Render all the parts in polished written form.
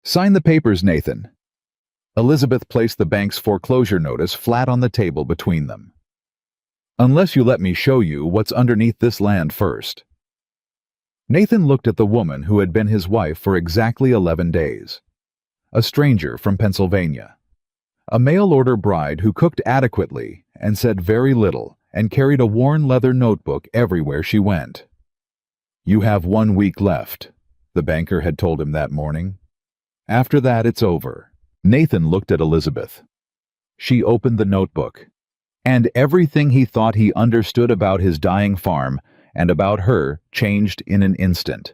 Sign the papers, Nathan. Elizabeth placed the bank's foreclosure notice flat on the table between them. Unless you let me show you what's underneath this land first. Nathan looked at the woman who had been his wife for exactly 11 days. A stranger from Pennsylvania. A mail-order bride who cooked adequately and said very little and carried a worn leather notebook everywhere she went. You have 1 week left, the banker had told him that morning. After that, it's over. Nathan looked at Elizabeth. She opened the notebook, and everything he thought he understood about his dying farm and about her changed in an instant.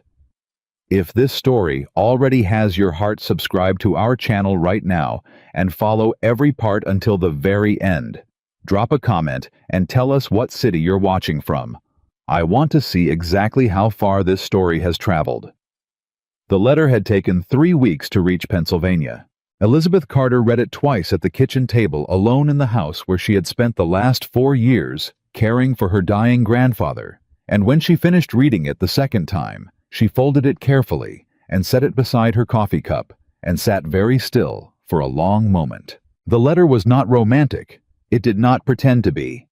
If this story already has your heart, subscribe to our channel right now and follow every part until the very end. Drop a comment and tell us what city you're watching from. I want to see exactly how far this story has traveled. The letter had taken 3 weeks to reach Pennsylvania. Elizabeth Carter read it twice at the kitchen table alone in the house where she had spent the last 4 years caring for her dying grandfather, and when she finished reading it the second time, she folded it carefully and set it beside her coffee cup and sat very still for a long moment. The letter was not romantic. It did not pretend to be.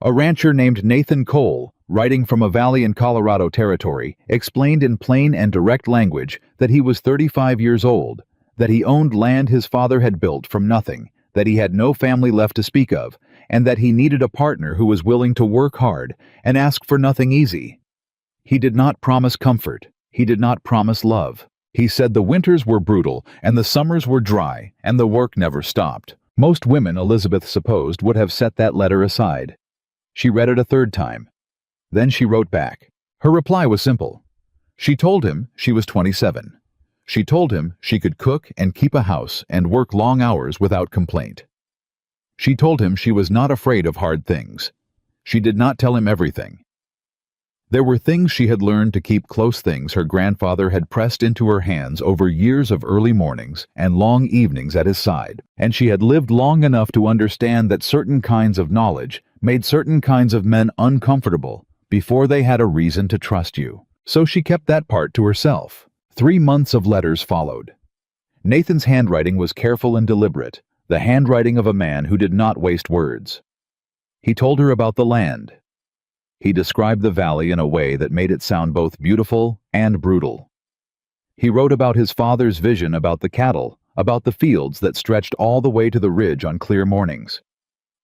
A rancher named Nathan Cole, writing from a valley in Colorado Territory, explained in plain and direct language that he was 35 years old, that he owned land his father had built from nothing, that he had no family left to speak of, and that he needed a partner who was willing to work hard and ask for nothing easy. He did not promise comfort. He did not promise love. He said the winters were brutal and the summers were dry and the work never stopped. Most women, Elizabeth supposed, would have set that letter aside. She read it a third time. Then she wrote back. Her reply was simple. She told him she was 27. She told him she could cook and keep a house and work long hours without complaint. She told him she was not afraid of hard things. She did not tell him everything. There were things she had learned to keep close, things her grandfather had pressed into her hands over years of early mornings and long evenings at his side, and she had lived long enough to understand that certain kinds of knowledge made certain kinds of men uncomfortable before they had a reason to trust you. So she kept that part to herself. 3 months of letters followed. Nathan's handwriting was careful and deliberate, the handwriting of a man who did not waste words. He told her about the land. He described the valley in a way that made it sound both beautiful and brutal. He wrote about his father's vision about the cattle, about the fields that stretched all the way to the ridge on clear mornings.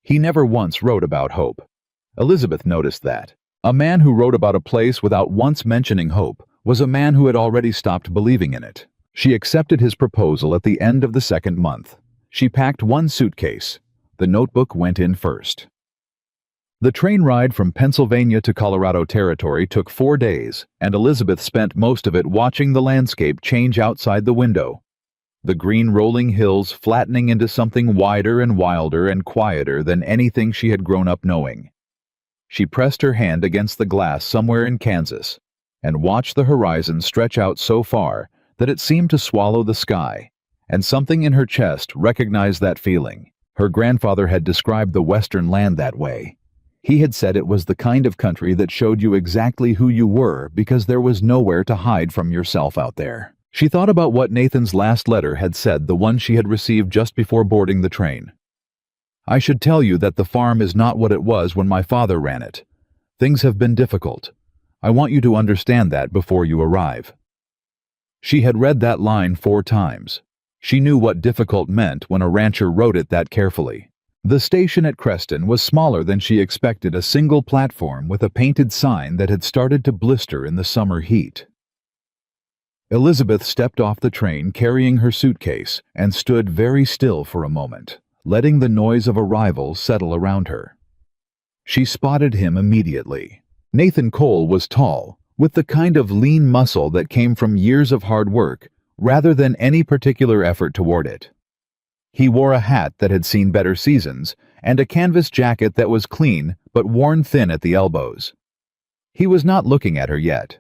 He never once wrote about hope. Elizabeth noticed that. A man who wrote about a place without once mentioning hope was a man who had already stopped believing in it. She accepted his proposal at the end of the 2nd month. She packed 1 suitcase. The notebook went in first. The train ride from Pennsylvania to Colorado Territory took 4 days, and Elizabeth spent most of it watching the landscape change outside the window. The green rolling hills flattening into something wider and wilder and quieter than anything she had grown up knowing. She pressed her hand against the glass somewhere in Kansas and watched the horizon stretch out so far that it seemed to swallow the sky, and something in her chest recognized that feeling. Her grandfather had described the western land that way. He had said it was the kind of country that showed you exactly who you were because there was nowhere to hide from yourself out there. She thought about what Nathan's last letter had said, the one she had received just before boarding the train. I should tell you that the farm is not what it was when my father ran it. Things have been difficult. I want you to understand that before you arrive. She had read that line 4 times. She knew what difficult meant when a rancher wrote it that carefully. The station at Creston was smaller than she expected, a single platform with a painted sign that had started to blister in the summer heat. Elizabeth stepped off the train carrying her suitcase and stood very still for a moment, letting the noise of arrival settle around her. She spotted him immediately. Nathan Cole was tall, with the kind of lean muscle that came from years of hard work rather than any particular effort toward it. He wore a hat that had seen better seasons and a canvas jacket that was clean but worn thin at the elbows. He was not looking at her yet.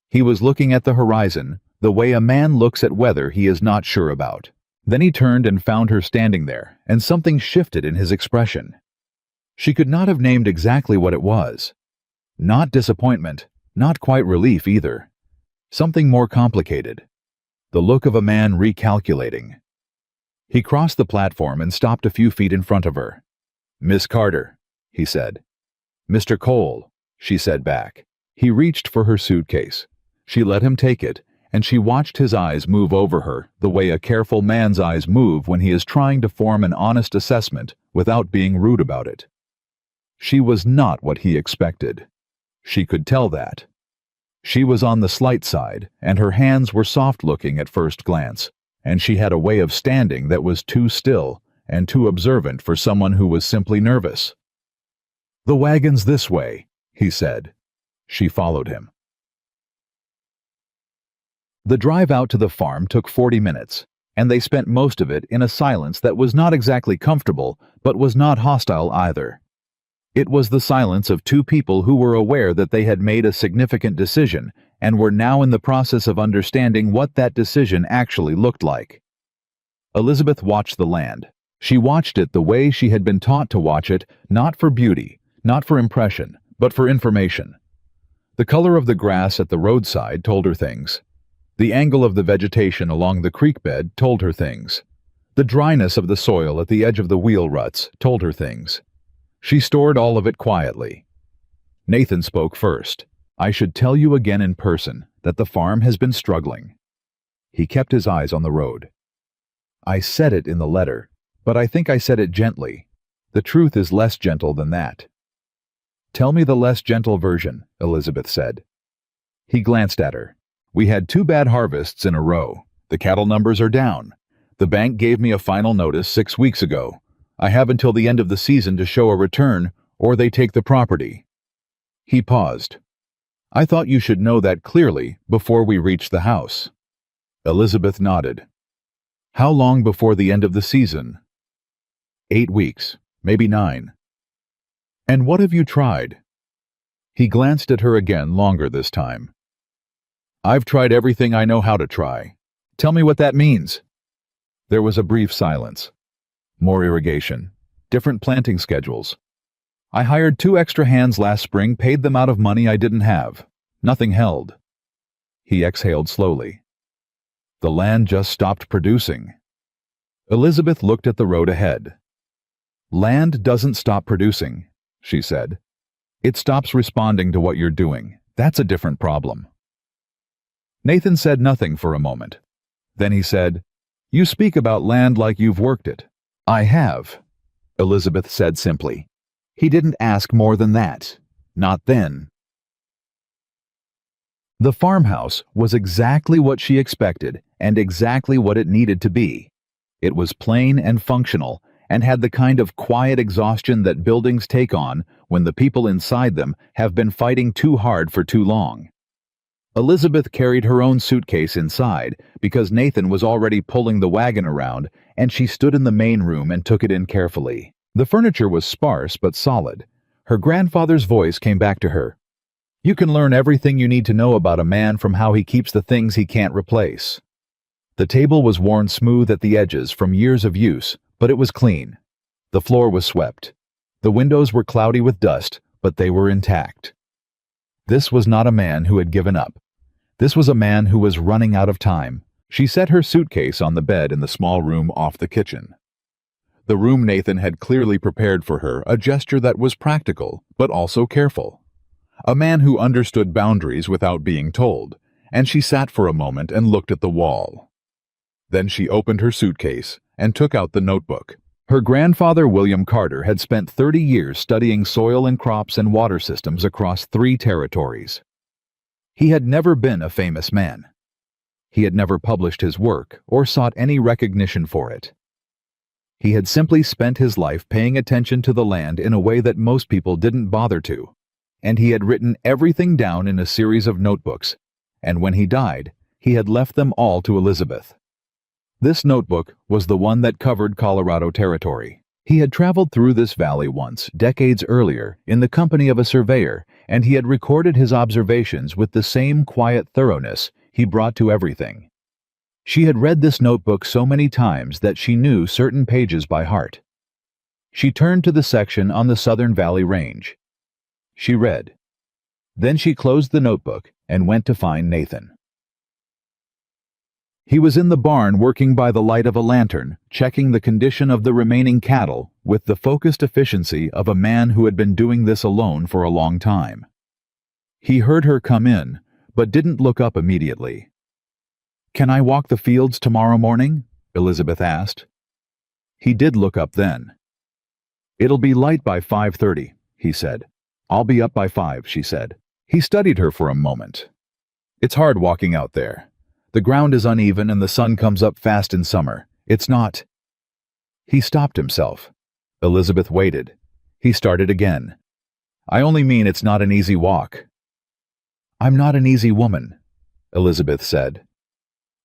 He was looking at the horizon, the way a man looks at weather he is not sure about. Then he turned and found her standing there, and something shifted in his expression. She could not have named exactly what it was. Not disappointment, not quite relief either. Something more complicated. the look of a man recalculating. He crossed the platform and stopped a few feet in front of her. "Miss Carter," he said. "Mr. Cole," she said back. He reached for her suitcase. She let him take it, and she watched his eyes move over her the way a careful man's eyes move when he is trying to form an honest assessment without being rude about it. She was not what he expected. She could tell that. She was on the slight side, and her hands were soft-looking at first glance, and she had a way of standing that was too still and too observant for someone who was simply nervous. "The wagon's this way," he said. She followed him. The drive out to the farm took 40 minutes, and they spent most of it in a silence that was not exactly comfortable, but was not hostile either. It was the silence of two people who were aware that they had made a significant decision and were now in the process of understanding what that decision actually looked like. Elizabeth watched the land. She watched it the way she had been taught to watch it, not for beauty, not for impression, but for information. The color of the grass at the roadside told her things. The angle of the vegetation along the creek bed told her things. The dryness of the soil at the edge of the wheel ruts told her things. She stored all of it quietly. Nathan spoke first. "I should tell you again in person that the farm has been struggling." He kept his eyes on the road. "I said it in the letter, but I think I said it gently. The truth is less gentle than that." "Tell me the less gentle version," Elizabeth said. He glanced at her. "We had 2 bad harvests in a row. The cattle numbers are down. The bank gave me a final notice 6 weeks ago. I have until the end of the season to show a return, or they take the property." He paused. "I thought you should know that clearly before we reached the house." Elizabeth nodded. "How long before the end of the season?" 8 weeks, maybe 9. "And what have you tried?" He glanced at her again, longer this time. "I've tried everything I know how to try." "Tell me what that means." There was a brief silence. "More irrigation. Different planting schedules. I hired 2 extra hands last spring, paid them out of money I didn't have. Nothing held." He exhaled slowly. "The land just stopped producing." Elizabeth looked at the road ahead. "Land doesn't stop producing," she said. "It stops responding to what you're doing. That's a different problem." Nathan said nothing for a moment. Then he said, "You speak about land like you've worked it." "I have," Elizabeth said simply. He didn't ask more than that. Not then. The farmhouse was exactly what she expected and exactly what it needed to be. It was plain and functional and had the kind of quiet exhaustion that buildings take on when the people inside them have been fighting too hard for too long. Elizabeth carried her own suitcase inside because Nathan was already pulling the wagon around, and she stood in the main room and took it in carefully. The furniture was sparse but solid. Her grandfather's voice came back to her. "You can learn everything you need to know about a man from how he keeps the things he can't replace." The table was worn smooth at the edges from years of use, but it was clean. The floor was swept. The windows were cloudy with dust, but they were intact. This was not a man who had given up. This was a man who was running out of time. She set her suitcase on the bed in the small room off the kitchen. The room Nathan had clearly prepared for her, a gesture that was practical, but also careful. A man who understood boundaries without being told, and she sat for a moment and looked at the wall. Then she opened her suitcase and took out the notebook. Her grandfather, William Carter, had spent 30 years studying soil and crops and water systems across 3 territories. He had never been a famous man. He had never published his work or sought any recognition for it. He had simply spent his life paying attention to the land in a way that most people didn't bother to, and he had written everything down in a series of notebooks, and when he died, he had left them all to Elizabeth. This notebook was the one that covered Colorado territory. He had traveled through this valley once, decades earlier, in the company of a surveyor, and he had recorded his observations with the same quiet thoroughness he brought to everything. She had read this notebook so many times that she knew certain pages by heart. She turned to the section on the Southern Valley Range. She read. Then she closed the notebook and went to find Nathan. He was in the barn working by the light of a lantern, checking the condition of the remaining cattle with the focused efficiency of a man who had been doing this alone for a long time. He heard her come in, but didn't look up immediately. "Can I walk the fields tomorrow morning?" Elizabeth asked. He did look up then. "It'll be light by 5:30, he said. "I'll be up by 5, she said. He studied her for a moment. "It's hard walking out there. The ground is uneven and the sun comes up fast in summer. It's not—" He stopped himself. Elizabeth waited. He started again. "I only mean it's not an easy walk." "I'm not an easy woman," Elizabeth said.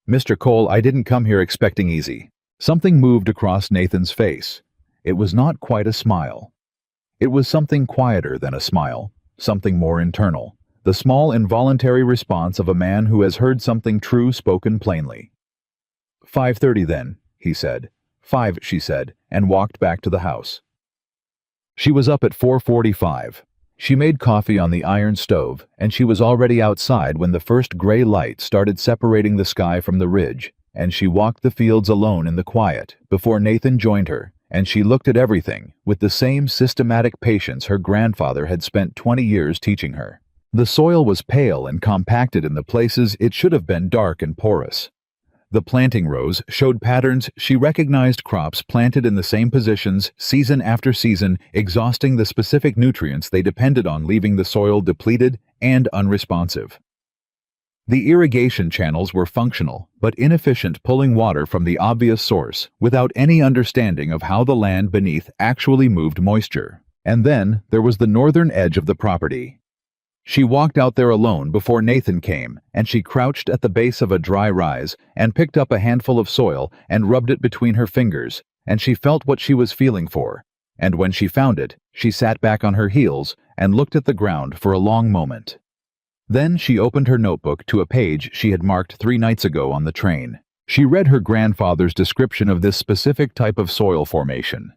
"Mr. Cole, I didn't come here expecting easy." Something moved across Nathan's face. It was not quite a smile. It was something quieter than a smile, something more internal, the small involuntary response of a man who has heard something true spoken plainly. 5:30 then, he said. 5, she said, and walked back to the house. She was up at 4:45. She made coffee on the iron stove, and she was already outside when the first gray light started separating the sky from the ridge, and she walked the fields alone in the quiet before Nathan joined her, and she looked at everything with the same systematic patience her grandfather had spent 20 years teaching her. The soil was pale and compacted in the places it should have been dark and porous. The planting rows showed patterns she recognized, crops planted in the same positions season after season, exhausting the specific nutrients they depended on, leaving the soil depleted and unresponsive. The irrigation channels were functional, but inefficient, pulling water from the obvious source without any understanding of how the land beneath actually moved moisture. And then there was the northern edge of the property. She walked out there alone before Nathan came, and she crouched at the base of a dry rise and picked up a handful of soil and rubbed it between her fingers, and she felt what she was feeling for. And when she found it, she sat back on her heels and looked at the ground for a long moment. Then she opened her notebook to a page she had marked 3 nights ago on the train. She read her grandfather's description of this specific type of soil formation.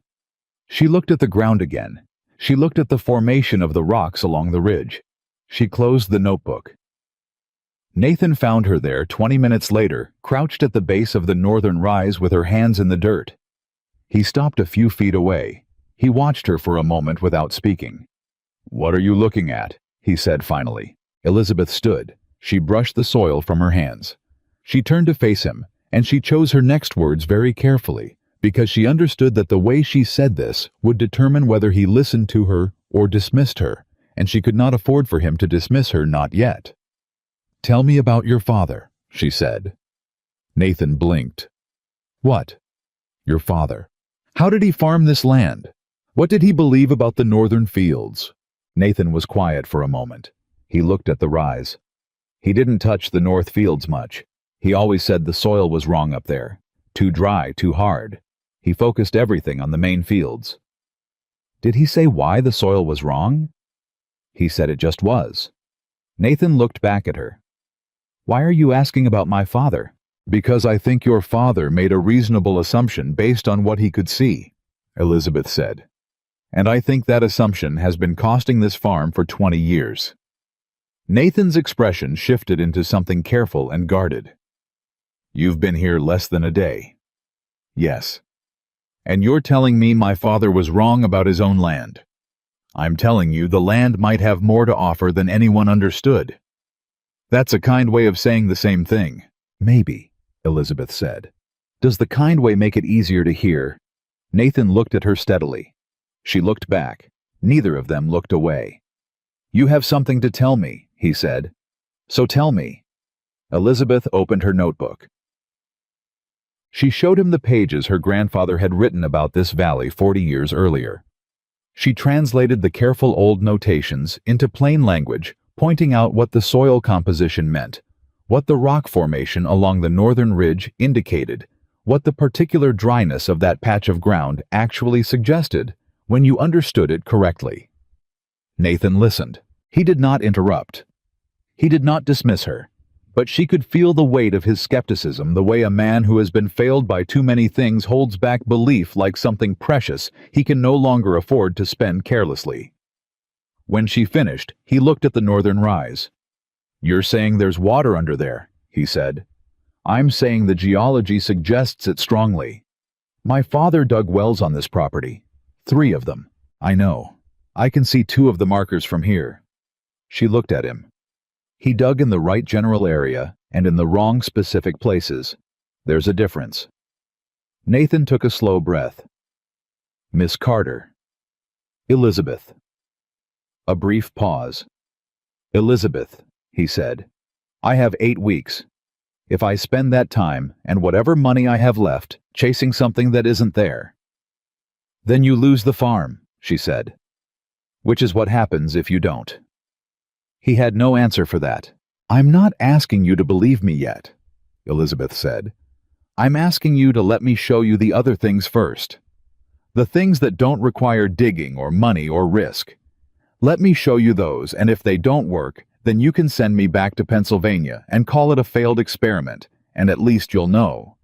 She looked at the ground again. She looked at the formation of the rocks along the ridge. She closed the notebook. Nathan found her there 20 minutes later, crouched at the base of the northern rise with her hands in the dirt. He stopped a few feet away. He watched her for a moment without speaking. "What are you looking at?" he said finally. Elizabeth stood. She brushed the soil from her hands. She turned to face him, and she chose her next words very carefully, because she understood that the way she said this would determine whether he listened to her or dismissed her, and she could not afford for him to dismiss her, not yet. "Tell me about your father," she said. Nathan blinked. "What?" "Your father. How did he farm this land? What did he believe about the northern fields?" Nathan was quiet for a moment. He looked at the rise. "He didn't touch the north fields much. He always said the soil was wrong up there. Too dry, too hard. He focused everything on the main fields." "Did he say why the soil was wrong?" "He said it just was." Nathan looked back at her. "Why are you asking about my father?" "Because I think your father made a reasonable assumption based on what he could see," Elizabeth said. "And I think that assumption has been costing this farm for 20 years. Nathan's expression shifted into something careful and guarded. "You've been here less than a day." "Yes." "And you're telling me my father was wrong about his own land?" "I'm telling you the land might have more to offer than anyone understood." "That's a kind way of saying the same thing." "Maybe," Elizabeth said. "Does the kind way make it easier to hear?" Nathan looked at her steadily. She looked back. Neither of them looked away. "You have something to tell me," he said. "So tell me." Elizabeth opened her notebook. She showed him the pages her grandfather had written about this valley 40 years earlier. She translated the careful old notations into plain language, pointing out what the soil composition meant, what the rock formation along the northern ridge indicated, what the particular dryness of that patch of ground actually suggested when you understood it correctly. Nathan listened. He did not interrupt. He did not dismiss her, but she could feel the weight of his skepticism the way a man who has been failed by too many things holds back belief like something precious he can no longer afford to spend carelessly. When she finished, he looked at the northern rise. "You're saying there's water under there," he said. I'm saying the geology suggests it strongly. My father dug wells on this property. 3 of them. I know. I can see 2 of the markers from here. She looked at him. He dug in the right general area and in the wrong specific places. There's a difference. Nathan took a slow breath. Miss Carter. Elizabeth. A brief pause. Elizabeth, he said. I have 8 weeks. If I spend that time, and whatever money I have left, chasing something that isn't there, then you lose the farm, she said. Which is what happens if you don't. He had no answer for that. I'm not asking you to believe me yet, Elizabeth said. I'm asking you to let me show you the other things first. The things that don't require digging or money or risk. Let me show you those, and if they don't work, then you can send me back to Pennsylvania and call it a failed experiment, and at least you'll know.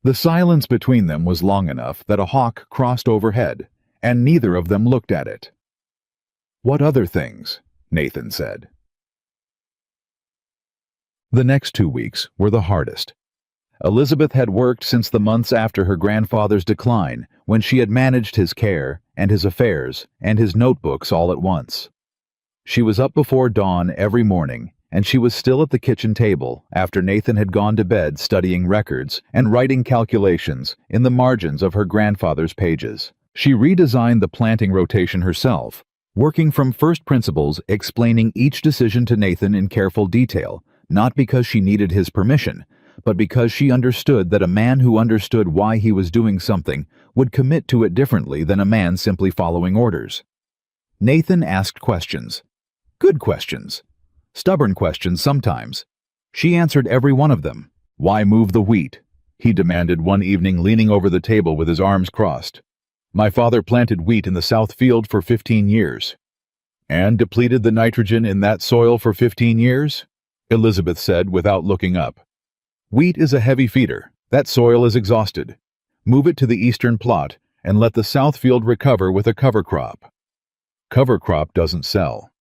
The silence between them was long enough that a hawk crossed overhead, and neither of them looked at it. What other things? Nathan said. The next 2 weeks were the hardest. Elizabeth had worked since the months after her grandfather's decline, when she had managed his care and his affairs and his notebooks all at once. She was up before dawn every morning, and she was still at the kitchen table after Nathan had gone to bed studying records and writing calculations in the margins of her grandfather's pages. She redesigned the planting rotation herself, working from first principles, explaining each decision to Nathan in careful detail, not because she needed his permission, but because she understood that a man who understood why he was doing something would commit to it differently than a man simply following orders. Nathan asked questions. Good questions. Stubborn questions sometimes. She answered every one of them. Why move the wheat? He demanded one evening, leaning over the table with his arms crossed. My father planted wheat in the south field for 15 years. And depleted the nitrogen in that soil for 15 years? Elizabeth said without looking up. Wheat is a heavy feeder. That soil is exhausted. Move it to the eastern plot and let the south field recover with a cover crop. Cover crop doesn't sell.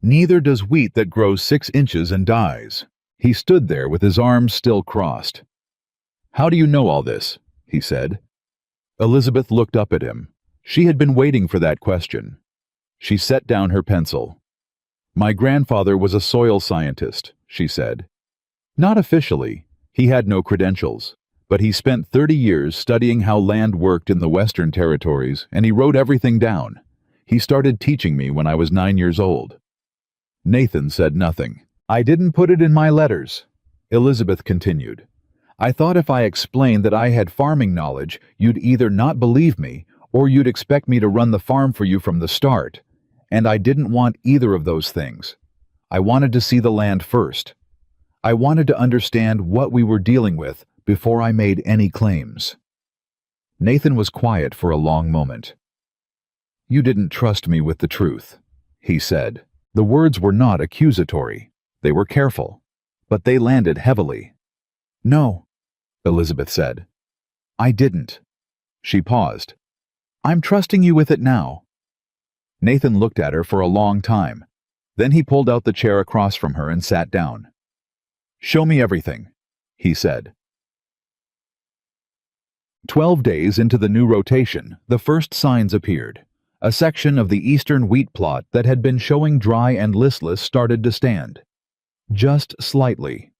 Neither does wheat that grows 6 inches and dies. He stood there with his arms still crossed. How do you know all this? He said. Elizabeth looked up at him. She had been waiting for that question. She set down her pencil. My grandfather was a soil scientist, she said. Not officially. He had no credentials. But he spent 30 years studying how land worked in the Western Territories, and he wrote everything down. He started teaching me when I was 9 years old. Nathan said nothing. I didn't put it in my letters, Elizabeth continued. I thought if I explained that I had farming knowledge, you'd either not believe me, or you'd expect me to run the farm for you from the start. And I didn't want either of those things. I wanted to see the land first. I wanted to understand what we were dealing with before I made any claims. Nathan was quiet for a long moment. You didn't trust me with the truth, he said. The words were not accusatory. They were careful, but they landed heavily. No, Elizabeth said. I didn't. She paused. I'm trusting you with it now. Nathan looked at her for a long time. Then he pulled out the chair across from her and sat down. Show me everything, he said. 12 days into the new rotation, the first signs appeared. A section of the eastern wheat plot that had been showing dry and listless started to stand. Just slightly.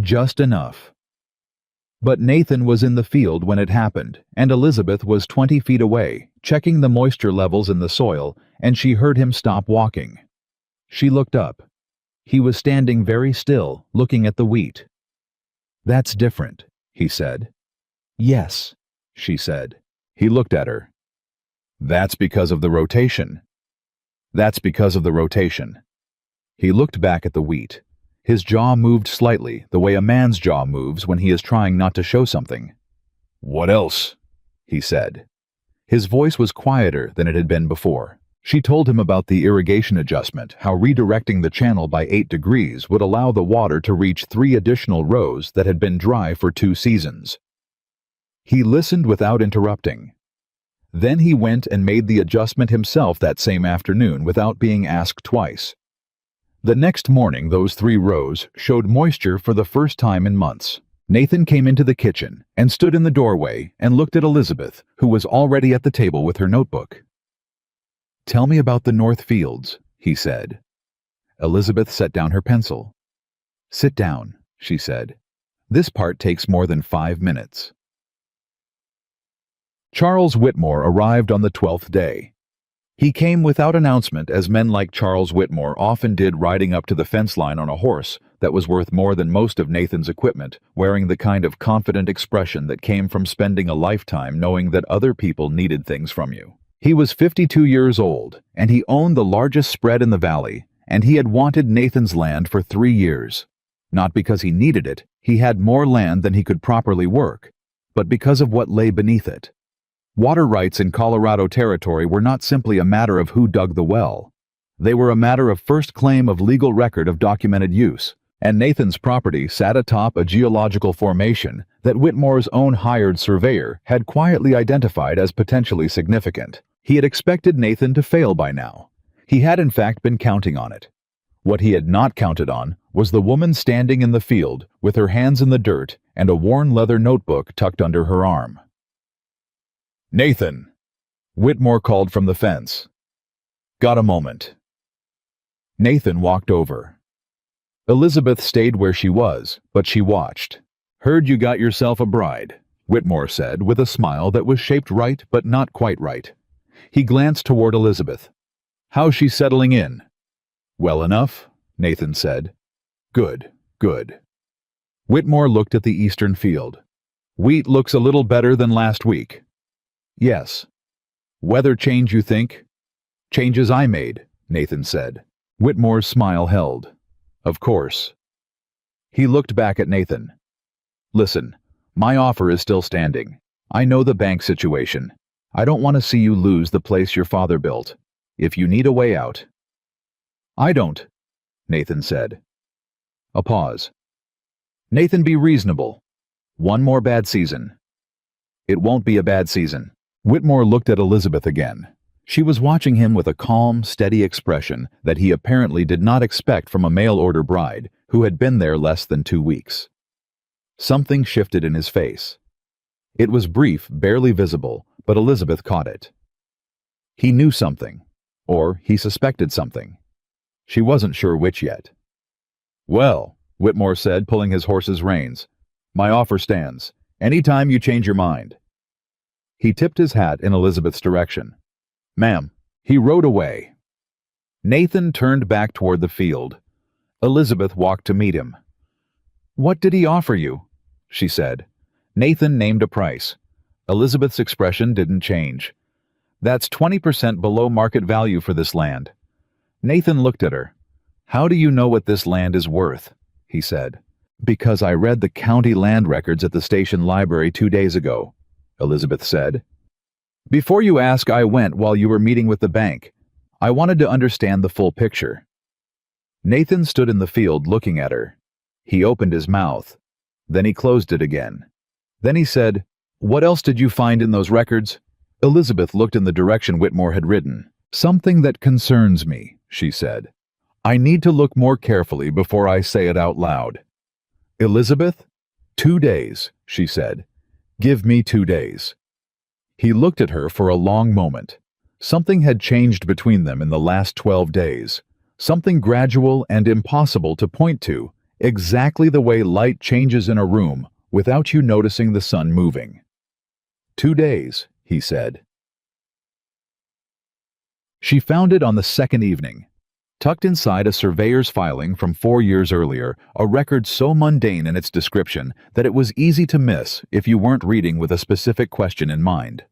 Just enough. But Nathan was in the field when it happened, and Elizabeth was 20 feet away, checking the moisture levels in the soil, and she heard him stop walking. She looked up. He was standing very still, looking at the wheat. That's different, he said. Yes, she said. He looked at her. That's because of the rotation. That's because of the rotation. He looked back at the wheat. His jaw moved slightly, the way a man's jaw moves when he is trying not to show something. What else? He said. His voice was quieter than it had been before. She told him about the irrigation adjustment, how redirecting the channel by 8 degrees would allow the water to reach 3 additional rows that had been dry for 2 seasons. He listened without interrupting. Then he went and made the adjustment himself that same afternoon without being asked twice. The next morning, those 3 rows showed moisture for the first time in months. Nathan came into the kitchen and stood in the doorway and looked at Elizabeth, who was already at the table with her notebook. "Tell me about the North Fields," he said. Elizabeth set down her pencil. "Sit down," she said. "This part takes more than 5 minutes." Charles Whitmore arrived on the 12th day. He came without announcement, as men like Charles Whitmore often did, riding up to the fence line on a horse that was worth more than most of Nathan's equipment, wearing the kind of confident expression that came from spending a lifetime knowing that other people needed things from you. He was 52 years old, and he owned the largest spread in the valley, and he had wanted Nathan's land for 3 years. Not because he needed it, he had more land than he could properly work, but because of what lay beneath it. Water rights in Colorado Territory were not simply a matter of who dug the well. They were a matter of first claim of legal record of documented use, and Nathan's property sat atop a geological formation that Whitmore's own hired surveyor had quietly identified as potentially significant. He had expected Nathan to fail by now. He had in fact been counting on it. What he had not counted on was the woman standing in the field with her hands in the dirt and a worn leather notebook tucked under her arm. "Nathan," Whitmore called from the fence. "Got a moment?" Nathan walked over. Elizabeth stayed where she was, but she watched. "Heard you got yourself a bride," Whitmore said with a smile that was shaped right but not quite right. He glanced toward Elizabeth. "How's she settling in?" "Well enough," Nathan said. "Good, good." Whitmore looked at the eastern field. "Wheat looks a little better than last week." "Yes." "Weather change, you think?" "Changes I made," Nathan said. Whitmore's smile held. "Of course." He looked back at Nathan. "Listen, my offer is still standing. I know the bank situation. I don't want to see you lose the place your father built. If you need a way out—" "I don't," Nathan said. A pause. "Nathan, be reasonable. One more bad season." "It won't be a bad season." Whitmore looked at Elizabeth again. She was watching him with a calm, steady expression that he apparently did not expect from a mail-order bride who had been there less than 2 weeks. Something shifted in his face. It was brief, barely visible, but Elizabeth caught it. He knew something, or he suspected something. She wasn't sure which yet. "Well," Whitmore said, pulling his horse's reins, "my offer stands. Anytime you change your mind." He tipped his hat in Elizabeth's direction. "Ma'am." He rode away. Nathan turned back toward the field. Elizabeth walked to meet him. "What did he offer you?" she said. Nathan named a price. Elizabeth's expression didn't change. "That's 20% below market value for this land." Nathan looked at her. "How do you know what this land is worth?" he said. "Because I read the county land records at the station library 2 days ago," Elizabeth said. "Before you ask, I went while you were meeting with the bank. I wanted to understand the full picture." Nathan stood in the field looking at her. He opened his mouth. Then he closed it again. Then he said, "What else did you find in those records?" Elizabeth looked in the direction Whitmore had ridden. "Something that concerns me," she said. "I need to look more carefully before I say it out loud." "Elizabeth?" "2 days," she said. "Give me 2 days." He looked at her for a long moment. Something had changed between them in the last 12 days. Something gradual and impossible to point to, exactly the way light changes in a room without you noticing the sun moving. "2 days," he said. She found it on the second evening. Tucked inside a surveyor's filing from 4 years earlier, a record so mundane in its description that it was easy to miss if you weren't reading with a specific question in mind.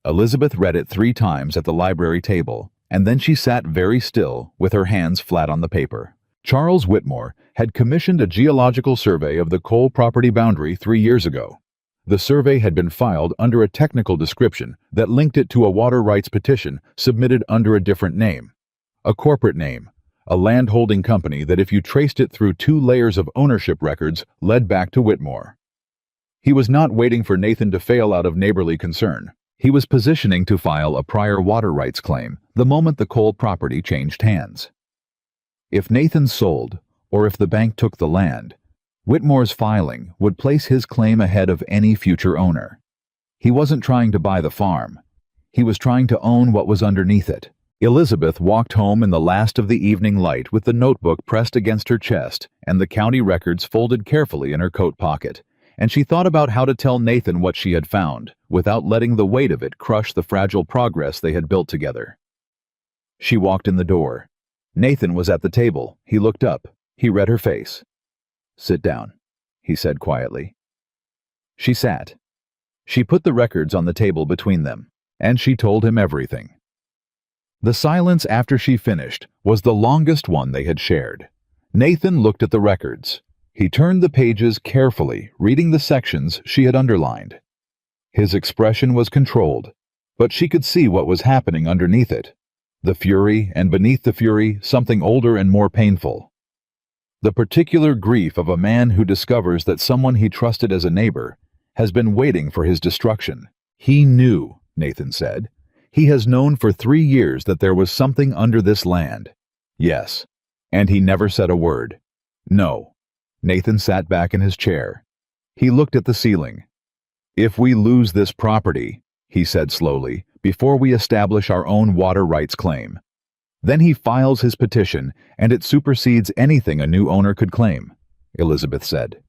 Elizabeth read it 3 times at the library table, and then she sat very still with her hands flat on the paper. Charles Whitmore had commissioned a geological survey of the coal property boundary 3 years ago. The survey had been filed under a technical description that linked it to a water rights petition submitted under a different name. A corporate name, a land-holding company that if you traced it through 2 layers of ownership records led back to Whitmore. He was not waiting for Nathan to fail out of neighborly concern. He was positioning to file a prior water rights claim the moment the coal property changed hands. If Nathan sold, or if the bank took the land, Whitmore's filing would place his claim ahead of any future owner. He wasn't trying to buy the farm. He was trying to own what was underneath it. Elizabeth walked home in the last of the evening light with the notebook pressed against her chest and the county records folded carefully in her coat pocket, and she thought about how to tell Nathan what she had found, without letting the weight of it crush the fragile progress they had built together. She walked in the door. Nathan was at the table. He looked up. He read her face. "Sit down," he said quietly. She sat. She put the records on the table between them, and she told him everything. The silence after she finished was the longest one they had shared. Nathan looked at the records. He turned the pages carefully, reading the sections she had underlined. His expression was controlled, but she could see what was happening underneath it. The fury, and beneath the fury, something older and more painful. The particular grief of a man who discovers that someone he trusted as a neighbor has been waiting for his destruction. He knew, Nathan said. He has known for 3 years that there was something under this land. Yes. And he never said a word. No. Nathan sat back in his chair. He looked at the ceiling. "If we lose this property," he said slowly, "before we establish our own water rights claim, then he files his petition and it supersedes anything a new owner could claim," Elizabeth said.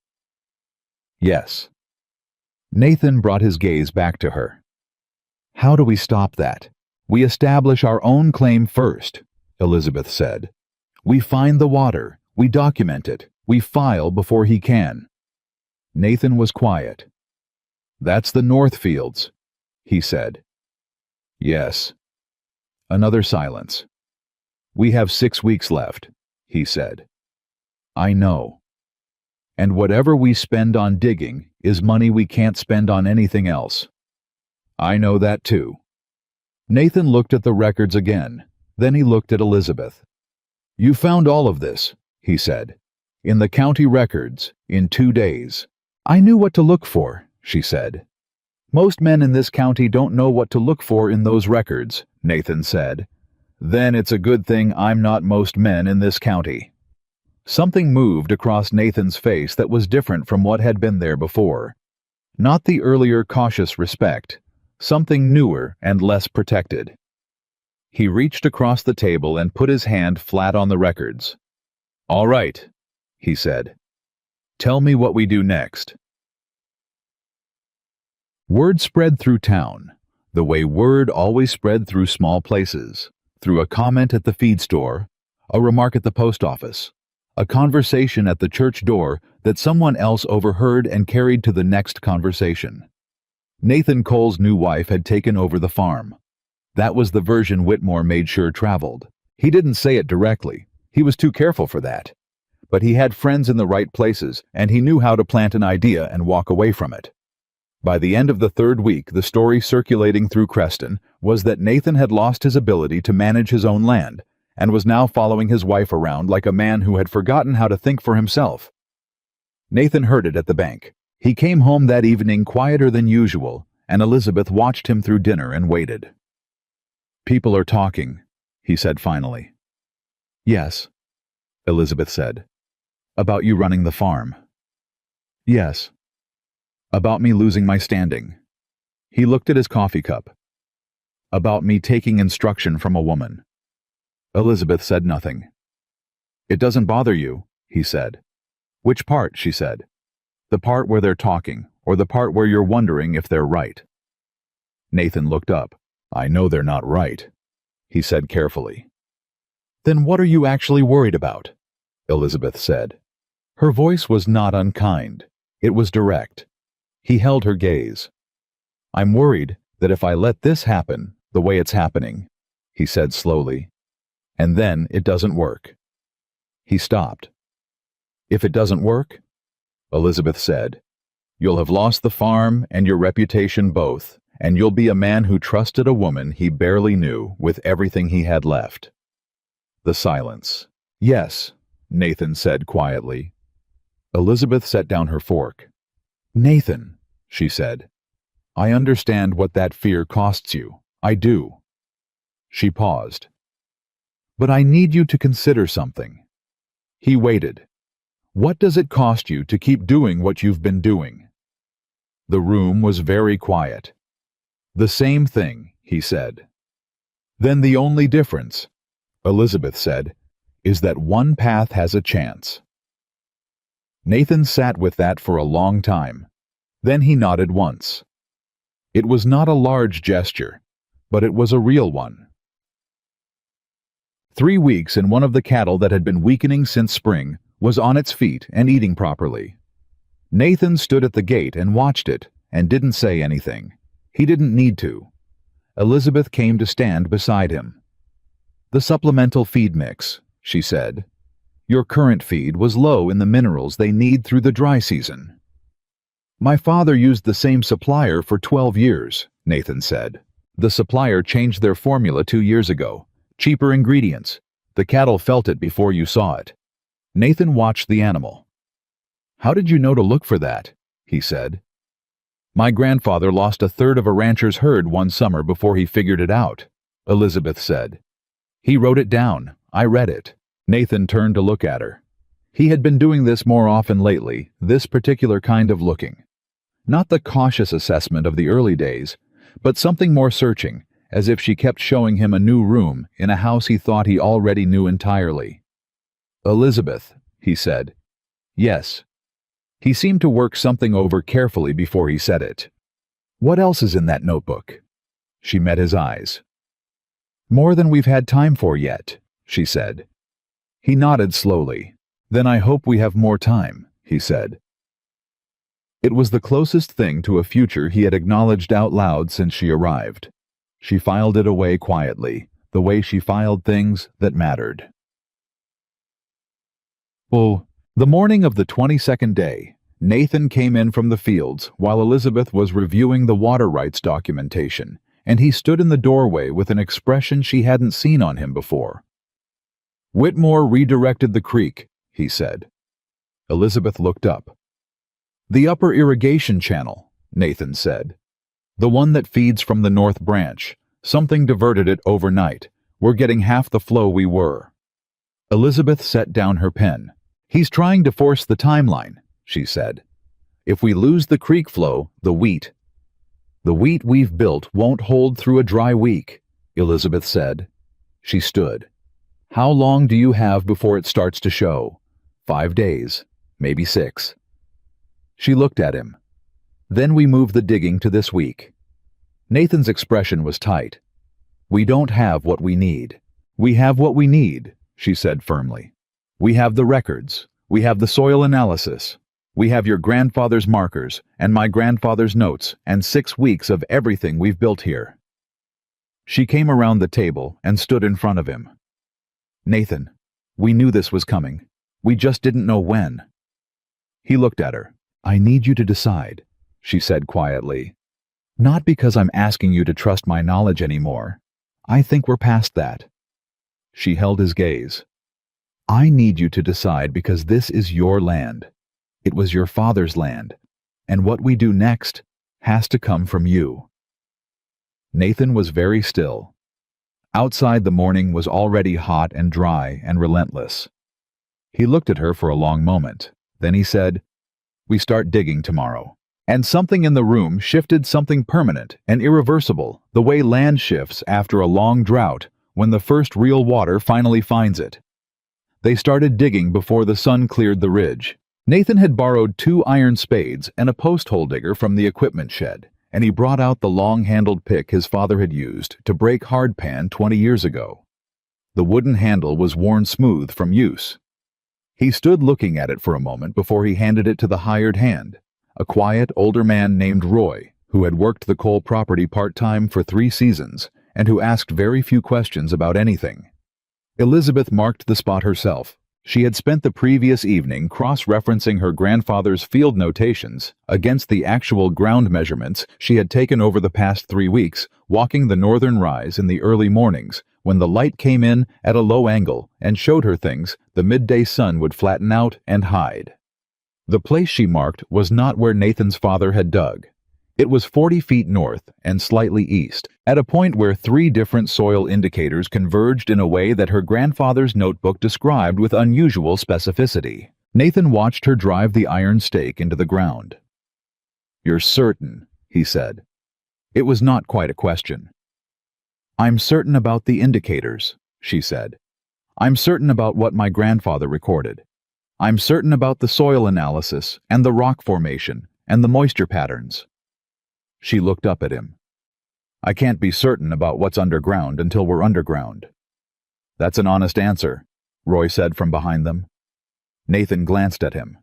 "Yes." Nathan brought his gaze back to her. "How do we stop that? We establish our own claim first," Elizabeth said. "We find the water, we document it, we file before he can." Nathan was quiet. "That's the Northfields," he said. "Yes." Another silence. "We have 6 weeks left," he said. "I know. And whatever we spend on digging is money we can't spend on anything else." "I know that too." Nathan looked at the records again. Then he looked at Elizabeth. "You found all of this," he said, "in the county records, in 2 days." "I knew what to look for," she said. "Most men in this county don't know what to look for in those records," Nathan said. "Then it's a good thing I'm not most men in this county." Something moved across Nathan's face that was different from what had been there before. Not the earlier cautious respect. Something newer and less protected. He reached across the table and put his hand flat on the records. "All right," he said. "Tell me what we do next." Word spread through town, the way word always spread through small places, through a comment at the feed store, a remark at the post office, a conversation at the church door that someone else overheard and carried to the next conversation. Nathan Cole's new wife had taken over the farm. That was the version Whitmore made sure traveled. He didn't say it directly. He was too careful for that. But he had friends in the right places, and he knew how to plant an idea and walk away from it. By the end of the 3rd week, the story circulating through Creston was that Nathan had lost his ability to manage his own land, and was now following his wife around like a man who had forgotten how to think for himself. Nathan heard it at the bank. He came home that evening quieter than usual, and Elizabeth watched him through dinner and waited. "People are talking," he said finally. "Yes," Elizabeth said. "About you running the farm." "Yes." "About me losing my standing." He looked at his coffee cup. "About me taking instruction from a woman." Elizabeth said nothing. "It doesn't bother you," he said. "Which part?" she said. "The part where they're talking, or the part where you're wondering if they're right?" Nathan looked up. "I know they're not right," he said carefully. "Then what are you actually worried about?" Elizabeth said. Her voice was not unkind. It was direct. He held her gaze. "I'm worried that if I let this happen the way it's happening," he said slowly, "and then it doesn't work." He stopped. "If it doesn't work," Elizabeth said, "you'll have lost the farm and your reputation both, and you'll be a man who trusted a woman he barely knew with everything he had left." The silence. "Yes," Nathan said quietly. Elizabeth set down her fork. "Nathan," she said, "I understand what that fear costs you. I do." She paused. "But I need you to consider something. He waited. What does it cost you to keep doing what you've been doing? The room was very quiet. The same thing, he said. Then the only difference, Elizabeth said, is that one path has a chance. Nathan sat with that for a long time. Then he nodded once. It was not a large gesture, but it was a real one. 3 weeks and one of the cattle that had been weakening since spring was on its feet and eating properly. Nathan stood at the gate and watched it and didn't say anything. He didn't need to. Elizabeth came to stand beside him. "The supplemental feed mix," she said. "Your current feed was low in the minerals they need through the dry season." "My father used the same supplier for 12 years, Nathan said. "The supplier changed their formula 2 years ago. Cheaper ingredients. The cattle felt it before you saw it." Nathan watched the animal. "How did you know to look for that?" he said. "My grandfather lost a third of a rancher's herd one summer before he figured it out," Elizabeth said. "He wrote it down. I read it." Nathan turned to look at her. He had been doing this more often lately, this particular kind of looking. Not the cautious assessment of the early days, but something more searching, as if she kept showing him a new room in a house he thought he already knew entirely. "Elizabeth," he said. "Yes." He seemed to work something over carefully before he said it. "What else is in that notebook?" She met his eyes. "More than we've had time for yet," she said. He nodded slowly. "Then I hope we have more time," he said. It was the closest thing to a future he had acknowledged out loud since she arrived. She filed it away quietly, the way she filed things that mattered. The morning of the 22nd day, Nathan came in from the fields while Elizabeth was reviewing the water rights documentation, and he stood in the doorway with an expression she hadn't seen on him before. "Whitmore redirected the creek," he said. Elizabeth looked up. "The upper irrigation channel," Nathan said. "The one that feeds from the north branch. Something diverted it overnight. We're getting half the flow we were." Elizabeth set down her pen. "He's trying to force the timeline," she said. "If we lose the creek flow, the wheat we've built won't hold through a dry week," Elizabeth said. She stood. "How long do you have before it starts to show?" 5 days, maybe 6. She looked at him. "Then we move the digging to this week." Nathan's expression was tight. "We don't have what we need." "We have what we need," she said firmly. "We have the records. We have the soil analysis. We have your grandfather's markers and my grandfather's notes and 6 weeks of everything we've built here." She came around the table and stood in front of him. "Nathan, we knew this was coming. We just didn't know when." He looked at her. "I need you to decide," she said quietly. "Not because I'm asking you to trust my knowledge anymore. I think we're past that." She held his gaze. "I need you to decide because this is your land. It was your father's land, and what we do next has to come from you." Nathan was very still. Outside the morning was already hot and dry and relentless. He looked at her for a long moment. Then he said, "We start digging tomorrow." And something in the room shifted, something permanent and irreversible, the way land shifts after a long drought when the first real water finally finds it. They started digging before the sun cleared the ridge. Nathan had borrowed 2 iron spades and a post hole digger from the equipment shed, and he brought out the long-handled pick his father had used to break hardpan 20 years ago. The wooden handle was worn smooth from use. He stood looking at it for a moment before he handed it to the hired hand, a quiet, older man named Roy, who had worked the coal property part-time for 3 seasons and who asked very few questions about anything. Elizabeth marked the spot herself. She had spent the previous evening cross-referencing her grandfather's field notations against the actual ground measurements she had taken over the past 3 weeks, walking the northern rise in the early mornings when the light came in at a low angle and showed her things the midday sun would flatten out and hide. The place she marked was not where Nathan's father had dug. It was 40 feet north and slightly east, at a point where 3 different soil indicators converged in a way that her grandfather's notebook described with unusual specificity. Nathan watched her drive the iron stake into the ground. "You're certain," he said. It was not quite a question. "I'm certain about the indicators," she said. "I'm certain about what my grandfather recorded. I'm certain about the soil analysis and the rock formation and the moisture patterns." She looked up at him. "I can't be certain about what's underground until we're underground." "That's an honest answer," Roy said from behind them. Nathan glanced at him.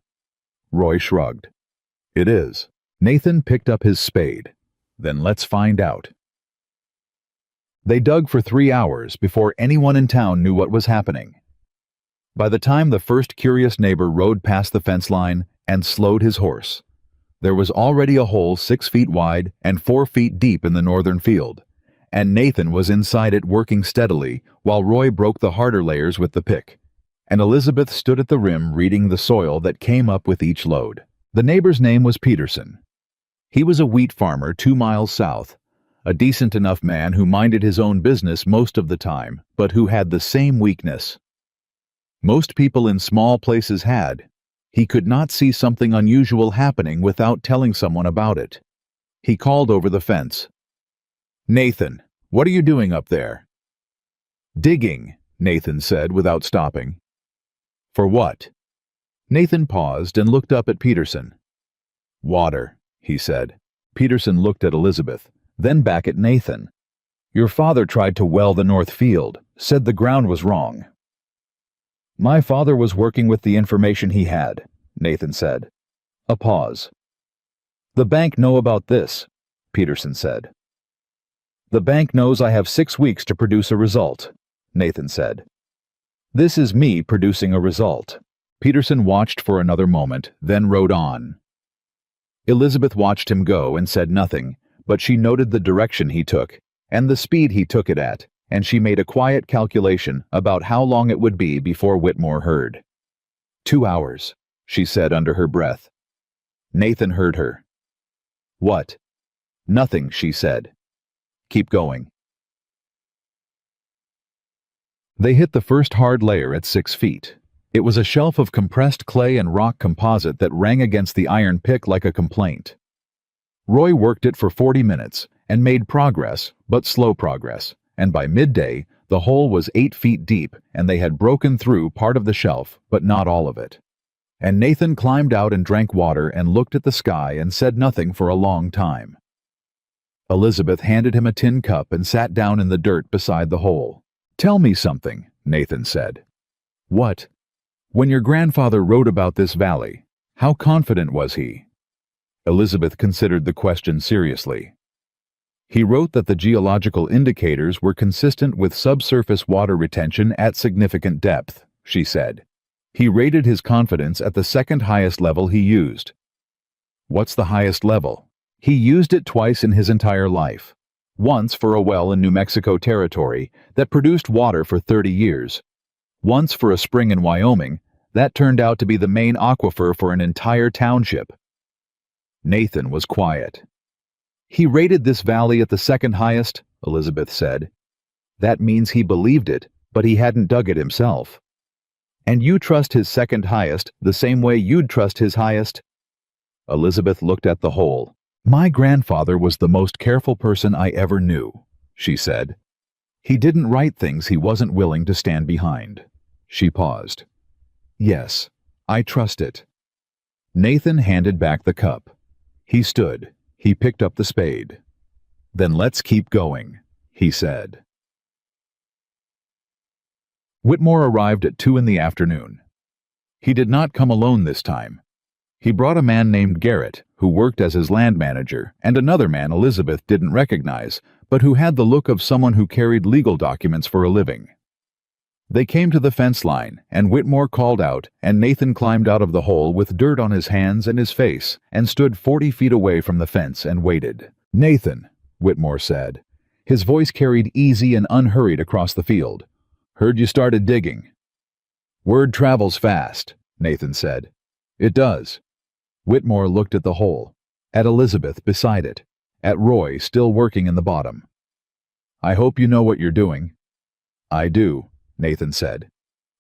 Roy shrugged. "It is." Nathan picked up his spade. "Then let's find out." They dug for 3 hours before anyone in town knew what was happening. By the time the first curious neighbor rode past the fence line and slowed his horse, there was already a hole 6 feet wide and 4 feet deep in the northern field, and Nathan was inside it working steadily while Roy broke the harder layers with the pick, and Elizabeth stood at the rim reading the soil that came up with each load. The neighbor's name was Peterson. He was a wheat farmer 2 miles south, a decent enough man who minded his own business most of the time, but who had the same weakness. Most people in small places had. He could not see something unusual happening without telling someone about it. He called over the fence. "Nathan, what are you doing up there?" "Digging," Nathan said without stopping. "For what?" Nathan paused and looked up at Peterson. "Water," he said. Peterson looked at Elizabeth, then back at Nathan. "Your father tried to well the north field, said the ground was wrong." "My father was working with the information he had," Nathan said. A pause. "The bank know about this," Peterson said. "The bank knows I have 6 weeks to produce a result," Nathan said. "This is me producing a result." Peterson watched for another moment, then rode on. Elizabeth watched him go and said nothing, but she noted the direction he took, and the speed he took it at, and she made a quiet calculation about how long it would be before Whitmore heard. 2 hours, she said under her breath. Nathan heard her. "What?" "Nothing," she said. "Keep going." They hit the first hard layer at 6 feet. It was a shelf of compressed clay and rock composite that rang against the iron pick like a complaint. Roy worked it for 40 minutes and made progress, but slow progress, and by midday, the hole was 8 feet deep and they had broken through part of the shelf, but not all of it. And Nathan climbed out and drank water and looked at the sky and said nothing for a long time. Elizabeth handed him a tin cup and sat down in the dirt beside the hole. "Tell me something," Nathan said. "What?" "When your grandfather wrote about this valley, how confident was he?" Elizabeth considered the question seriously. "He wrote that the geological indicators were consistent with subsurface water retention at significant depth," she said. "He rated his confidence at the second highest level he used." "What's the highest level?" "He used it twice in his entire life. Once for a well in New Mexico Territory that produced water for 30 years. Once for a spring in Wyoming that turned out to be the main aquifer for an entire township." Nathan was quiet. "He rated this valley at the second highest," Elizabeth said. "That means he believed it, but he hadn't dug it himself. And you trust his second highest the same way you'd trust his highest?" Elizabeth looked at the hole. "My grandfather was the most careful person I ever knew," she said. "He didn't write things he wasn't willing to stand behind." She paused. "Yes, I trust it." Nathan handed back the cup. He stood. He picked up the spade. "Then let's keep going," he said. Whitmore arrived at 2 in the afternoon. He did not come alone this time. He brought a man named Garrett, who worked as his land manager, and another man Elizabeth didn't recognize, but who had the look of someone who carried legal documents for a living. They came to the fence line, and Whitmore called out, and Nathan climbed out of the hole with dirt on his hands and his face, and stood 40 feet away from the fence and waited. "Nathan," Whitmore said. His voice carried easy and unhurried across the field. "Heard you started digging." "Word travels fast," Nathan said. "It does." Whitmore looked at the hole. at Elizabeth beside it, at Roy still working in the bottom. "I hope you know what you're doing." "I do," Nathan said.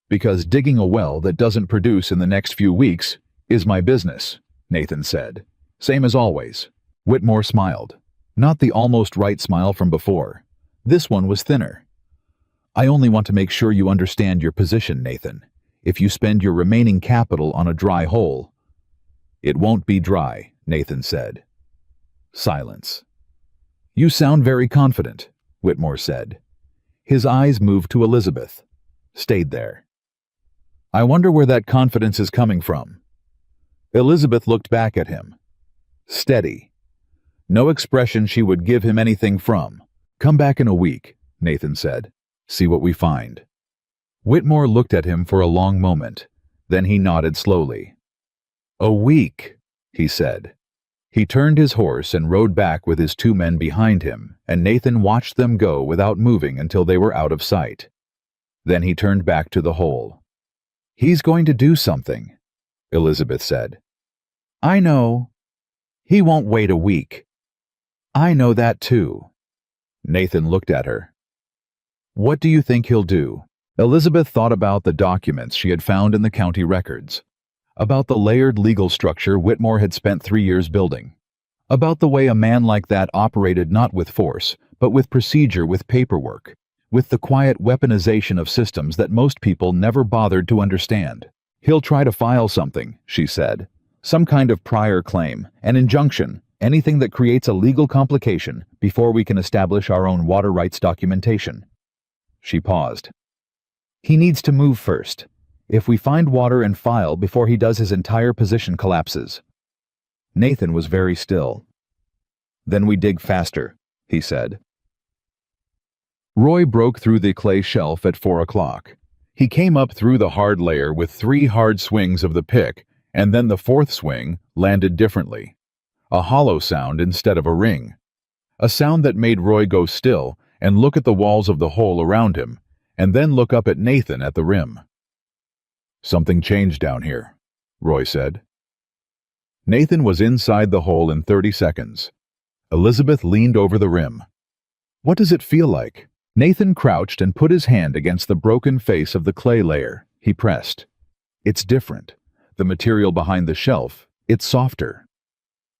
"Because digging a well that doesn't produce in the next few weeks is my business," Nathan said. "Same as always." Whitmore smiled. Not the almost right smile from before. This one was thinner. "I only want to make sure you understand your position, Nathan. If you spend your remaining capital on a dry hole—" "It won't be dry," Nathan said. Silence. "You sound very confident," Whitmore said. His eyes moved to Elizabeth. Stayed there. "I wonder where that confidence is coming from." Elizabeth looked back at him. Steady. No expression she would give him anything from. "Come back in a week," Nathan said. "See what we find." Whitmore looked at him for a long moment. Then he nodded slowly. "A week," he said. He turned his horse and rode back with his 2 men behind him, and Nathan watched them go without moving until they were out of sight. Then he turned back to the hole. "He's going to do something," Elizabeth said. "I know. He won't wait a week." "I know that too." Nathan looked at her. "What do you think he'll do?" Elizabeth thought about the documents she had found in the county records, about the layered legal structure Whitmore had spent 3 years building, about the way a man like that operated not with force, but with procedure, with paperwork, with the quiet weaponization of systems that most people never bothered to understand. "He'll try to file something," she said. "Some kind of prior claim, an injunction, anything that creates a legal complication before we can establish our own water rights documentation." She paused. "He needs to move first. If we find water and file before he does, his entire position collapses." Nathan was very still. "Then we dig faster," he said. Roy broke through the clay shelf at 4 o'clock. He came up through the hard layer with 3 hard swings of the pick, and then the 4th swing landed differently. A hollow sound instead of a ring. A sound that made Roy go still and look at the walls of the hole around him, and then look up at Nathan at the rim. "Something changed down here," Roy said. Nathan was inside the hole in 30 seconds. Elizabeth leaned over the rim. "What does it feel like?" Nathan crouched and put his hand against the broken face of the clay layer. He pressed. "It's different. The material behind the shelf, it's softer."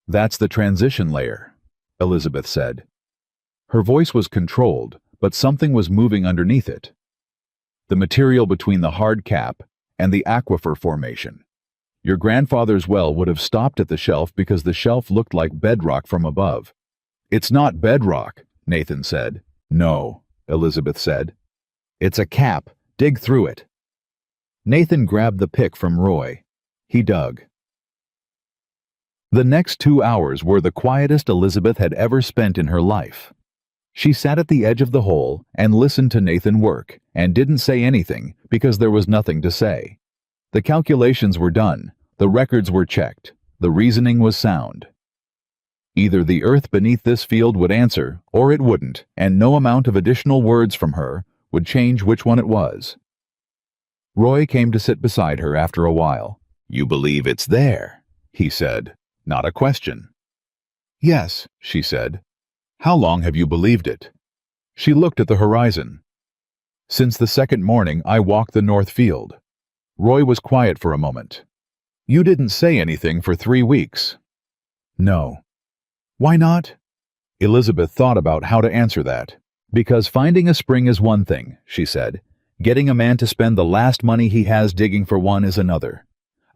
"That's the transition layer," Elizabeth said. Her voice was controlled, but something was moving underneath it. "The material between the hard cap and the aquifer formation. Your grandfather's well would have stopped at the shelf because the shelf looked like bedrock from above." "It's not bedrock," Nathan said. "No," Elizabeth said. "It's a cap. Dig through it." Nathan grabbed the pick from Roy. He dug. The next 2 hours were the quietest Elizabeth had ever spent in her life. She sat at the edge of the hole and listened to Nathan work, and didn't say anything because there was nothing to say. The calculations were done, the records were checked, the reasoning was sound. Either the earth beneath this field would answer, or it wouldn't, and no amount of additional words from her would change which one it was. Roy came to sit beside her after a while. "You believe it's there," he said. Not a question. "Yes," she said. "How long have you believed it?" She looked at the horizon. "Since the second morning I walked the north field." Roy was quiet for a moment. "You didn't say anything for 3 weeks." "No." "Why not?" Elizabeth thought about how to answer that. "Because finding a spring is one thing," she said. "Getting a man to spend the last money he has digging for one is another.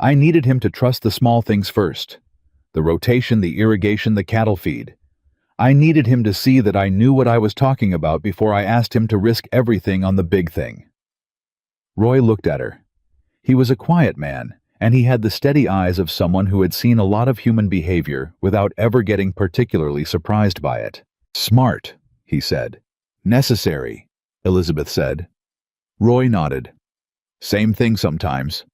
I needed him to trust the small things first. The rotation, the irrigation, the cattle feed. I needed him to see that I knew what I was talking about before I asked him to risk everything on the big thing." Roy looked at her. He was a quiet man, and he had the steady eyes of someone who had seen a lot of human behavior without ever getting particularly surprised by it. "Smart," he said. "Necessary," Elizabeth said. Roy nodded. "Same thing sometimes."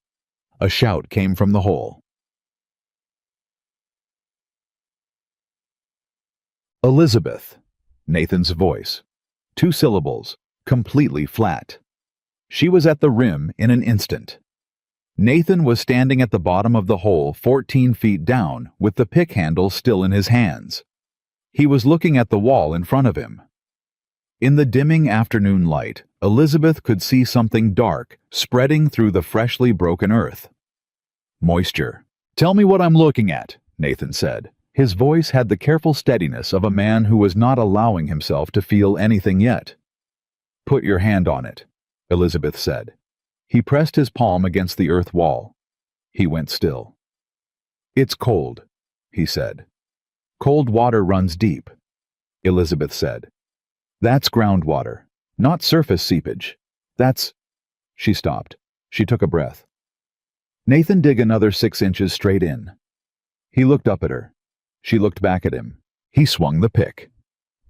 A shout came from the hole. "Elizabeth," Nathan's voice. 2 syllables, completely flat. She was at the rim in an instant. Nathan was standing at the bottom of the hole 14 feet down, with the pick handle still in his hands. He was looking at the wall in front of him. In the dimming afternoon light, Elizabeth could see something dark spreading through the freshly broken earth. Moisture. "Tell me what I'm looking at," Nathan said. His voice had the careful steadiness of a man who was not allowing himself to feel anything yet. "Put your hand on it," Elizabeth said. He pressed his palm against the earth wall. He went still. "It's cold," he said. "Cold water runs deep," Elizabeth said. "That's groundwater, not surface seepage. That's—" She stopped. She took a breath. Nathan dug another 6 inches straight in. He looked up at her. She looked back at him. He swung the pick.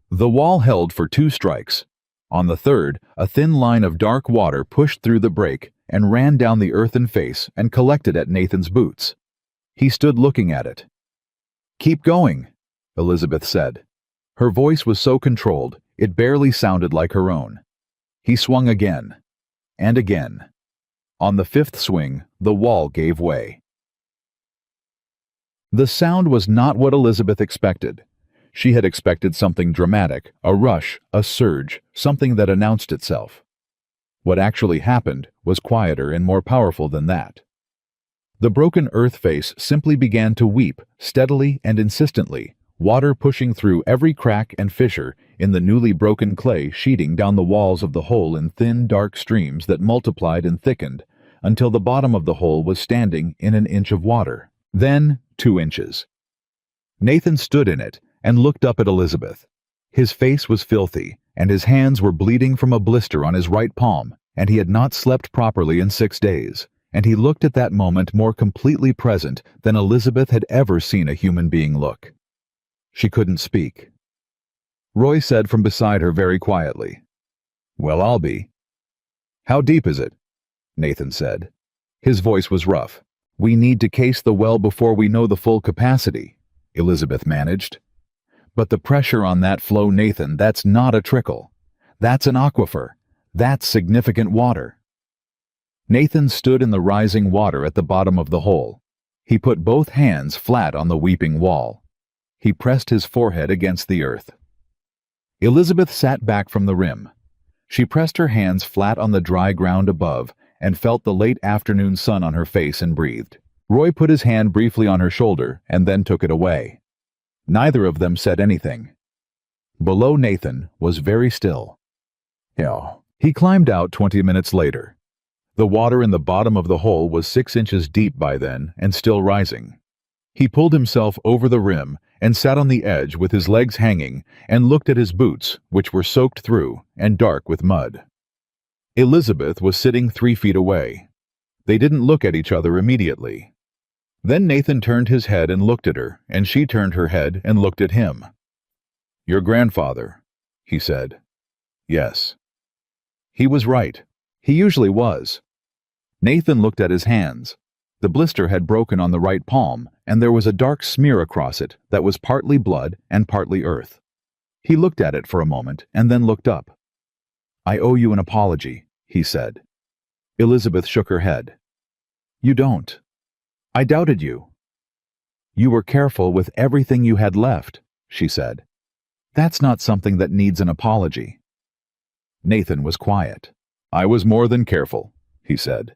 The wall held for 2 strikes. On the third, a thin line of dark water pushed through the break and ran down the earthen face and collected at Nathan's boots. He stood looking at it. "Keep going," Elizabeth said. Her voice was so controlled, it barely sounded like her own. He swung again, and again. On the 5th swing, the wall gave way. The sound was not what Elizabeth expected. She had expected something dramatic, a rush, a surge, something that announced itself. What actually happened was quieter and more powerful than that. The broken earth face simply began to weep, steadily and insistently, water pushing through every crack and fissure in the newly broken clay, sheeting down the walls of the hole in thin, dark streams that multiplied and thickened until the bottom of the hole was standing in an inch of water. Then 2 inches. Nathan stood in it and looked up at Elizabeth. His face was filthy, and his hands were bleeding from a blister on his right palm, and he had not slept properly in 6 days, and he looked at that moment more completely present than Elizabeth had ever seen a human being look. She couldn't speak. Roy said from beside her very quietly, "Well, I'll be." "How deep is it?" Nathan said. His voice was rough. "We need to case the well before we know the full capacity," Elizabeth managed. "But the pressure on that flow, Nathan, that's not a trickle. That's an aquifer. That's significant water." Nathan stood in the rising water at the bottom of the hole. He put both hands flat on the weeping wall. He pressed his forehead against the earth. Elizabeth sat back from the rim. She pressed her hands flat on the dry ground above and felt the late afternoon sun on her face and breathed. Roy put his hand briefly on her shoulder and then took it away. Neither of them said anything. Below Nathan was very still. He climbed out 20 minutes later. The water in the bottom of the hole was 6 inches deep by then and still rising. He pulled himself over the rim and sat on the edge with his legs hanging and looked at his boots, which were soaked through and dark with mud. Elizabeth was sitting 3 feet away. They didn't look at each other immediately. Then Nathan turned his head and looked at her, and she turned her head and looked at him. "Your grandfather," he said. "Yes." He was right. He usually was. Nathan looked at his hands. The blister had broken on the right palm, and there was a dark smear across it that was partly blood and partly earth. He looked at it for a moment and then looked up. "I owe you an apology," he said. Elizabeth shook her head. "You don't. I doubted you." "You were careful with everything you had left," she said. "That's not something that needs an apology." Nathan was quiet. "I was more than careful," he said.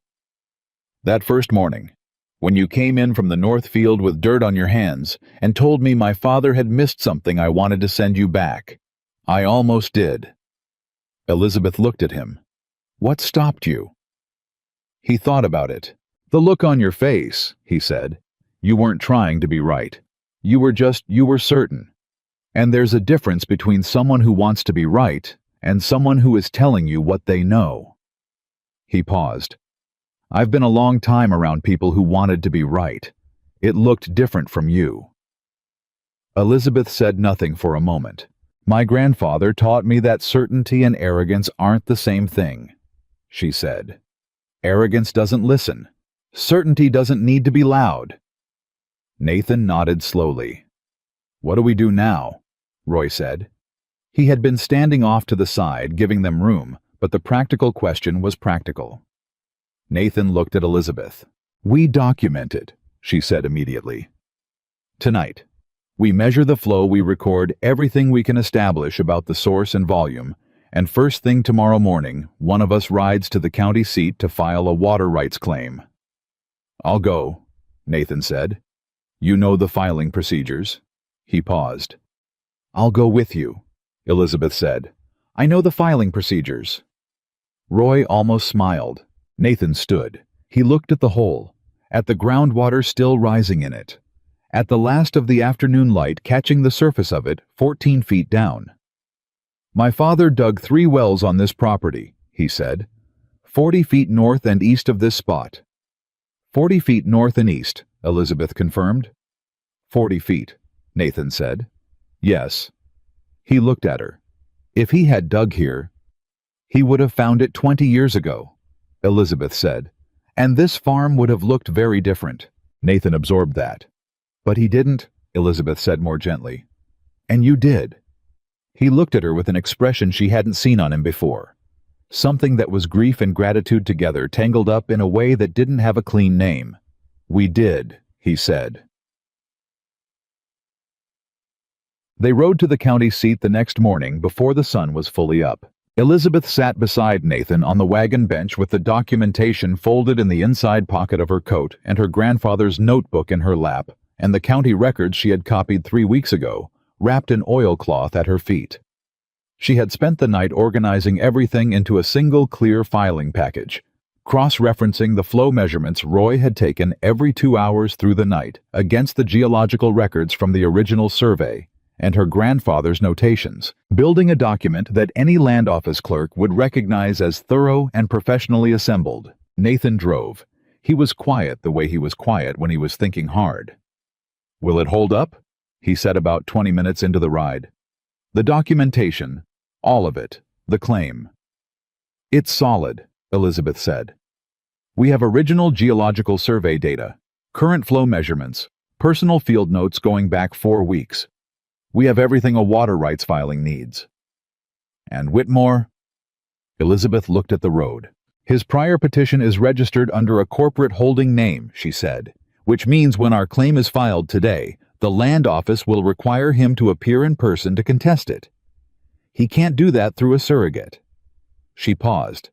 "That first morning, when you came in from the north field with dirt on your hands and told me my father had missed something I wanted to send you back, I almost did." Elizabeth looked at him. "What stopped you?" He thought about it. "The look on your face," he said. "You weren't trying to be right. You were certain. And there's a difference between someone who wants to be right and someone who is telling you what they know." He paused. "I've been a long time around people who wanted to be right. It looked different from you." Elizabeth said nothing for a moment. "My grandfather taught me that certainty and arrogance aren't the same thing," she said. "Arrogance doesn't listen. Certainty doesn't need to be loud." Nathan nodded slowly. "What do we do now?" Roy said. He had been standing off to the side, giving them room, but the practical question was practical. Nathan looked at Elizabeth. "We document it," she said immediately. "Tonight. We measure the flow, we record everything we can establish about the source and volume, and first thing tomorrow morning, one of us rides to the county seat to file a water rights claim." "I'll go," Nathan said. "You know the filing procedures." He paused. "I'll go with you," Elizabeth said. "I know the filing procedures." Roy almost smiled. Nathan stood. He looked at the hole, at the groundwater still rising in it, at the last of the afternoon light catching the surface of it 14 feet down. "My father dug 3 wells on this property," he said, 40 feet north and east of this spot." 40 feet north and east, Elizabeth confirmed. 40 feet, Nathan said. "Yes." He looked at her. "If he had dug here, he would have found it 20 years ago," Elizabeth said. "And this farm would have looked very different." Nathan absorbed that. "But he didn't," Elizabeth said more gently. "And you did." He looked at her with an expression she hadn't seen on him before. Something that was grief and gratitude together, tangled up in a way that didn't have a clean name. "We did," he said. They rode to the county seat the next morning before the sun was fully up. Elizabeth sat beside Nathan on the wagon bench with the documentation folded in the inside pocket of her coat and her grandfather's notebook in her lap, and the county records she had copied 3 weeks ago, wrapped in oilcloth at her feet. She had spent the night organizing everything into a single clear filing package, cross-referencing the flow measurements Roy had taken every 2 hours through the night against the geological records from the original survey and her grandfather's notations, building a document that any land office clerk would recognize as thorough and professionally assembled. Nathan drove. He was quiet the way he was quiet when he was thinking hard. "Will it hold up?" he said about 20 minutes into the ride. "The documentation, all of it, the claim." "It's solid," Elizabeth said. "We have original geological survey data, current flow measurements, personal field notes going back 4 weeks. We have everything a water rights filing needs." "And Whitmore?" Elizabeth looked at the road. "His prior petition is registered under a corporate holding name," she said, "which means when our claim is filed today, the land office will require him to appear in person to contest it. He can't do that through a surrogate." She paused.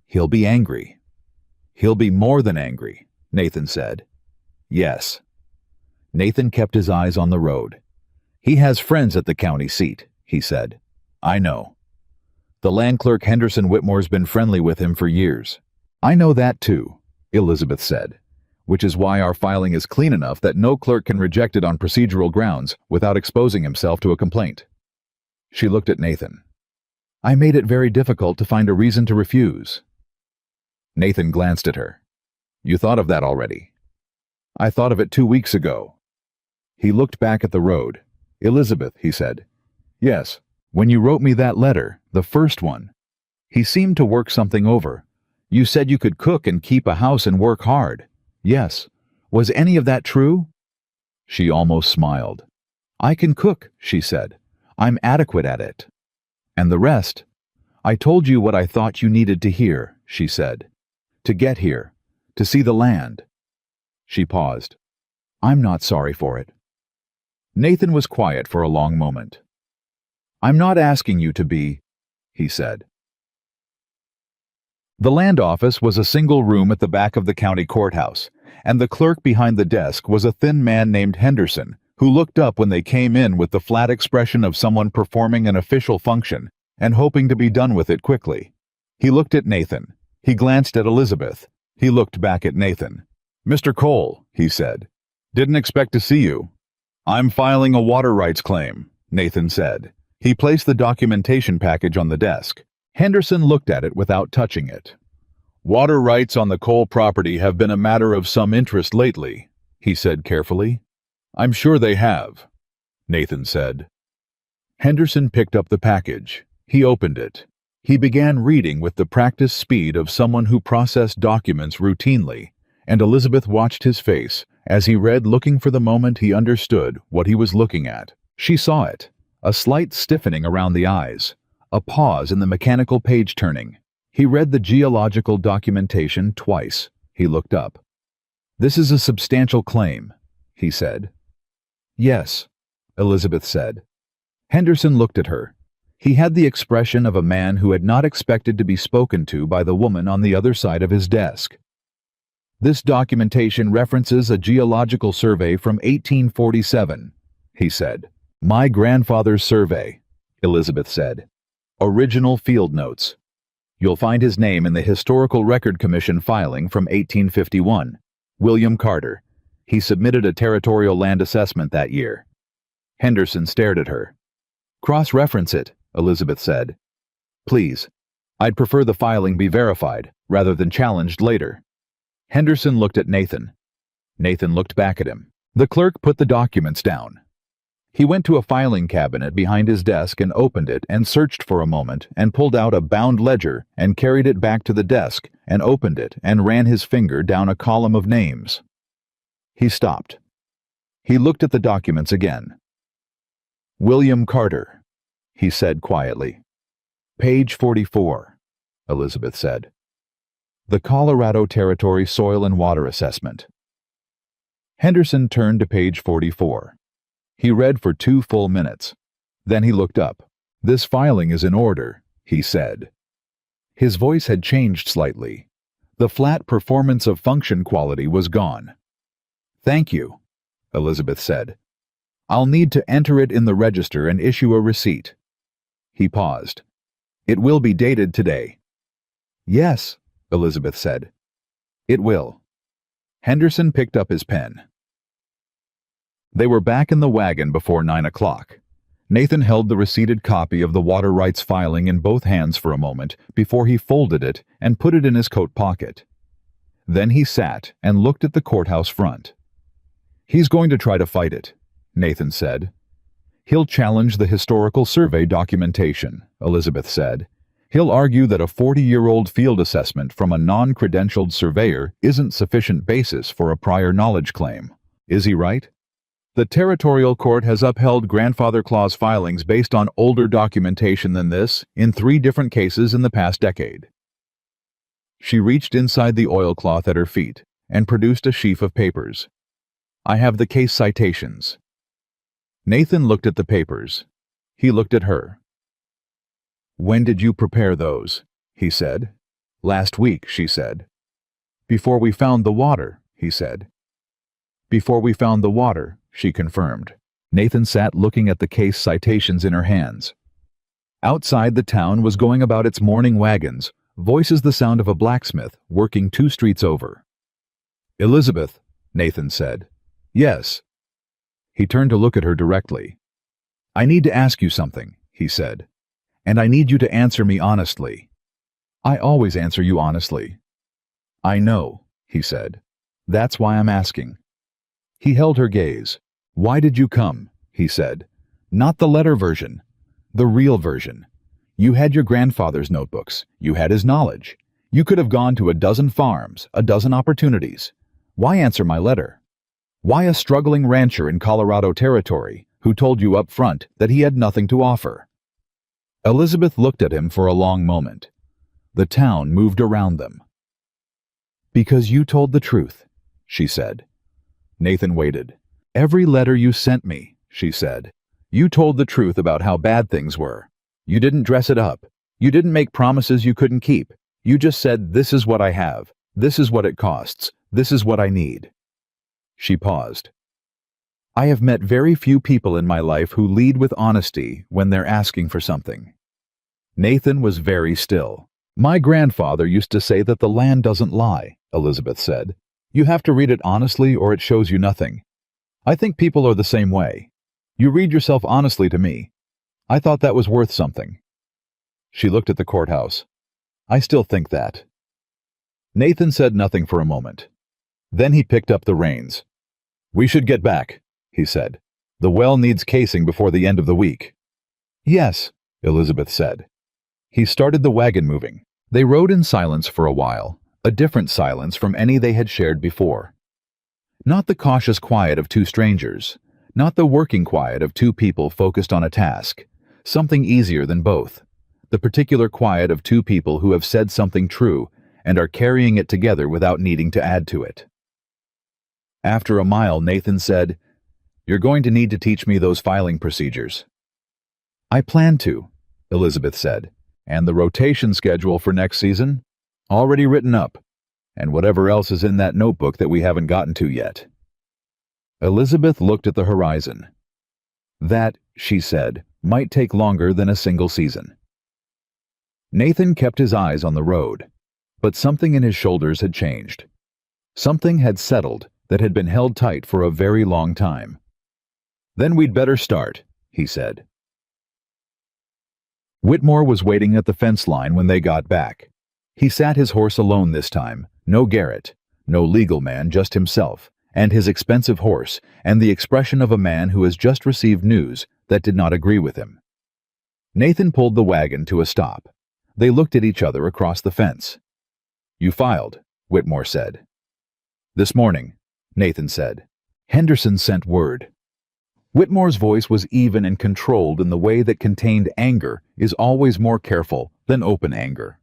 "He'll be angry." "He'll be more than angry," Nathan said. "Yes." Nathan kept his eyes on the road. "He has friends at the county seat," he said. "I know. The land clerk Henderson Whitmore's been friendly with him for years." "I know that too," Elizabeth said, "which is why our filing is clean enough that no clerk can reject it on procedural grounds without exposing himself to a complaint." She looked at Nathan. "I made it very difficult to find a reason to refuse." Nathan glanced at her. "You thought of that already?" "I thought of it 2 weeks ago." He looked back at the road. "Elizabeth," he said. "Yes, when you wrote me that letter, the first one." He seemed to work something over. "You said you could cook and keep a house and work hard." "Yes. Was any of that true?" She almost smiled. "I can cook," she said. "I'm adequate at it." "And the rest?" "I told you what I thought you needed to hear," she said. "To get here. To see the land." She paused. "I'm not sorry for it." Nathan was quiet for a long moment. "I'm not asking you to be," he said. The land office was a single room at the back of the county courthouse, and the clerk behind the desk was a thin man named Henderson, who looked up when they came in with the flat expression of someone performing an official function and hoping to be done with it quickly. He looked at Nathan. He glanced at Elizabeth. He looked back at Nathan. "Mr. Cole," he said. "Didn't expect to see you." "I'm filing a water rights claim," Nathan said. He placed the documentation package on the desk. Henderson looked at it without touching it. "Water rights on the Cole property have been a matter of some interest lately," he said carefully. "I'm sure they have," Nathan said. Henderson picked up the package. He opened it. He began reading with the practiced speed of someone who processed documents routinely, and Elizabeth watched his face as he read, looking for the moment he understood what he was looking at. She saw it, a slight stiffening around the eyes, a pause in the mechanical page-turning. He read the geological documentation twice. He looked up. This is a substantial claim, he said. Yes, Elizabeth said. Henderson looked at her. He had the expression of a man who had not expected to be spoken to by the woman on the other side of his desk. This documentation references a geological survey from 1847, he said. My grandfather's survey, Elizabeth said. Original field notes. You'll find his name in the Historical Record Commission filing from 1851. William Carter. He submitted a territorial land assessment that year. Henderson stared at her. Cross-reference it, Elizabeth said. Please. I'd prefer the filing be verified, rather than challenged later. Henderson looked at Nathan. Nathan looked back at him. The clerk put the documents down. He went to a filing cabinet behind his desk and opened it and searched for a moment and pulled out a bound ledger and carried it back to the desk and opened it and ran his finger down a column of names. He stopped. He looked at the documents again. William Carter, he said quietly. Page 44, Elizabeth said. The Colorado Territory Soil and Water Assessment. Henderson turned to page 44. He read for 2 full minutes. Then he looked up. This filing is in order, he said. His voice had changed slightly. The flat performance of function quality was gone. Thank you, Elizabeth said. I'll need to enter it in the register and issue a receipt. He paused. It will be dated today. Yes, Elizabeth said. It will. Henderson picked up his pen. They were back in the wagon before 9 o'clock. Nathan held the receipted copy of the water rights filing in both hands for a moment before he folded it and put it in his coat pocket. Then he sat and looked at the courthouse front. He's going to try to fight it, Nathan said. He'll challenge the historical survey documentation, Elizabeth said. He'll argue that a 40-year-old field assessment from a non-credentialed surveyor isn't sufficient basis for a prior knowledge claim. Is he right? The territorial court has upheld grandfather clause filings based on older documentation than this in 3 different cases in the past decade. She reached inside the oilcloth at her feet and produced a sheaf of papers. I have the case citations. Nathan looked at the papers. He looked at her. When did you prepare those? He said. Last week, she said. Before we found the water, he said. Before we found the water, she confirmed. Nathan sat looking at the case citations in her hands. Outside, the town was going about its morning wagons, voices the sound of a blacksmith working 2 streets over. Elizabeth, Nathan said. Yes. He turned to look at her directly. I need to ask you something, he said. And I need you to answer me honestly. I always answer you honestly. I know, he said. That's why I'm asking. He held her gaze. Why did you come? He said. Not the letter version. The real version. You had your grandfather's notebooks. You had his knowledge. You could have gone to a dozen farms, a dozen opportunities. Why answer my letter? Why a struggling rancher in Colorado Territory who told you up front that he had nothing to offer? Elizabeth looked at him for a long moment. The town moved around them. Because you told the truth, she said. Nathan waited. Every letter you sent me, she said. You told the truth about how bad things were. You didn't dress it up. You didn't make promises you couldn't keep. You just said, this is what I have. This is what it costs. This is what I need. She paused. I have met very few people in my life who lead with honesty when they're asking for something. Nathan was very still. My grandfather used to say that the land doesn't lie, Elizabeth said. You have to read it honestly or it shows you nothing. I think people are the same way. You read yourself honestly to me. I thought that was worth something. She looked at the courthouse. I still think that. Nathan said nothing for a moment. Then he picked up the reins. We should get back, he said. The well needs casing before the end of the week. Yes, Elizabeth said. He started the wagon moving. They rode in silence for a while, a different silence from any they had shared before. Not the cautious quiet of 2 strangers, not the working quiet of 2 people focused on a task, something easier than both, the particular quiet of 2 people who have said something true and are carrying it together without needing to add to it. After a mile, Nathan said, "You're going to need to teach me those filing procedures." "I plan to," Elizabeth said. "And the rotation schedule for next season? Already written up. And whatever else is in that notebook that we haven't gotten to yet." Elizabeth looked at the horizon. "That," she said, "might take longer than a single season." Nathan kept his eyes on the road, but something in his shoulders had changed. Something had settled that had been held tight for a very long time. "Then we'd better start," he said. Whitmore was waiting at the fence line when they got back. He sat his horse alone this time, no Garrett, no legal man, just himself, and his expensive horse, and the expression of a man who has just received news that did not agree with him. Nathan pulled the wagon to a stop. They looked at each other across the fence. "You filed," Whitmore said. "This morning," Nathan said. "Henderson sent word." Whitmore's voice was even and controlled in the way that contained anger is always more careful than open anger.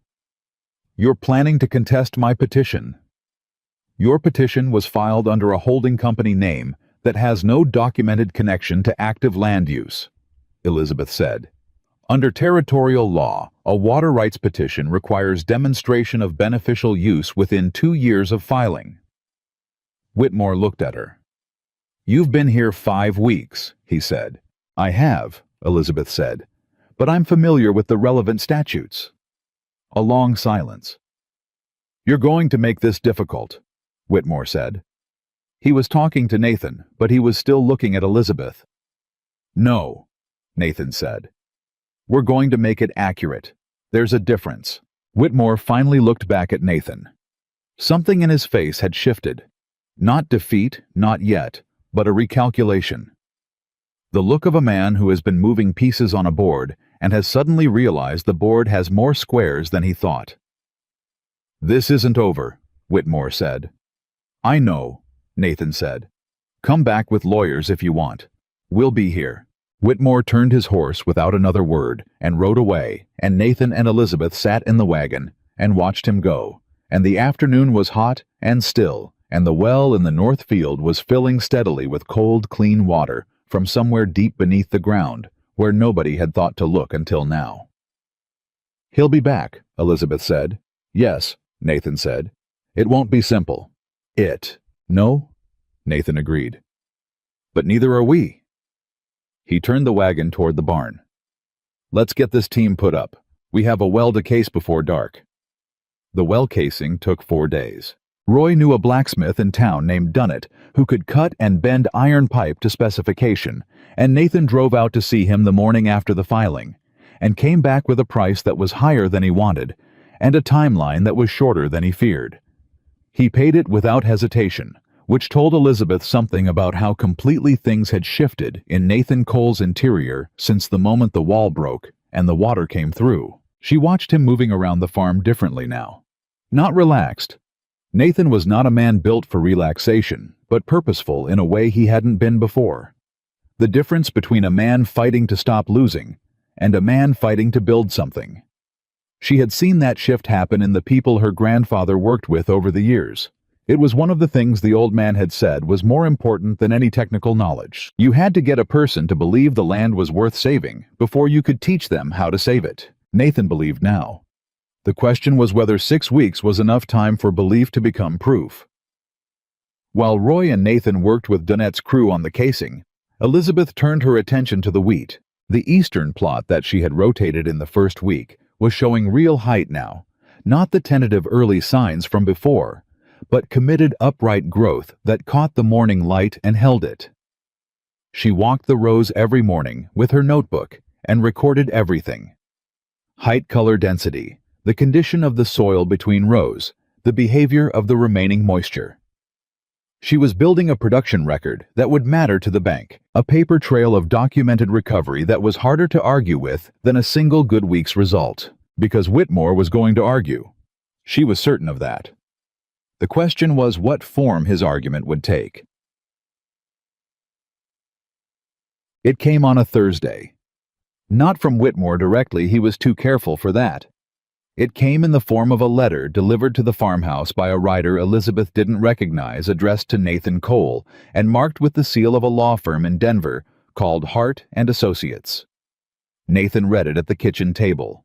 "You're planning to contest my petition." "Your petition was filed under a holding company name that has no documented connection to active land use," Elizabeth said. "Under territorial law, a water rights petition requires demonstration of beneficial use within 2 years of filing." Whitmore looked at her. "You've been here 5 weeks, he said. "I have," Elizabeth said, "but I'm familiar with the relevant statutes." A long silence. "You're going to make this difficult," Whitmore said. He was talking to Nathan, but he was still looking at Elizabeth. "No," Nathan said. "We're going to make it accurate. There's a difference." Whitmore finally looked back at Nathan. Something in his face had shifted. Not defeat, not yet, but a recalculation. The look of a man who has been moving pieces on a board and has suddenly realized the board has more squares than he thought. "This isn't over," Whitmore said. "I know," Nathan said. "Come back with lawyers if you want. We'll be here." Whitmore turned his horse without another word and rode away, and Nathan and Elizabeth sat in the wagon and watched him go, and the afternoon was hot and still, and the well in the north field was filling steadily with cold, clean water from somewhere deep beneath the ground, where nobody had thought to look until now. "He'll be back," Elizabeth said. "Yes," Nathan said. "It won't be simple." No," Nathan agreed. "But neither are we." He turned the wagon toward the barn. "Let's get this team put up. We have a well to case before dark." The well casing took 4 days. Roy knew a blacksmith in town named Dunnett who could cut and bend iron pipe to specification, and Nathan drove out to see him the morning after the filing, and came back with a price that was higher than he wanted, and a timeline that was shorter than he feared. He paid it without hesitation, which told Elizabeth something about how completely things had shifted in Nathan Cole's interior since the moment the wall broke and the water came through. She watched him moving around the farm differently now. Not relaxed. Nathan was not a man built for relaxation, but purposeful in a way he hadn't been before. The difference between a man fighting to stop losing and a man fighting to build something. She had seen that shift happen in the people her grandfather worked with over the years. It was one of the things the old man had said was more important than any technical knowledge. You had to get a person to believe the land was worth saving before you could teach them how to save it. Nathan believed now. The question was whether 6 weeks was enough time for belief to become proof. While Roy and Nathan worked with Dunnett's crew on the casing, Elizabeth turned her attention to the wheat. The eastern plot that she had rotated in the first week was showing real height now, not the tentative early signs from before, but committed upright growth that caught the morning light and held it. She walked the rows every morning with her notebook and recorded everything. Height, color, density, the condition of the soil between rows, the behavior of the remaining moisture. She was building a production record that would matter to the bank, a paper trail of documented recovery that was harder to argue with than a single good week's result, because Whitmore was going to argue. She was certain of that. The question was what form his argument would take. It came on a Thursday. Not from Whitmore directly, he was too careful for that. It came in the form of a letter delivered to the farmhouse by a writer Elizabeth didn't recognize, addressed to Nathan Cole and marked with the seal of a law firm in Denver called Hart and Associates. Nathan read it at the kitchen table.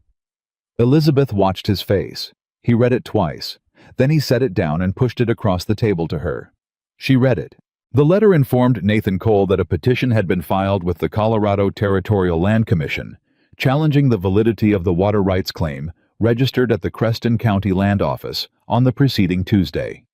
Elizabeth watched his face. He read it twice. Then he set it down and pushed it across the table to her. She read it. The letter informed Nathan Cole that a petition had been filed with the Colorado Territorial Land Commission, challenging the validity of the water rights claim registered at the Creston County Land Office on the preceding Tuesday.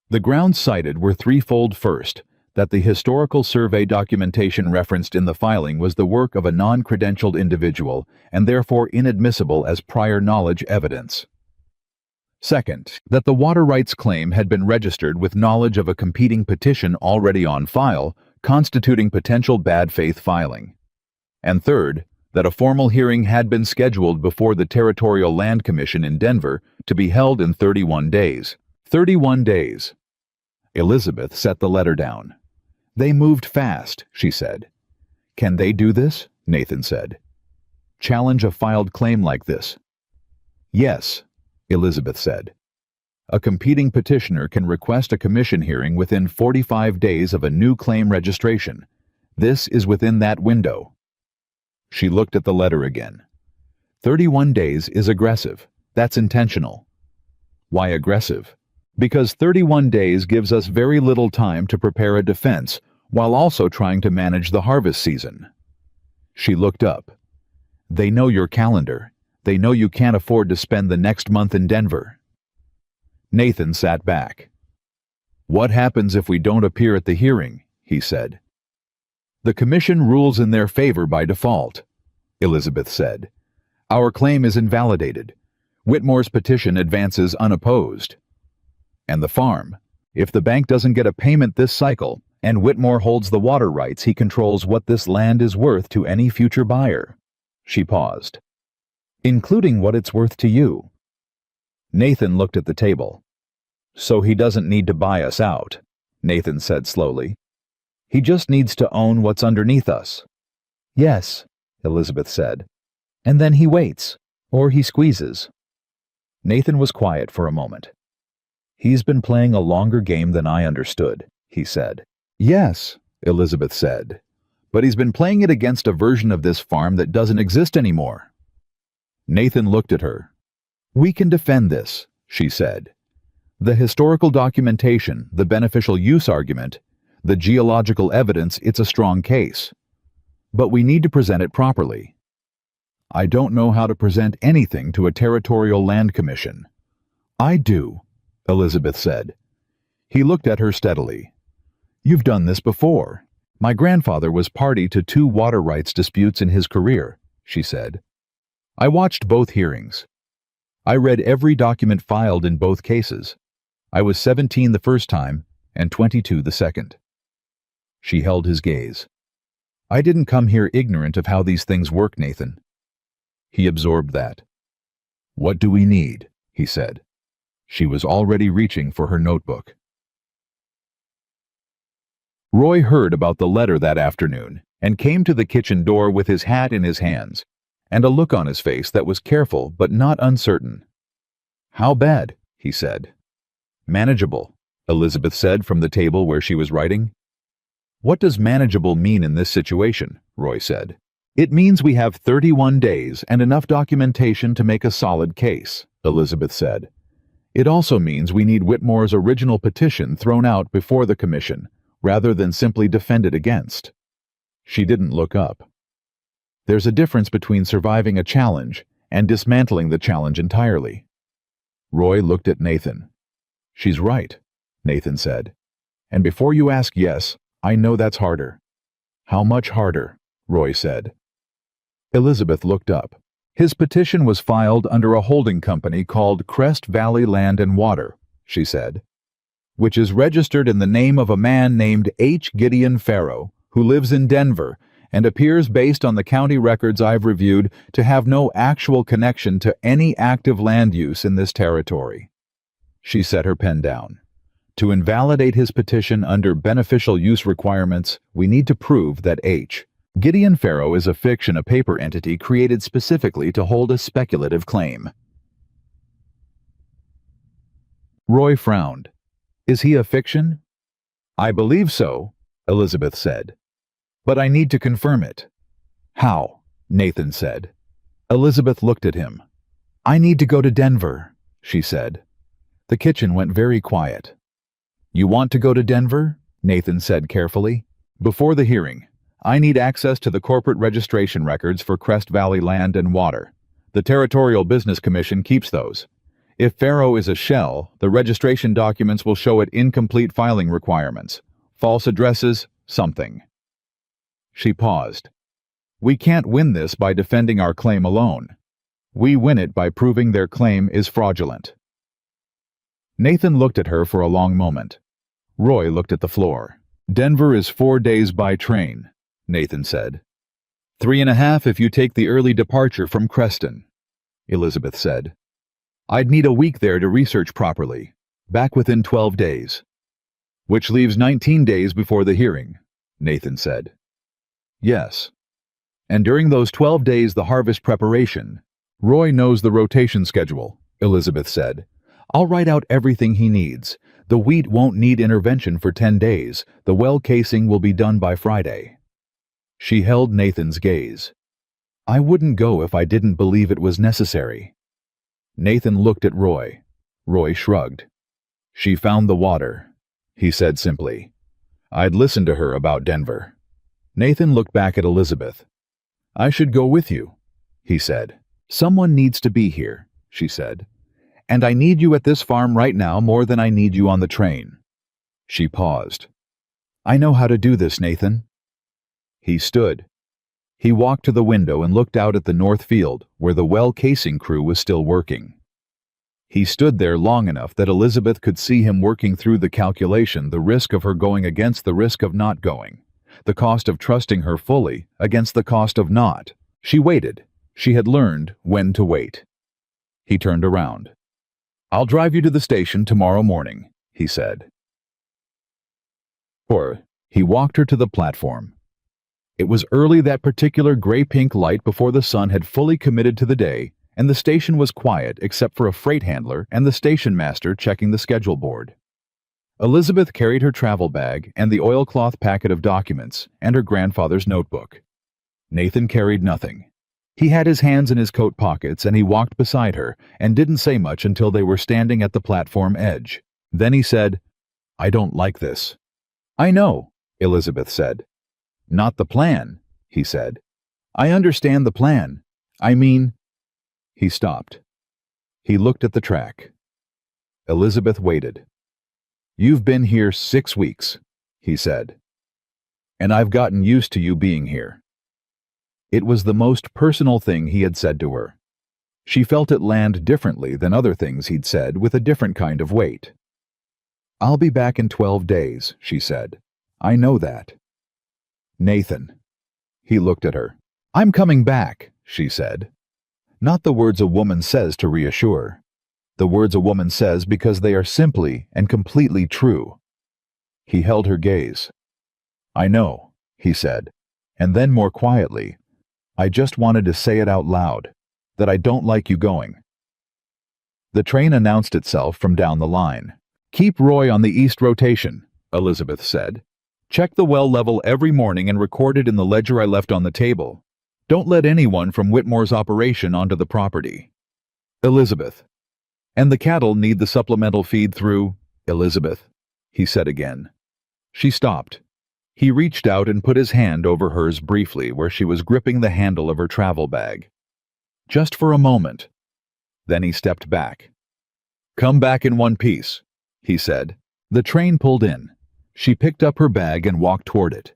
The grounds cited were threefold. First, that the historical survey documentation referenced in the filing was the work of a non-credentialed individual and therefore inadmissible as prior knowledge evidence. Second, that the water rights claim had been registered with knowledge of a competing petition already on file, constituting potential bad faith filing. And third, that a formal hearing had been scheduled before the Territorial Land Commission in Denver to be held in 31 days. 31 days. Elizabeth set the letter down. They moved fast, she said. Can they do this? Nathan said. Challenge a filed claim like this? Yes, Elizabeth said. A competing petitioner can request a commission hearing within 45 days of a new claim registration. This is within that window. She looked at the letter again. 31 days is aggressive. That's intentional. Why aggressive? Because 31 days gives us very little time to prepare a defense while also trying to manage the harvest season. She looked up. They know your calendar. They know you can't afford to spend the next month in Denver. Nathan sat back. What happens if we don't appear at the hearing? He said. The commission rules in their favor by default, Elizabeth said. Our claim is invalidated. Whitmore's petition advances unopposed. And the farm. If the bank doesn't get a payment this cycle, and Whitmore holds the water rights, he controls what this land is worth to any future buyer. She paused. Including what it's worth to you. Nathan looked at the table. So he doesn't need to buy us out, Nathan said slowly. He just needs to own what's underneath us. Yes, Elizabeth said. And then he waits, or he squeezes. Nathan was quiet for a moment. He's been playing a longer game than I understood, he said. Yes, Elizabeth said. But he's been playing it against a version of this farm that doesn't exist anymore. Nathan looked at her. We can defend this, she said. The historical documentation, the beneficial use argument, the geological evidence, it's a strong case. But we need to present it properly. I don't know how to present anything to a Territorial Land Commission. I do, Elizabeth said. He looked at her steadily. You've done this before. My grandfather was party to 2 water rights disputes in his career, she said. I watched both hearings. I read every document filed in both cases. I was 17 the first time and 22 the second. She held his gaze. I didn't come here ignorant of how these things work, Nathan. He absorbed that. What do we need? He said. She was already reaching for her notebook. Roy heard about the letter that afternoon and came to the kitchen door with his hat in his hands and a look on his face that was careful but not uncertain. How bad? He said. Manageable, Elizabeth said from the table where she was writing. What does manageable mean in this situation? Roy said. It means we have 31 days and enough documentation to make a solid case, Elizabeth said. It also means we need Whitmore's original petition thrown out before the commission, rather than simply defended against. She didn't look up. There's a difference between surviving a challenge and dismantling the challenge entirely. Roy looked at Nathan. She's right, Nathan said. And before you ask yes, I know that's harder. How much harder? Roy said. Elizabeth looked up. His petition was filed under a holding company called Crest Valley Land and Water, she said, which is registered in the name of a man named H. Gideon Farrow, who lives in Denver and appears, based on the county records I've reviewed, to have no actual connection to any active land use in this territory. She set her pen down. To invalidate his petition under beneficial use requirements, we need to prove that H. Gideon Farrow is a fiction, a paper entity created specifically to hold a speculative claim. Roy frowned. Is he a fiction? I believe so, Elizabeth said. But I need to confirm it. How? Nathan said. Elizabeth looked at him. I need to go to Denver, she said. The kitchen went very quiet. You want to go to Denver? Nathan said carefully. Before the hearing, I need access to the corporate registration records for Crest Valley Land and Water. The Territorial Business Commission keeps those. If Faro is a shell, the registration documents will show it incomplete filing requirements, false addresses, something. She paused. We can't win this by defending our claim alone. We win it by proving their claim is fraudulent. Nathan looked at her for a long moment. Roy looked at the floor. Denver is 4 days by train, Nathan said. 3.5 if you take the early departure from Creston, Elizabeth said. I'd need a week there to research properly, back within 12 days. Which leaves 19 days before the hearing, Nathan said. Yes. And during those 12 days the harvest preparation. Roy knows the rotation schedule, Elizabeth said. I'll write out everything he needs. The wheat won't need intervention for 10 days. The well casing will be done by Friday. She held Nathan's gaze. I wouldn't go if I didn't believe it was necessary. Nathan looked at Roy. Roy shrugged. She found the water, he said simply. I'd listened to her about Denver. Nathan looked back at Elizabeth. I should go with you, he said. Someone needs to be here, she said. And I need you at this farm right now more than I need you on the train. She paused. I know how to do this, Nathan. He stood. He walked to the window and looked out at the north field, where the well casing crew was still working. He stood there long enough that Elizabeth could see him working through the calculation, the risk of her going against the risk of not going, the cost of trusting her fully against the cost of not. She waited. She had learned when to wait. He turned around. I'll drive you to the station tomorrow morning, he said. He walked her to the platform. It was early that particular gray-pink light before the sun had fully committed to the day, and the station was quiet except for a freight handler and the station master checking the schedule board. Elizabeth carried her travel bag and the oilcloth packet of documents and her grandfather's notebook. Nathan carried nothing. He had his hands in his coat pockets and he walked beside her and didn't say much until they were standing at the platform edge. Then he said, I don't like this. I know, Elizabeth said. Not the plan, he said. I understand the plan. I mean... He stopped. He looked at the track. Elizabeth waited. You've been here 6 weeks, he said. And I've gotten used to you being here. It was the most personal thing he had said to her. She felt it land differently than other things he'd said, with a different kind of weight. I'll be back in 12 days, she said. I know that. Nathan. He looked at her. I'm coming back, she said. Not the words a woman says to reassure. The words a woman says because they are simply and completely true. He held her gaze. I know, he said, and then more quietly, I just wanted to say it out loud, that I don't like you going. The train announced itself from down the line. Keep Roy on the east rotation, Elizabeth said. Check the well level every morning and record it in the ledger I left on the table. Don't let anyone from Whitmore's operation onto the property. Elizabeth. And the cattle need the supplemental feed through, Elizabeth, he said again. She stopped. He reached out and put his hand over hers briefly where she was gripping the handle of her travel bag. Just for a moment. Then he stepped back. Come back in one piece, he said. The train pulled in. She picked up her bag and walked toward it.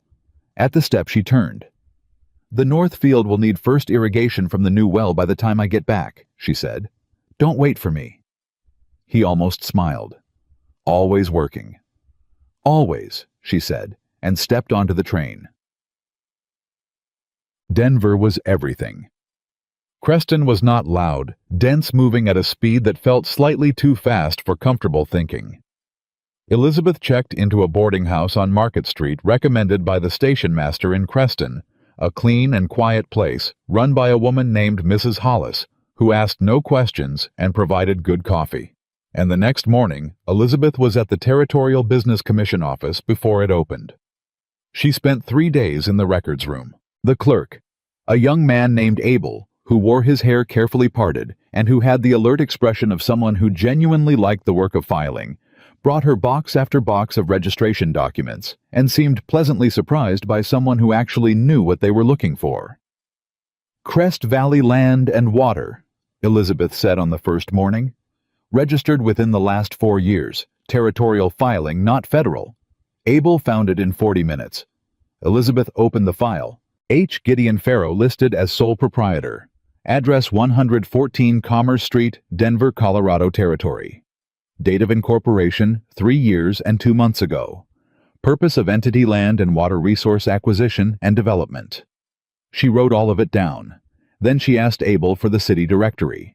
At the step she turned. The north field will need first irrigation from the new well by the time I get back, she said. Don't wait for me. He almost smiled. Always working. Always, she said, and stepped onto the train. Denver was everything. Creston was not loud, dense, moving at a speed that felt slightly too fast for comfortable thinking. Elizabeth checked into a boarding house on Market Street recommended by the station master in Creston, a clean and quiet place run by a woman named Mrs. Hollis, who asked no questions and provided good coffee. And the next morning, Elizabeth was at the Territorial Business Commission office before it opened. She spent 3 days in the records room. The clerk, a young man named Abel, who wore his hair carefully parted and who had the alert expression of someone who genuinely liked the work of filing, brought her box after box of registration documents and seemed pleasantly surprised by someone who actually knew what they were looking for. Crest Valley Land and Water, Elizabeth said on the first morning. Registered within the last 4 years. Territorial filing, not federal. Abel found it in 40 minutes. Elizabeth opened the file. H. Gideon Farrow listed as sole proprietor. Address 114 Commerce Street, Denver, Colorado Territory. Date of incorporation, 3 years and 2 months ago. Purpose of entity: land and water resource acquisition and development. She wrote all of it down. Then she asked Abel for the city directory.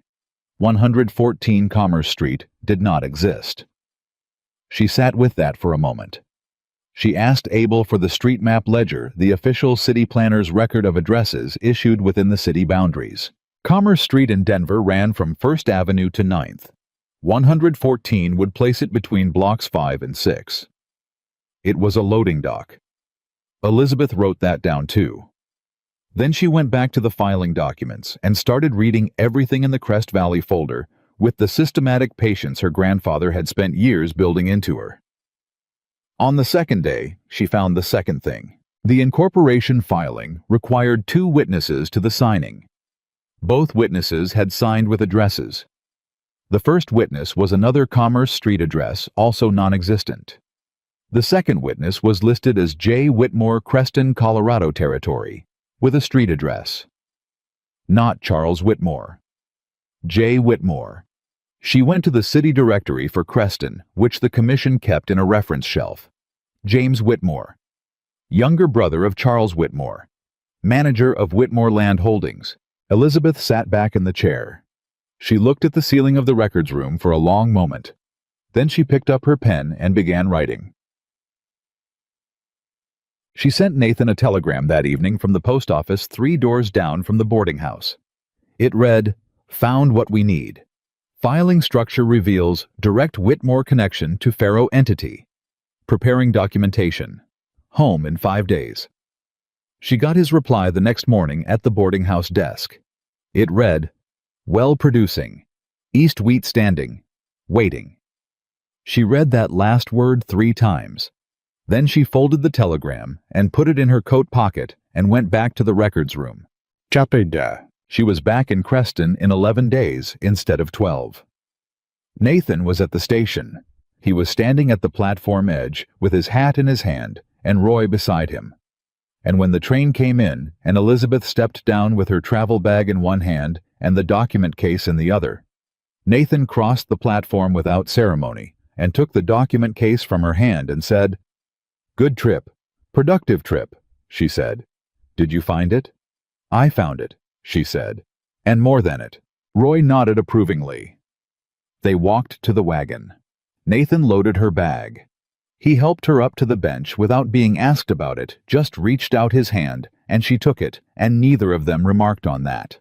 114 Commerce Street did not exist. She sat with that for a moment. She asked Abel for the street map ledger, the official city planner's record of addresses issued within the city boundaries. Commerce Street in Denver ran from 1st Avenue to 9th. 114 would place it between blocks 5 and 6. It was a loading dock. Elizabeth wrote that down too. Then she went back to the filing documents and started reading everything in the Crest Valley folder with the systematic patience her grandfather had spent years building into her. On the second day, she found the second thing. The incorporation filing required 2 witnesses to the signing. Both witnesses had signed with addresses. The first witness was another Commerce Street address, also non-existent. The second witness was listed as J. Whitmore, Creston, Colorado Territory, with a street address. Not Charles Whitmore. J. Whitmore. She went to the city directory for Creston, which the commission kept in a reference shelf. James Whitmore, younger brother of Charles Whitmore, manager of Whitmore Land Holdings. Elizabeth sat back in the chair. She looked at the ceiling of the records room for a long moment. Then she picked up her pen and began writing. She sent Nathan a telegram that evening from the post office 3 doors down from the boarding house. It read, "Found what we need. Filing structure reveals direct Whitmore connection to Farrow entity. Preparing documentation. Home in 5 days." She got his reply the next morning at the boarding house desk. It read, "Well producing. East wheat standing. Waiting." She read that last word 3 times. Then she folded the telegram and put it in her coat pocket and went back to the records room. Chapeda. She was back in Creston in 11 days instead of 12. Nathan was at the station. He was standing at the platform edge with his hat in his hand and Roy beside him. And when the train came in and Elizabeth stepped down with her travel bag in one hand and the document case in the other, Nathan crossed the platform without ceremony and took the document case from her hand and said, "Good trip. Productive trip," she said. "Did you find it?" "I found it," she said. "And more than it." Roy nodded approvingly. They walked to the wagon. Nathan loaded her bag. He helped her up to the bench without being asked about it, just reached out his hand, and she took it, and neither of them remarked on that.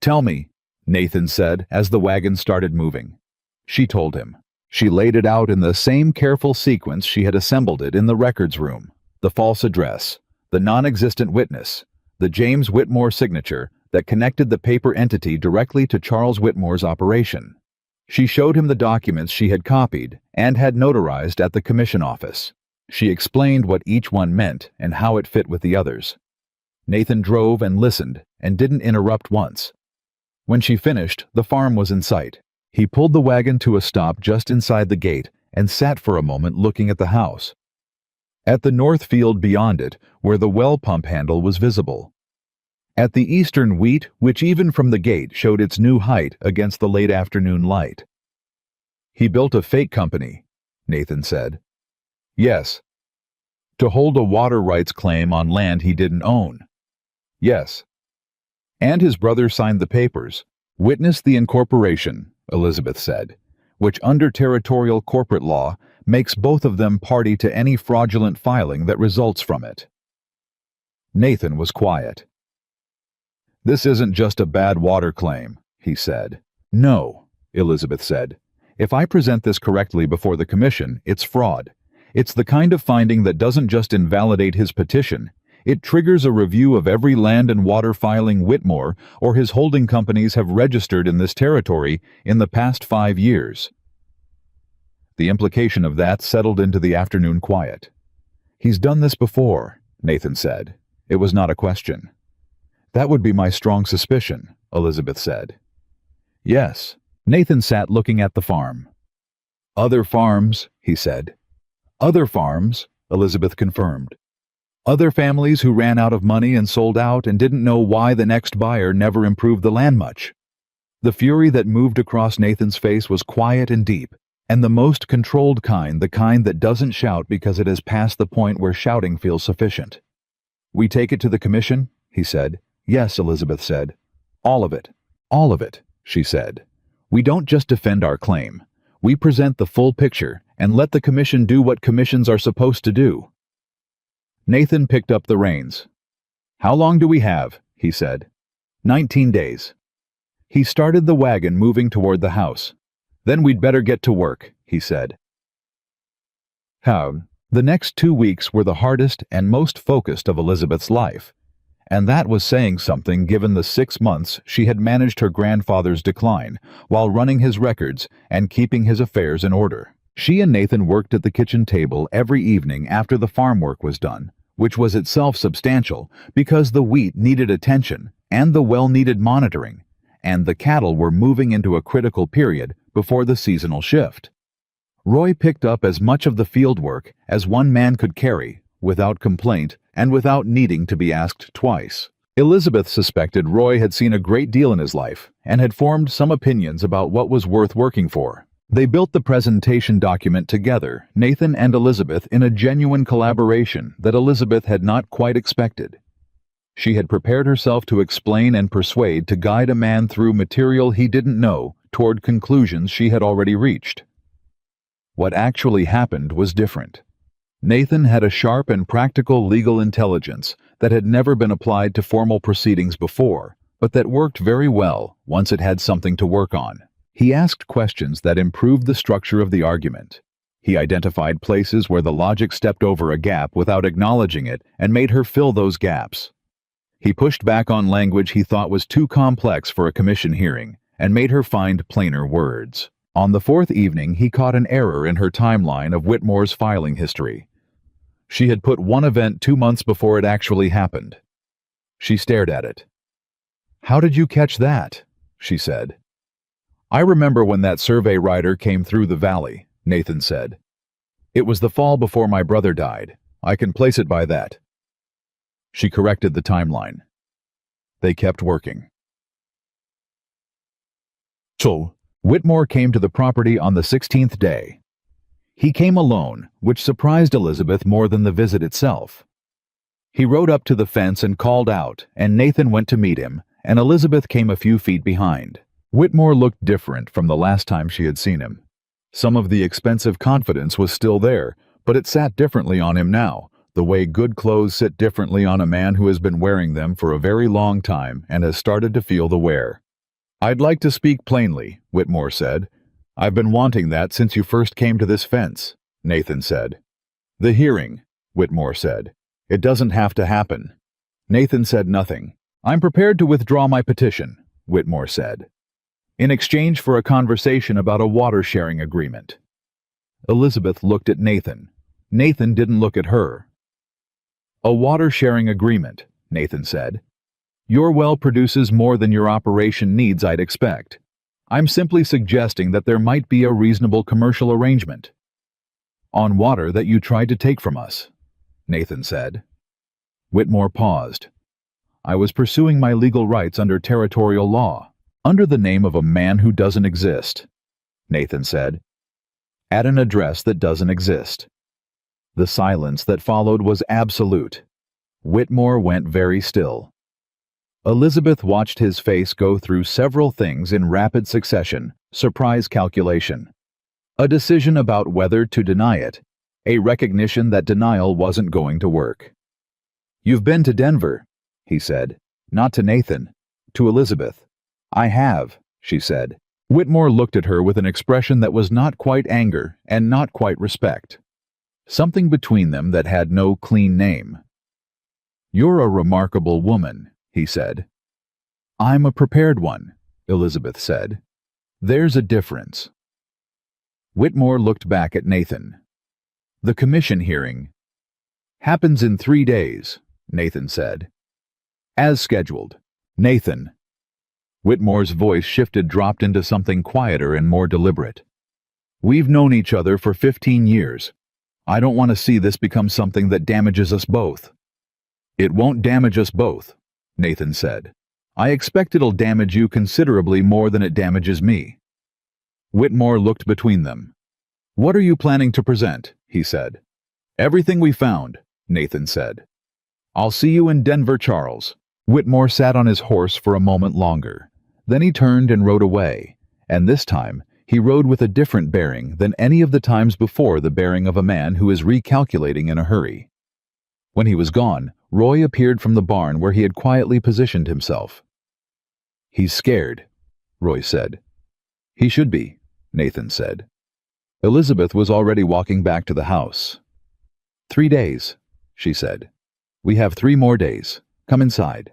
"Tell me," Nathan said as the wagon started moving. She told him. She laid it out in the same careful sequence she had assembled it in the records room. The false address, the non-existent witness, the James Whitmore signature that connected the paper entity directly to Charles Whitmore's operation. She showed him the documents she had copied and had notarized at the commission office. She explained what each one meant and how it fit with the others. Nathan drove and listened and didn't interrupt once. When she finished, the farm was in sight. He pulled the wagon to a stop just inside the gate and sat for a moment looking at the house. At the north field beyond it, where the well pump handle was visible. At the eastern wheat, which even from the gate showed its new height against the late afternoon light. "He built a fake company," Nathan said. "Yes." "To hold a water rights claim on land he didn't own." "Yes." "And his brother signed the papers. Witness the incorporation," Elizabeth said, "which under territorial corporate law makes both of them party to any fraudulent filing that results from it." Nathan was quiet. "This isn't just a bad water claim," he said. "No," Elizabeth said. If I present this correctly before the commission, it's fraud. It's the kind of finding that doesn't just invalidate his petition. It triggers a review of every land and water filing Whitmore or his holding companies have registered in this territory in the past 5 years. The implication of that settled into the afternoon quiet. He's done this before, Nathan said. It was not a question. That would be my strong suspicion, Elizabeth said. Yes. Nathan sat looking at the farm. Other farms, he said. Other farms, Elizabeth confirmed. Other families who ran out of money and sold out and didn't know why the next buyer never improved the land much. The fury that moved across Nathan's face was quiet and deep, and the most controlled kind, the kind that doesn't shout because it has passed the point where shouting feels sufficient. We take it to the commission, he said. Yes, Elizabeth said. All of it, she said. We don't just defend our claim. We present the full picture and let the commission do what commissions are supposed to do. Nathan picked up the reins. How long do we have? He said. 19 days. He started the wagon moving toward the house. Then we'd better get to work, he said. How? The next 2 weeks were the hardest and most focused of Elizabeth's life, and that was saying something given the 6 months she had managed her grandfather's decline while running his records and keeping his affairs in order. She and Nathan worked at the kitchen table every evening after the farm work was done, which was itself substantial because the wheat needed attention and the well-needed monitoring, and the cattle were moving into a critical period before the seasonal shift. Roy picked up as much of the field work as one man could carry, without complaint and without needing to be asked twice. Elizabeth suspected Roy had seen a great deal in his life and had formed some opinions about what was worth working for. They built the presentation document together, Nathan and Elizabeth, in a genuine collaboration that Elizabeth had not quite expected. She had prepared herself to explain and persuade, to guide a man through material he didn't know toward conclusions she had already reached. What actually happened was different. Nathan had a sharp and practical legal intelligence that had never been applied to formal proceedings before, but that worked very well once it had something to work on. He asked questions that improved the structure of the argument. He identified places where the logic stepped over a gap without acknowledging it and made her fill those gaps. He pushed back on language he thought was too complex for a commission hearing and made her find plainer words. On the 4th evening, he caught an error in her timeline of Whitmore's filing history. She had put one event 2 months before it actually happened. She stared at it. How did you catch that? She said. I remember when that survey rider came through the valley, Nathan said. It was the fall before my brother died. I can place it by that. She corrected the timeline. They kept working. So, Whitmore came to the property on the 16th day. He came alone, which surprised Elizabeth more than the visit itself. He rode up to the fence and called out, and Nathan went to meet him, and Elizabeth came a few feet behind. Whitmore looked different from the last time she had seen him. Some of the expensive confidence was still there, but it sat differently on him now, the way good clothes sit differently on a man who has been wearing them for a very long time and has started to feel the wear. I'd like to speak plainly, Whitmore said. I've been wanting that since you first came to this fence, Nathan said. The hearing, Whitmore said. It doesn't have to happen. Nathan said nothing. I'm prepared to withdraw my petition, Whitmore said, in exchange for a conversation about a water-sharing agreement. Elizabeth looked at Nathan. Nathan didn't look at her. A water-sharing agreement, Nathan said. Your well produces more than your operation needs, I'd expect. I'm simply suggesting that there might be a reasonable commercial arrangement. On water that you tried to take from us, Nathan said. Whitmore paused. I was pursuing my legal rights under territorial law, under the name of a man who doesn't exist, Nathan said, at an address that doesn't exist. The silence that followed was absolute. Whitmore went very still. Elizabeth watched his face go through several things in rapid succession, surprise calculation. A decision about whether to deny it, a recognition that denial wasn't going to work. You've been to Denver, he said, not to Nathan, to Elizabeth. I have, she said. Whitmore looked at her with an expression that was not quite anger and not quite respect. Something between them that had no clean name. "You're a remarkable woman," he said. "I'm a prepared one," Elizabeth said. "There's a difference." Whitmore looked back at Nathan. "The commission hearing happens in 3 days," Nathan said. "As scheduled." "Nathan." Whitmore's voice dropped into something quieter and more deliberate. "We've known each other for 15 years. I don't want to see this become something that damages us both." "It won't damage us both," Nathan said. "I expect it'll damage you considerably more than it damages me." Whitmore looked between them. "What are you planning to present?" he said. "Everything we found," Nathan said. "I'll see you in Denver, Charles." Whitmore sat on his horse for a moment longer. Then he turned and rode away, and this time he rode with a different bearing than any of the times before, the bearing of a man who is recalculating in a hurry. When he was gone, Roy appeared from the barn where he had quietly positioned himself. "He's scared," Roy said. "He should be," Nathan said. Elizabeth was already walking back to the house. 3 days, she said. "We have 3 more days. Come inside."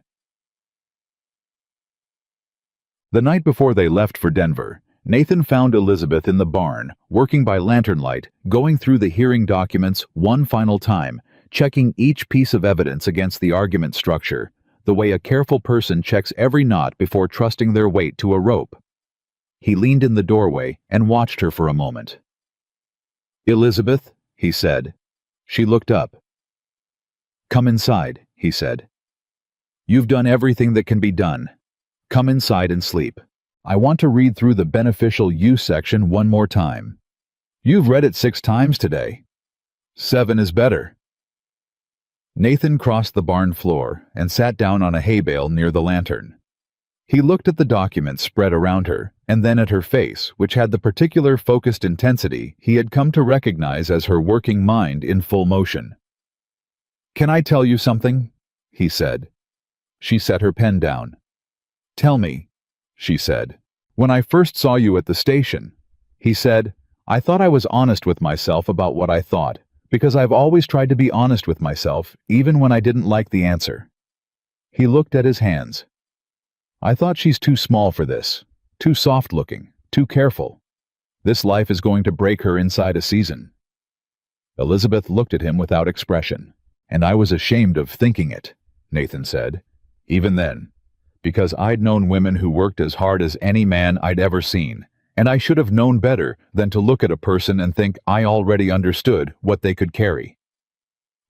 The night before they left for Denver, Nathan found Elizabeth in the barn, working by lantern light, going through the hearing documents one final time, checking each piece of evidence against the argument structure, the way a careful person checks every knot before trusting their weight to a rope. He leaned in the doorway and watched her for a moment. "Elizabeth," he said. She looked up. "Come inside," he said. "You've done everything that can be done. Come inside and sleep. I want to read through the beneficial use section one more time. You've read it 6 times today. 7 is better." Nathan crossed the barn floor and sat down on a hay bale near the lantern. He looked at the documents spread around her, and then at her face, which had the particular focused intensity he had come to recognize as her working mind in full motion. "Can I tell you something?" he said. She set her pen down. "Tell me," she said. "When I first saw you at the station," he said, "I thought I was honest with myself about what I thought, because I've always tried to be honest with myself, even when I didn't like the answer." He looked at his hands. "I thought she's too small for this, too soft-looking, too careful. This life is going to break her inside a season." Elizabeth looked at him without expression. "And I was ashamed of thinking it," Nathan said, "even then. Because I'd known women who worked as hard as any man I'd ever seen, and I should have known better than to look at a person and think I already understood what they could carry."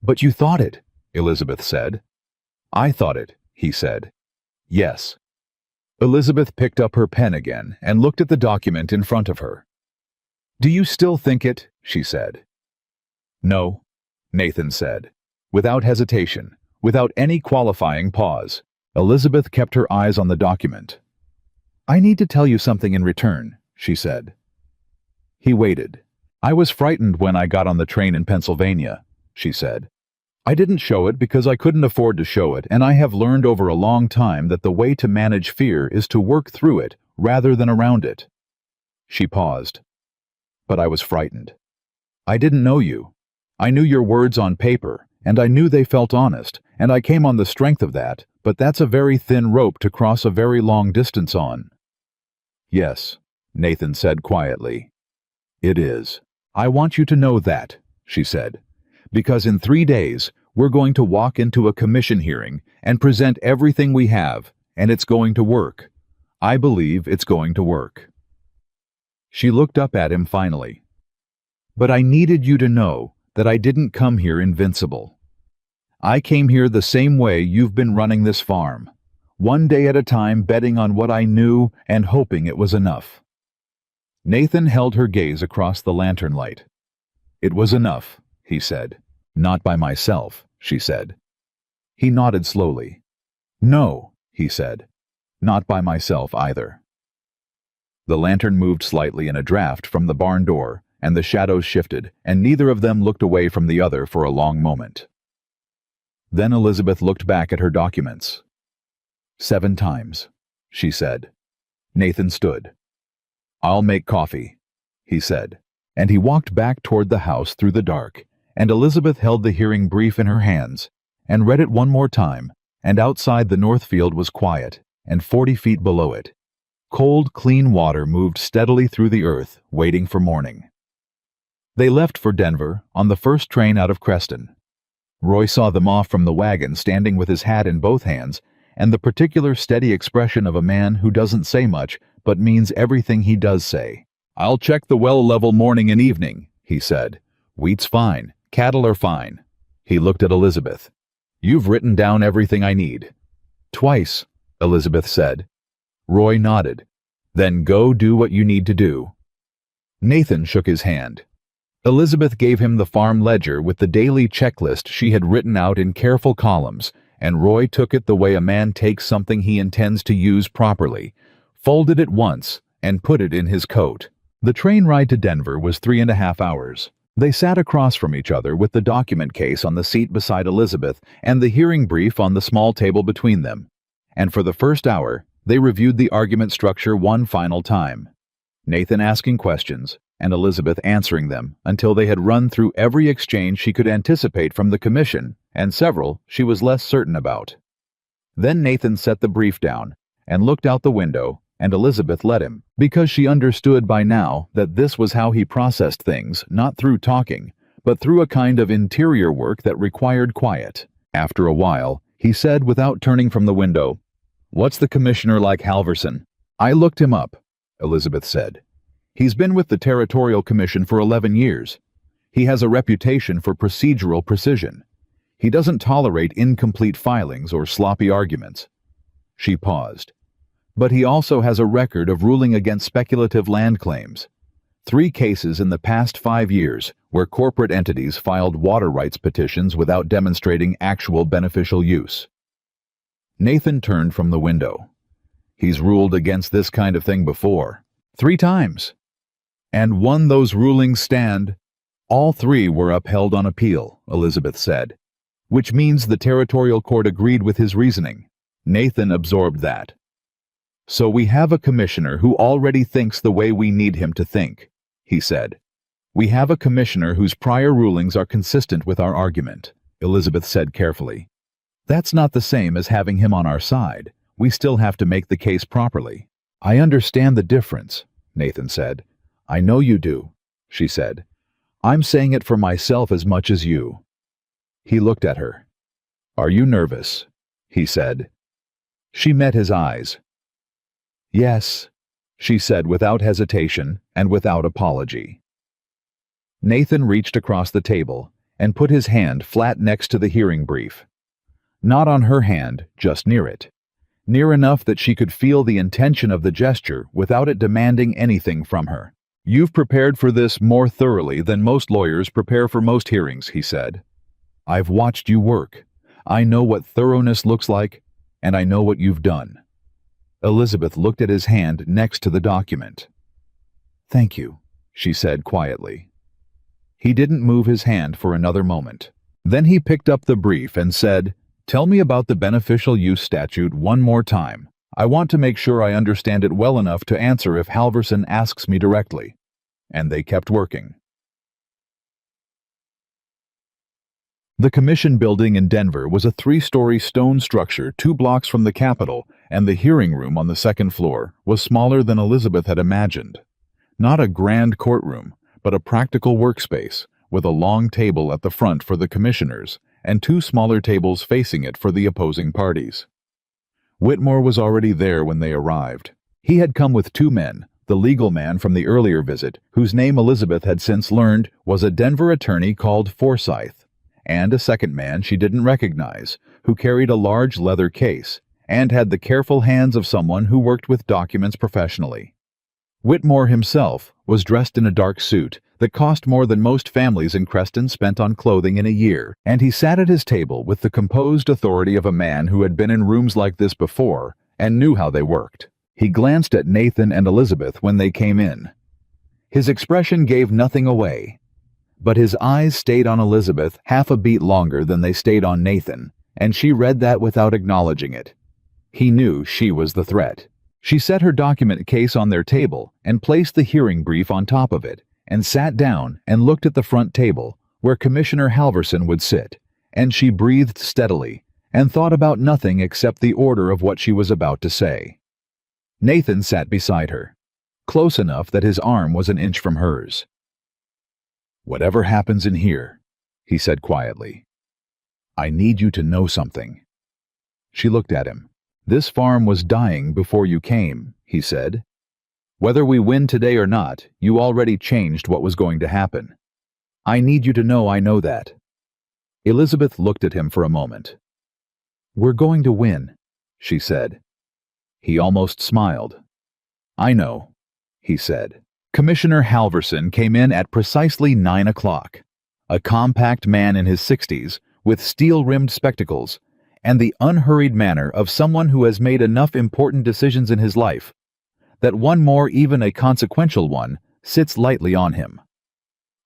"But you thought it," Elizabeth said. "I thought it," he said. "Yes." Elizabeth picked up her pen again and looked at the document in front of her. "Do you still think it?" she said. "No," Nathan said, without hesitation, without any qualifying pause. Elizabeth kept her eyes on the document. "I need to tell you something in return," she said. He waited. "I was frightened when I got on the train in Pennsylvania," she said. "I didn't show it because I couldn't afford to show it, and I have learned over a long time that the way to manage fear is to work through it rather than around it." She paused. "But I was frightened. I didn't know you. I knew your words on paper, and I knew they felt honest, and I came on the strength of that, but that's a very thin rope to cross a very long distance on." "Yes," Nathan said quietly. "It is. I want you to know that," she said, "because in 3 days we're going to walk into a commission hearing and present everything we have, and it's going to work. I believe it's going to work." She looked up at him finally. "But I needed you to know that I didn't come here invincible. I came here the same way you've been running this farm, one day at a time, betting on what I knew and hoping it was enough." Nathan held her gaze across the lantern light. "It was enough," he said. "Not by myself," she said. He nodded slowly. "No," he said. "Not by myself either." The lantern moved slightly in a draft from the barn door, and the shadows shifted, and neither of them looked away from the other for a long moment. Then Elizabeth looked back at her documents. 7 times, she said. Nathan stood. "I'll make coffee," he said, and he walked back toward the house through the dark, and Elizabeth held the hearing brief in her hands and read it one more time, and outside the north field was quiet, and 40 feet below it, cold, clean water moved steadily through the earth, waiting for morning. They left for Denver on the first train out of Creston. Roy saw them off from the wagon, standing with his hat in both hands, and the particular steady expression of a man who doesn't say much but means everything he does say. "I'll check the well level morning and evening," he said. "Wheat's fine. Cattle are fine." He looked at Elizabeth. "You've written down everything I need." "Twice," Elizabeth said. Roy nodded. "Then go do what you need to do." Nathan shook his hand. Elizabeth gave him the farm ledger with the daily checklist she had written out in careful columns, and Roy took it the way a man takes something he intends to use properly, folded it once, and put it in his coat. The train ride to Denver was 3.5 hours. They sat across from each other with the document case on the seat beside Elizabeth and the hearing brief on the small table between them. And for the first hour, they reviewed the argument structure one final time. Nathan asking questions, and Elizabeth answering them until they had run through every exchange she could anticipate from the commission, and several she was less certain about. Then Nathan set the brief down and looked out the window, and Elizabeth let him, because she understood by now that this was how he processed things, not through talking, but through a kind of interior work that required quiet. After a while, he said without turning from the window, "What's the commissioner like, Halverson?" "I looked him up," Elizabeth said. "He's been with the Territorial Commission for 11 years. He has a reputation for procedural precision. He doesn't tolerate incomplete filings or sloppy arguments." She paused. "But he also has a record of ruling against speculative land claims. 3 cases in the past 5 years where corporate entities filed water rights petitions without demonstrating actual beneficial use." Nathan turned from the window. "He's ruled against this kind of thing before. 3 times. And won those rulings stand." "All 3 were upheld on appeal," Elizabeth said, "which means the Territorial Court agreed with his reasoning." Nathan absorbed that. "So we have a commissioner who already thinks the way we need him to think," he said. "We have a commissioner whose prior rulings are consistent with our argument," Elizabeth said carefully. "That's not the same as having him on our side. We still have to make the case properly." "I understand the difference," Nathan said. "I know you do," she said. "I'm saying it for myself as much as you." He looked at her. "Are you nervous?" he said. She met his eyes. "Yes," she said without hesitation and without apology. Nathan reached across the table and put his hand flat next to the hearing brief. Not on her hand, just near it. Near enough that she could feel the intention of the gesture without it demanding anything from her. "You've prepared for this more thoroughly than most lawyers prepare for most hearings," he said. "I've watched you work. I know what thoroughness looks like, and I know what you've done." Elizabeth looked at his hand next to the document. "Thank you," she said quietly. He didn't move his hand for another moment. Then he picked up the brief and said, "Tell me about the beneficial use statute one more time. I want to make sure I understand it well enough to answer if Halverson asks me directly." And they kept working. The commission building in Denver was a 3-story stone structure 2 blocks from the Capitol, and the hearing room on the 2nd floor was smaller than Elizabeth had imagined. Not a grand courtroom, but a practical workspace, with a long table at the front for the commissioners, and 2 smaller tables facing it for the opposing parties. Whitmore was already there when they arrived. He had come with 2 men, the legal man from the earlier visit, whose name Elizabeth had since learned was a Denver attorney called Forsyth, and a second man she didn't recognize, who carried a large leather case, and had the careful hands of someone who worked with documents professionally. Whitmore himself was dressed in a dark suit that cost more than most families in Creston spent on clothing in a year, and he sat at his table with the composed authority of a man who had been in rooms like this before and knew how they worked. He glanced at Nathan and Elizabeth when they came in. His expression gave nothing away, but his eyes stayed on Elizabeth half a beat longer than they stayed on Nathan, and she read that without acknowledging it. He knew she was the threat. She set her document case on their table and placed the hearing brief on top of it, and sat down and looked at the front table where Commissioner Halverson would sit, and she breathed steadily and thought about nothing except the order of what she was about to say. Nathan sat beside her, close enough that his arm was an inch from hers. "Whatever happens in here," he said quietly, "I need you to know something." She looked at him. "This farm was dying before you came," he said. "Whether we win today or not, you already changed what was going to happen. I need you to know I know that." Elizabeth looked at him for a moment. "We're going to win," she said. He almost smiled. "I know," he said. Commissioner Halverson came in at precisely 9 o'clock, a compact man in his 60s with steel-rimmed spectacles and the unhurried manner of someone who has made enough important decisions in his life that one more, even a consequential one, sits lightly on him.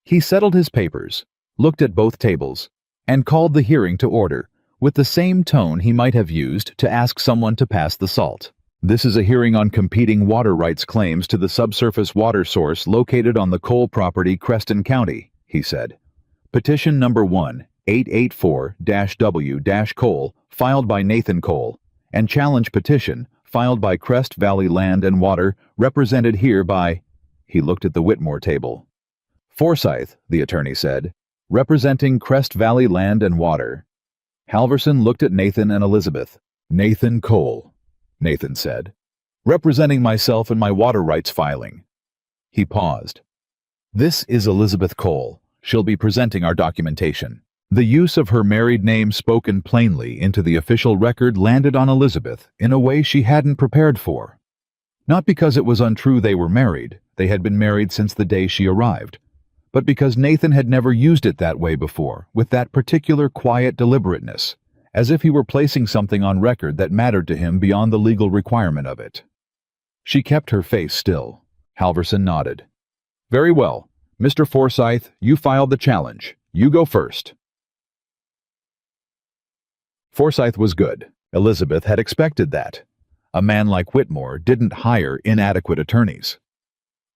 He settled his papers, looked at both tables, and called the hearing to order with the same tone he might have used to ask someone to pass the salt. "This is a hearing on competing water rights claims to the subsurface water source located on the Cole property, Creston County," he said. "Petition number 1-884-W-Cole, filed by Nathan Cole, and challenge petition, filed by Crest Valley Land and Water, represented here by—" He looked at the Whitmore table. "Forsyth," the attorney said, "representing Crest Valley Land and Water." Halverson looked at Nathan and Elizabeth. "Nathan Cole," Nathan said, "representing myself in my water rights filing." He paused. "This is Elizabeth Cole. She'll be presenting our documentation." The use of her married name spoken plainly into the official record landed on Elizabeth in a way she hadn't prepared for. Not because it was untrue they were married, they had been married since the day she arrived, but because Nathan had never used it that way before, with that particular quiet deliberateness, as if he were placing something on record that mattered to him beyond the legal requirement of it. She kept her face still. Halverson nodded. "Very well. Mr. Forsyth, you filed the challenge. You go first." Forsyth was good. Elizabeth had expected that. A man like Whitmore didn't hire inadequate attorneys.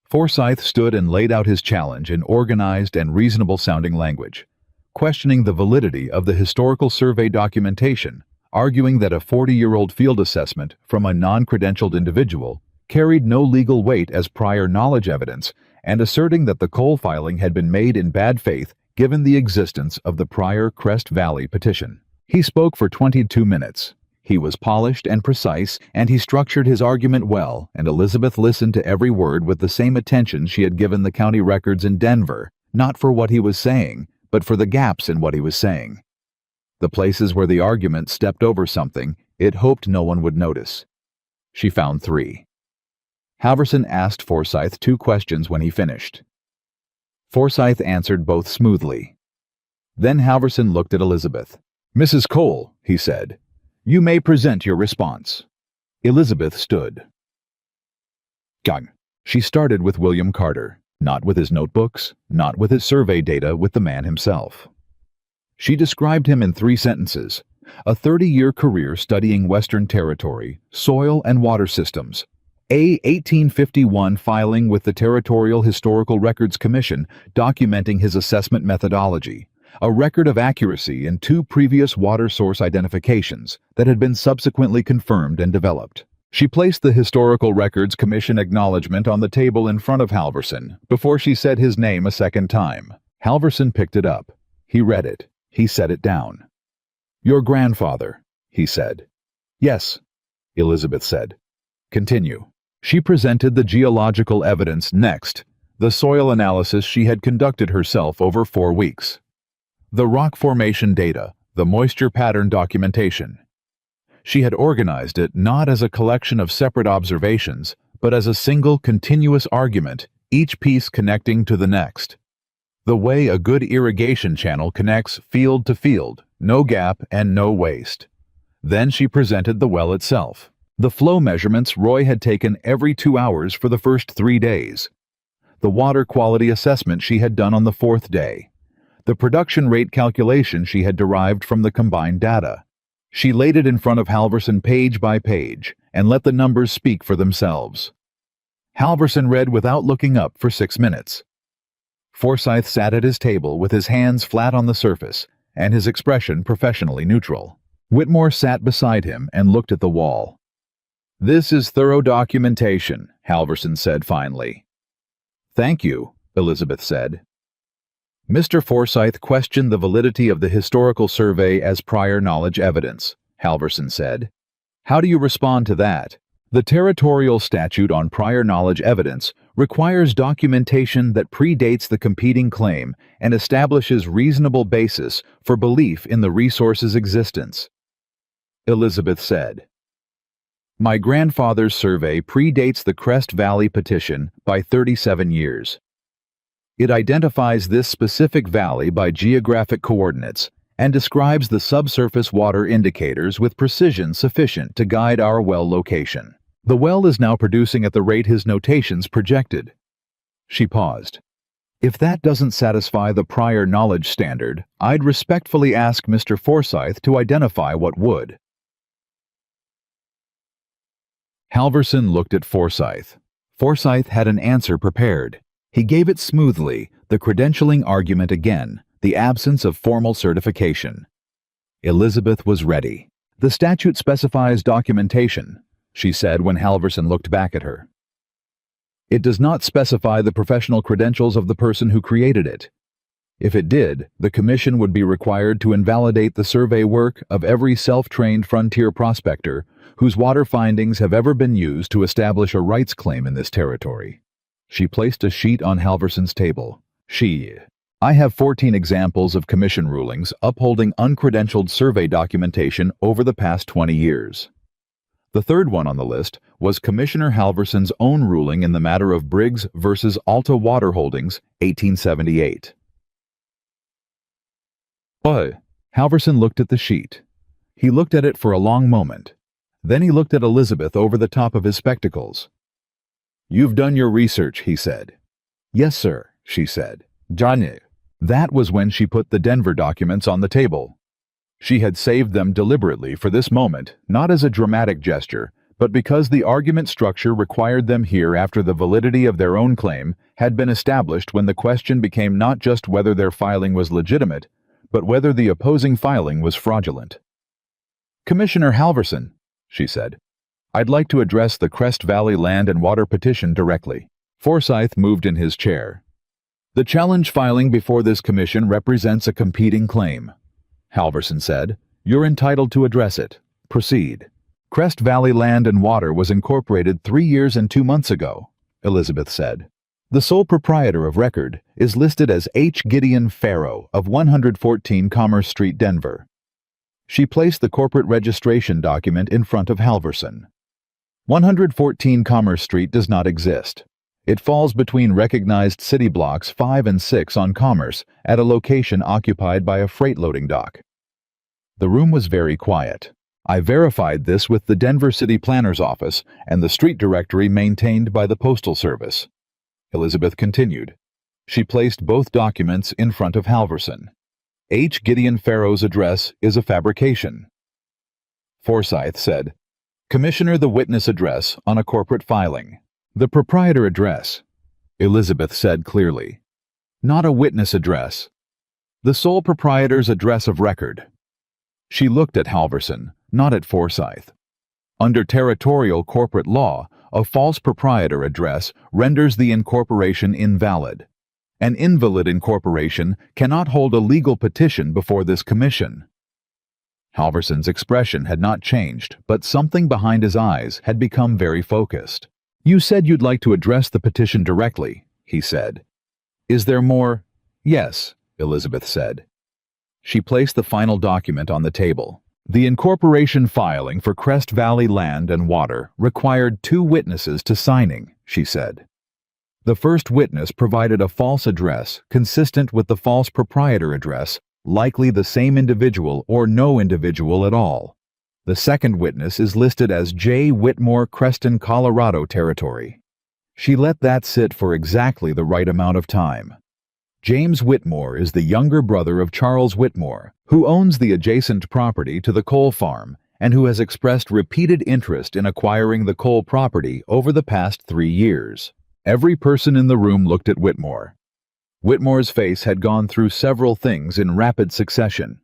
Forsyth stood and laid out his challenge in organized and reasonable-sounding language, questioning the validity of the historical survey documentation, arguing that a 40-year-old field assessment from a non-credentialed individual carried no legal weight as prior knowledge evidence, and asserting that the Cole filing had been made in bad faith given the existence of the prior Crest Valley petition. He spoke for 22 minutes. He was polished and precise, and he structured his argument well, and Elizabeth listened to every word with the same attention she had given the county records in Denver, not for what he was saying, but for the gaps in what he was saying. The places where the argument stepped over something it hoped no one would notice. She found 3. Halverson asked Forsyth 2 questions when he finished. Forsyth answered both smoothly. Then Halverson looked at Elizabeth. "Mrs. Cole," he said, "you may present your response." Elizabeth stood. Gang. She started with William Carter, not with his notebooks, not with his survey data, with the man himself. She described him in 3 sentences: a 30-year career studying Western Territory, soil and water systems, a 1851 filing with the Territorial Historical Records Commission documenting his assessment methodology, a record of accuracy in 2 previous water source identifications that had been subsequently confirmed and developed. She placed the Historical Records Commission acknowledgement on the table in front of Halverson before she said his name a second time. Halverson picked it up. He read it. He set it down. "Your grandfather," he said. "Yes," Elizabeth said. "Continue." She presented the geological evidence next, the soil analysis she had conducted herself over 4 weeks. The rock formation data, the moisture pattern documentation. She had organized it not as a collection of separate observations, but as a single continuous argument, each piece connecting to the next. The way a good irrigation channel connects field to field, no gap and no waste. Then she presented the well itself. The flow measurements Roy had taken every 2 hours for the first 3 days. The water quality assessment she had done on the 4th day. The production rate calculation she had derived from the combined data. She laid it in front of Halverson page by page and let the numbers speak for themselves. Halverson read without looking up for 6 minutes. Forsyth sat at his table with his hands flat on the surface and his expression professionally neutral. Whitmore sat beside him and looked at the wall. "This is thorough documentation," Halverson said finally. "Thank you," Elizabeth said. Mr. Forsyth questioned the validity of the historical survey as prior knowledge evidence, Halverson said. "How do you respond to that?" The territorial statute on prior knowledge evidence requires documentation that predates the competing claim and establishes reasonable basis for belief in the resource's existence. Elizabeth said, "My grandfather's survey predates the Crest Valley petition by 37 years. It identifies this specific valley by geographic coordinates and describes the subsurface water indicators with precision sufficient to guide our well location. The well is now producing at the rate his notations projected." She paused. "If that doesn't satisfy the prior knowledge standard, I'd respectfully ask Mr. Forsyth to identify what would." Halverson looked at Forsyth. Forsyth had an answer prepared. He gave it smoothly, the credentialing argument again, the absence of formal certification. Elizabeth was ready. "The statute specifies documentation," she said when Halverson looked back at her. "It does not specify the professional credentials of the person who created it. If it did, the Commission would be required to invalidate the survey work of every self-trained frontier prospector whose water findings have ever been used to establish a rights claim in this territory." She placed a sheet on Halverson's table. "I have 14 examples of Commission rulings upholding uncredentialed survey documentation over the past 20 years. The third one on the list was Commissioner Halverson's own ruling in the matter of Briggs versus Alta Water Holdings, 1878. Halverson looked at the sheet. He looked at it for a long moment. Then he looked at Elizabeth over the top of his spectacles. "You've done your research," he said. "Yes, sir," she said. "Johnny." That was when she put the Denver documents on the table. She had saved them deliberately for this moment, not as a dramatic gesture, but because the argument structure required them here after the validity of their own claim had been established when the question became not just whether their filing was legitimate, but whether the opposing filing was fraudulent. "Commissioner Halverson," she said, "I'd like to address the Crest Valley Land and Water petition directly." Forsyth moved in his chair. "The challenge filing before this commission represents a competing claim," Halverson said. "You're entitled to address it. Proceed." "Crest Valley Land and Water was incorporated 3 years and 2 months ago," Elizabeth said. "The sole proprietor of record is listed as H. Gideon Farrow of 114 Commerce Street, Denver." She placed the corporate registration document in front of Halverson. 114 Commerce Street does not exist. It falls between recognized city blocks 5 and 6 on Commerce at a location occupied by a freight loading dock. The room was very quiet. "I verified this with the Denver City Planner's Office and the street directory maintained by the Postal Service," Elizabeth continued. She placed both documents in front of Halverson. "H. Gideon Farrow's address is a fabrication." Forsyth said, "Commissioner, the witness address on a corporate filing." "The proprietor address," Elizabeth said clearly. "Not a witness address. The sole proprietor's address of record." She looked at Halverson, not at Forsyth. Under territorial corporate law, a false proprietor address renders the incorporation invalid. An invalid incorporation cannot hold a legal petition before this commission. Halverson's expression had not changed, but something behind his eyes had become very focused. "You said you'd like to address the petition directly," he said. "Is there more?" "Yes," Elizabeth said. She placed the final document on the table. The incorporation filing for Crest Valley Land and Water required 2 witnesses to signing, she said. The first witness provided a false address consistent with the false proprietor address, likely the same individual or no individual at all. The second witness is listed as J. Whitmore, Creston, Colorado territory. She let that sit for exactly the right amount of time. James Whitmore is the younger brother of Charles Whitmore, who owns the adjacent property to the coal farm and who has expressed repeated interest in acquiring the coal property over the past 3 years. Every person in the room looked at Whitmore. Whitmore's face had gone through several things in rapid succession.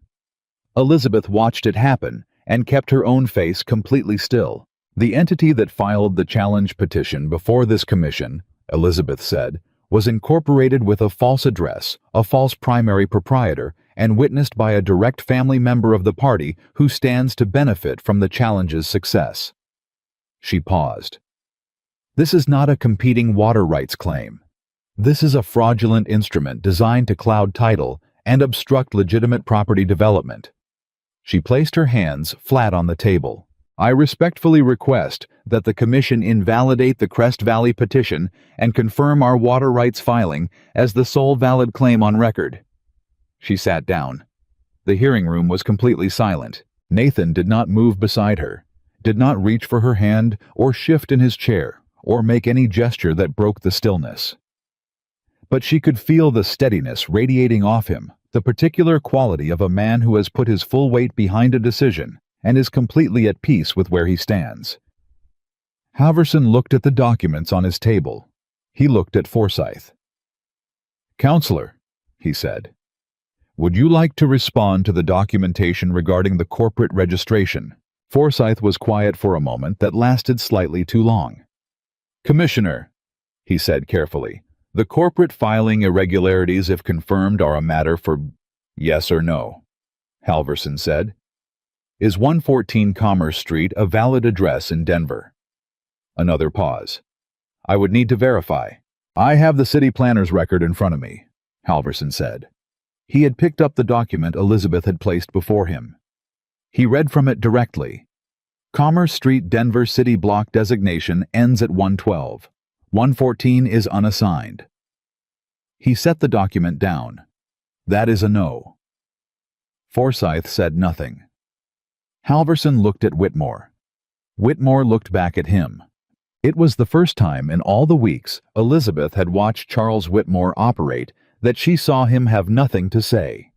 Elizabeth watched it happen and kept her own face completely still. The entity that filed the challenge petition before this commission, Elizabeth said, was incorporated with a false address, a false primary proprietor, and witnessed by a direct family member of the party who stands to benefit from the challenge's success. She paused. This is not a competing water rights claim. This is a fraudulent instrument designed to cloud title and obstruct legitimate property development. She placed her hands flat on the table. I respectfully request that the Commission invalidate the Crest Valley petition and confirm our water rights filing as the sole valid claim on record. She sat down. The hearing room was completely silent. Nathan did not move beside her, did not reach for her hand or shift in his chair or make any gesture that broke the stillness. But she could feel the steadiness radiating off him, the particular quality of a man who has put his full weight behind a decision and is completely at peace with where he stands. Halverson looked at the documents on his table. He looked at Forsyth. "Counselor," he said, "would you like to respond to the documentation regarding the corporate registration?" Forsyth was quiet for a moment that lasted slightly too long. "Commissioner," he said carefully, "the corporate filing irregularities, if confirmed, are a matter for yes or no," Halverson said. "Is 114 Commerce Street a valid address in Denver?" Another pause. "I would need to verify." "I have the city planner's record in front of me," Halverson said. He had picked up the document Elizabeth had placed before him. He read from it directly. "Commerce Street, Denver City Block designation ends at 112. 114 is unassigned." He set the document down. "That is a no." Forsyth said nothing. Halverson looked at Whitmore. Whitmore looked back at him. It was the first time in all the weeks Elizabeth had watched Charles Whitmore operate that she saw him have nothing to say.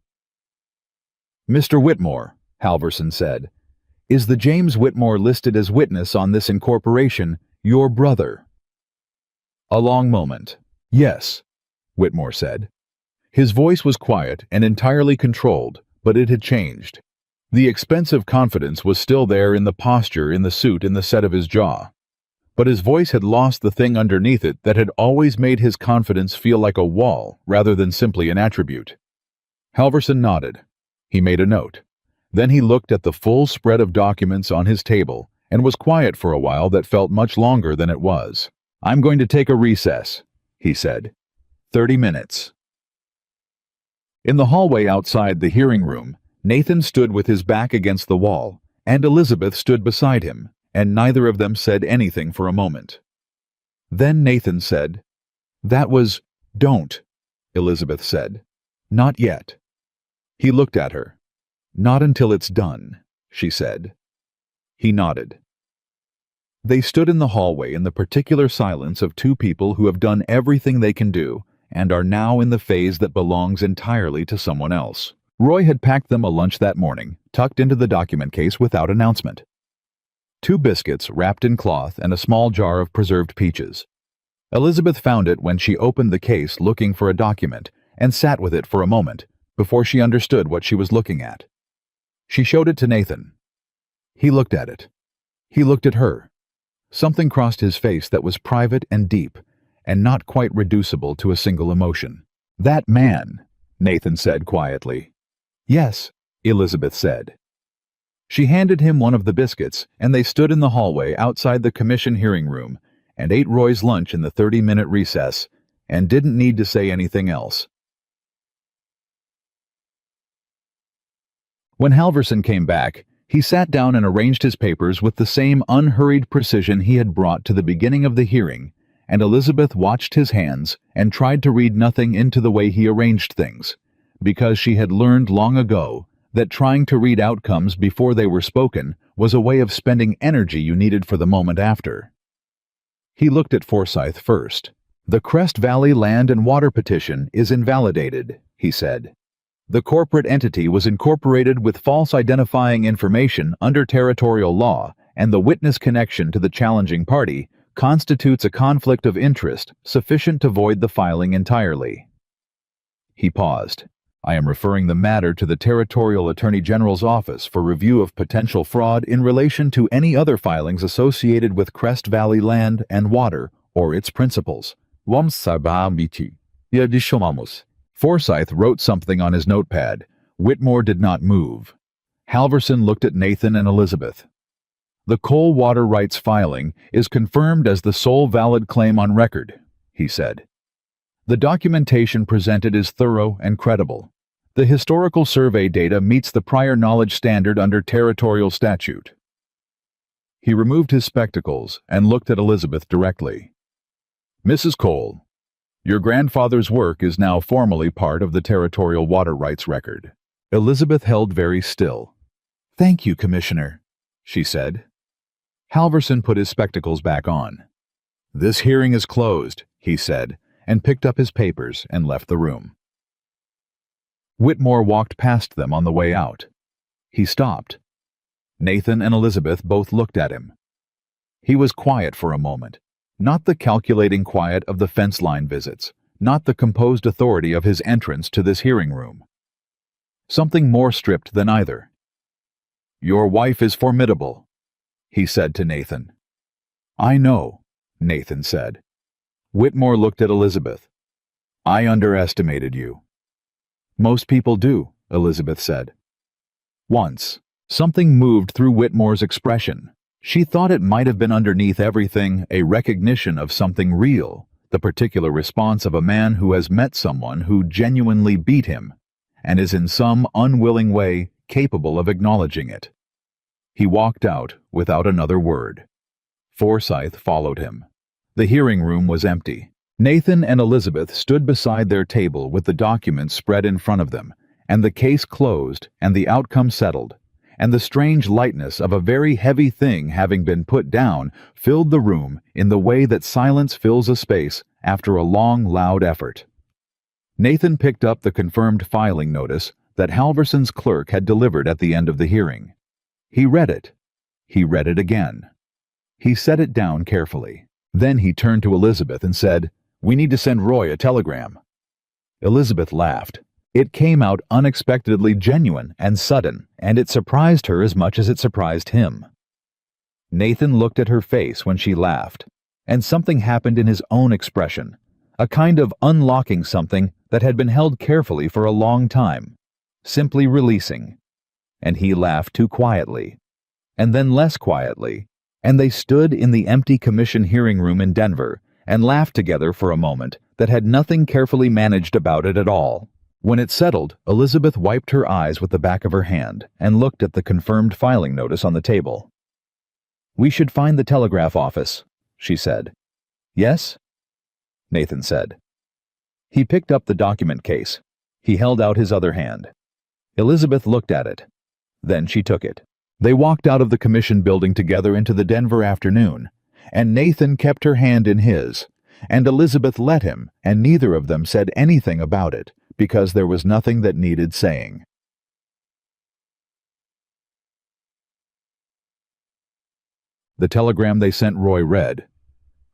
"Mr. Whitmore," Halverson said, "is the James Whitmore listed as witness on this incorporation your brother?" A long moment. "Yes," Whitmore said. His voice was quiet and entirely controlled, but it had changed. The expensive confidence was still there in the posture, in the suit, in the set of his jaw. But his voice had lost the thing underneath it that had always made his confidence feel like a wall rather than simply an attribute. Halverson nodded. He made a note. Then he looked at the full spread of documents on his table and was quiet for a while that felt much longer than it was. "I'm going to take a recess," he said. 30 minutes. In the hallway outside the hearing room, Nathan stood with his back against the wall, and Elizabeth stood beside him, and neither of them said anything for a moment. Then Nathan said, "That was, don't," Elizabeth said. "Not yet." He looked at her. "Not until it's done," she said. He nodded. They stood in the hallway in the particular silence of two people who have done everything they can do and are now in the phase that belongs entirely to someone else. Roy had packed them a lunch that morning, tucked into the document case without announcement. 2 biscuits wrapped in cloth and a small jar of preserved peaches. Elizabeth found it when she opened the case looking for a document and sat with it for a moment before she understood what she was looking at. She showed it to Nathan. He looked at it. He looked at her. Something crossed his face that was private and deep, and not quite reducible to a single emotion. "That man," Nathan said quietly. "Yes," Elizabeth said. She handed him one of the biscuits, and they stood in the hallway outside the commission hearing room and ate Roy's lunch in the 30-minute recess, and didn't need to say anything else. When Halverson came back, he sat down and arranged his papers with the same unhurried precision he had brought to the beginning of the hearing, and Elizabeth watched his hands and tried to read nothing into the way he arranged things, because she had learned long ago that trying to read outcomes before they were spoken was a way of spending energy you needed for the moment after. He looked at Forsyth first. "The Crest Valley Land and Water Petition is invalidated," he said. The corporate entity was incorporated with false identifying information under territorial law, and the witness connection to the challenging party constitutes a conflict of interest sufficient to void the filing entirely. He paused. I am referring the matter to the Territorial Attorney General's office for review of potential fraud in relation to any other filings associated with Crest Valley Land and Water or its principals. Forsyth wrote something on his notepad. Whitmore did not move. Halverson looked at Nathan and Elizabeth. The coal water rights filing is confirmed as the sole valid claim on record, he said. The documentation presented is thorough and credible. The historical survey data meets the prior knowledge standard under territorial statute. He removed his spectacles and looked at Elizabeth directly. Mrs. Cole, your grandfather's work is now formally part of the territorial water rights record. Elizabeth held very still. Thank you, Commissioner, she said. Halverson put his spectacles back on. This hearing is closed, he said, and picked up his papers and left the room. Whitmore walked past them on the way out. He stopped. Nathan and Elizabeth both looked at him. He was quiet for a moment, not the calculating quiet of the fence line visits, not the composed authority of his entrance to this hearing room. Something more stripped than either. Your wife is formidable, he said to Nathan. I know, Nathan said. Whitmore looked at Elizabeth. I underestimated you. Most people do, Elizabeth said. Once, something moved through Whitmore's expression. She thought it might have been underneath everything a recognition of something real, the particular response of a man who has met someone who genuinely beat him, and is in some unwilling way capable of acknowledging it. He walked out without another word. Forsyth followed him. The hearing room was empty. Nathan and Elizabeth stood beside their table with the documents spread in front of them, and the case closed and the outcome settled, and the strange lightness of a very heavy thing having been put down filled the room in the way that silence fills a space after a long, loud effort. Nathan picked up the confirmed filing notice that Halverson's clerk had delivered at the end of the hearing. He read it. He read it again. He set it down carefully. Then he turned to Elizabeth and said, We need to send Roy a telegram. Elizabeth laughed. It came out unexpectedly genuine and sudden, and it surprised her as much as it surprised him. Nathan looked at her face when she laughed, and something happened in his own expression, a kind of unlocking something that had been held carefully for a long time, simply releasing. And he laughed too quietly, and then less quietly, and they stood in the empty commission hearing room in Denver and laughed together for a moment that had nothing carefully managed about it at all. When it settled, Elizabeth wiped her eyes with the back of her hand and looked at the confirmed filing notice on the table. We should find the telegraph office, she said. Yes? Nathan said. He picked up the document case. He held out his other hand. Elizabeth looked at it. Then she took it. They walked out of the commission building together into the Denver afternoon, and Nathan kept her hand in his, and Elizabeth let him, and neither of them said anything about it, because there was nothing that needed saying. The telegram they sent Roy read,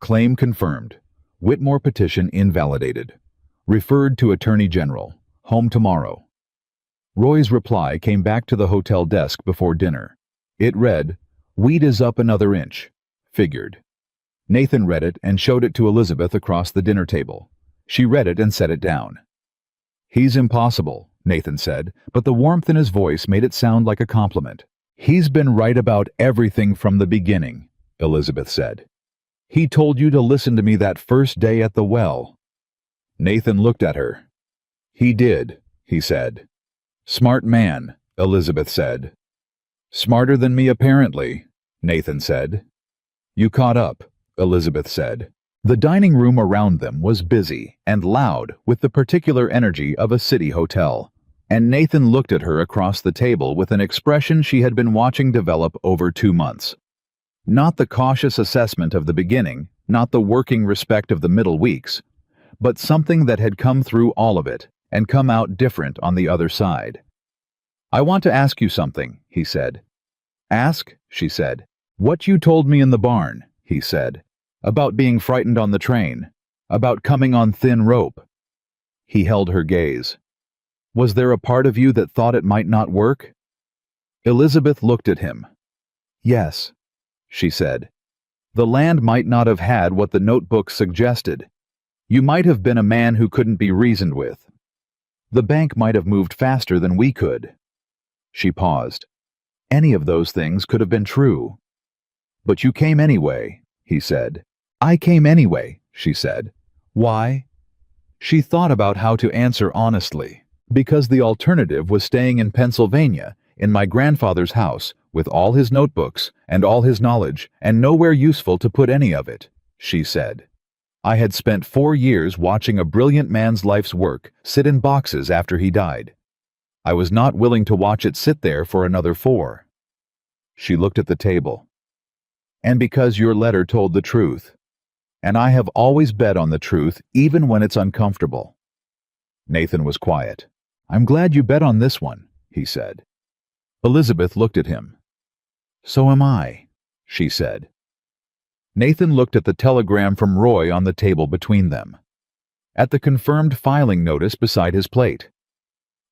Claim confirmed. Whitmore petition invalidated. Referred to Attorney General. Home tomorrow. Roy's reply came back to the hotel desk before dinner. It read, Wheat is up another inch. Figured. Nathan read it and showed it to Elizabeth across the dinner table. She read it and set it down. He's impossible, Nathan said, but the warmth in his voice made it sound like a compliment. He's been right about everything from the beginning, Elizabeth said. He told you to listen to me that first day at the well. Nathan looked at her. He did, he said. Smart man, Elizabeth said. Smarter than me apparently, Nathan said. You caught up, Elizabeth said. The dining room around them was busy and loud with the particular energy of a city hotel, and Nathan looked at her across the table with an expression she had been watching develop over 2 months. Not the cautious assessment of the beginning, not the working respect of the middle weeks, but something that had come through all of it and come out different on the other side. "I want to ask you something," he said. "Ask," she said. "What you told me in the barn," he said. "About being frightened on the train. About coming on thin rope." He held her gaze. "Was there a part of you that thought it might not work?" Elizabeth looked at him. "Yes," she said. "The land might not have had what the notebook suggested. You might have been a man who couldn't be reasoned with. The bank might have moved faster than we could." She paused. "Any of those things could have been true." "But you came anyway," he said. "I came anyway," she said. "Why?" She thought about how to answer honestly. "Because the alternative was staying in Pennsylvania, in my grandfather's house, with all his notebooks and all his knowledge, and nowhere useful to put any of it," she said. "I had spent 4 years watching a brilliant man's life's work sit in boxes after he died. I was not willing to watch it sit there for another 4. She looked at the table. "And because your letter told the truth. And I have always bet on the truth, even when it's uncomfortable." Nathan was quiet. "I'm glad you bet on this one," he said. Elizabeth looked at him. "So am I," she said. Nathan looked at the telegram from Roy on the table between them. At the confirmed filing notice beside his plate.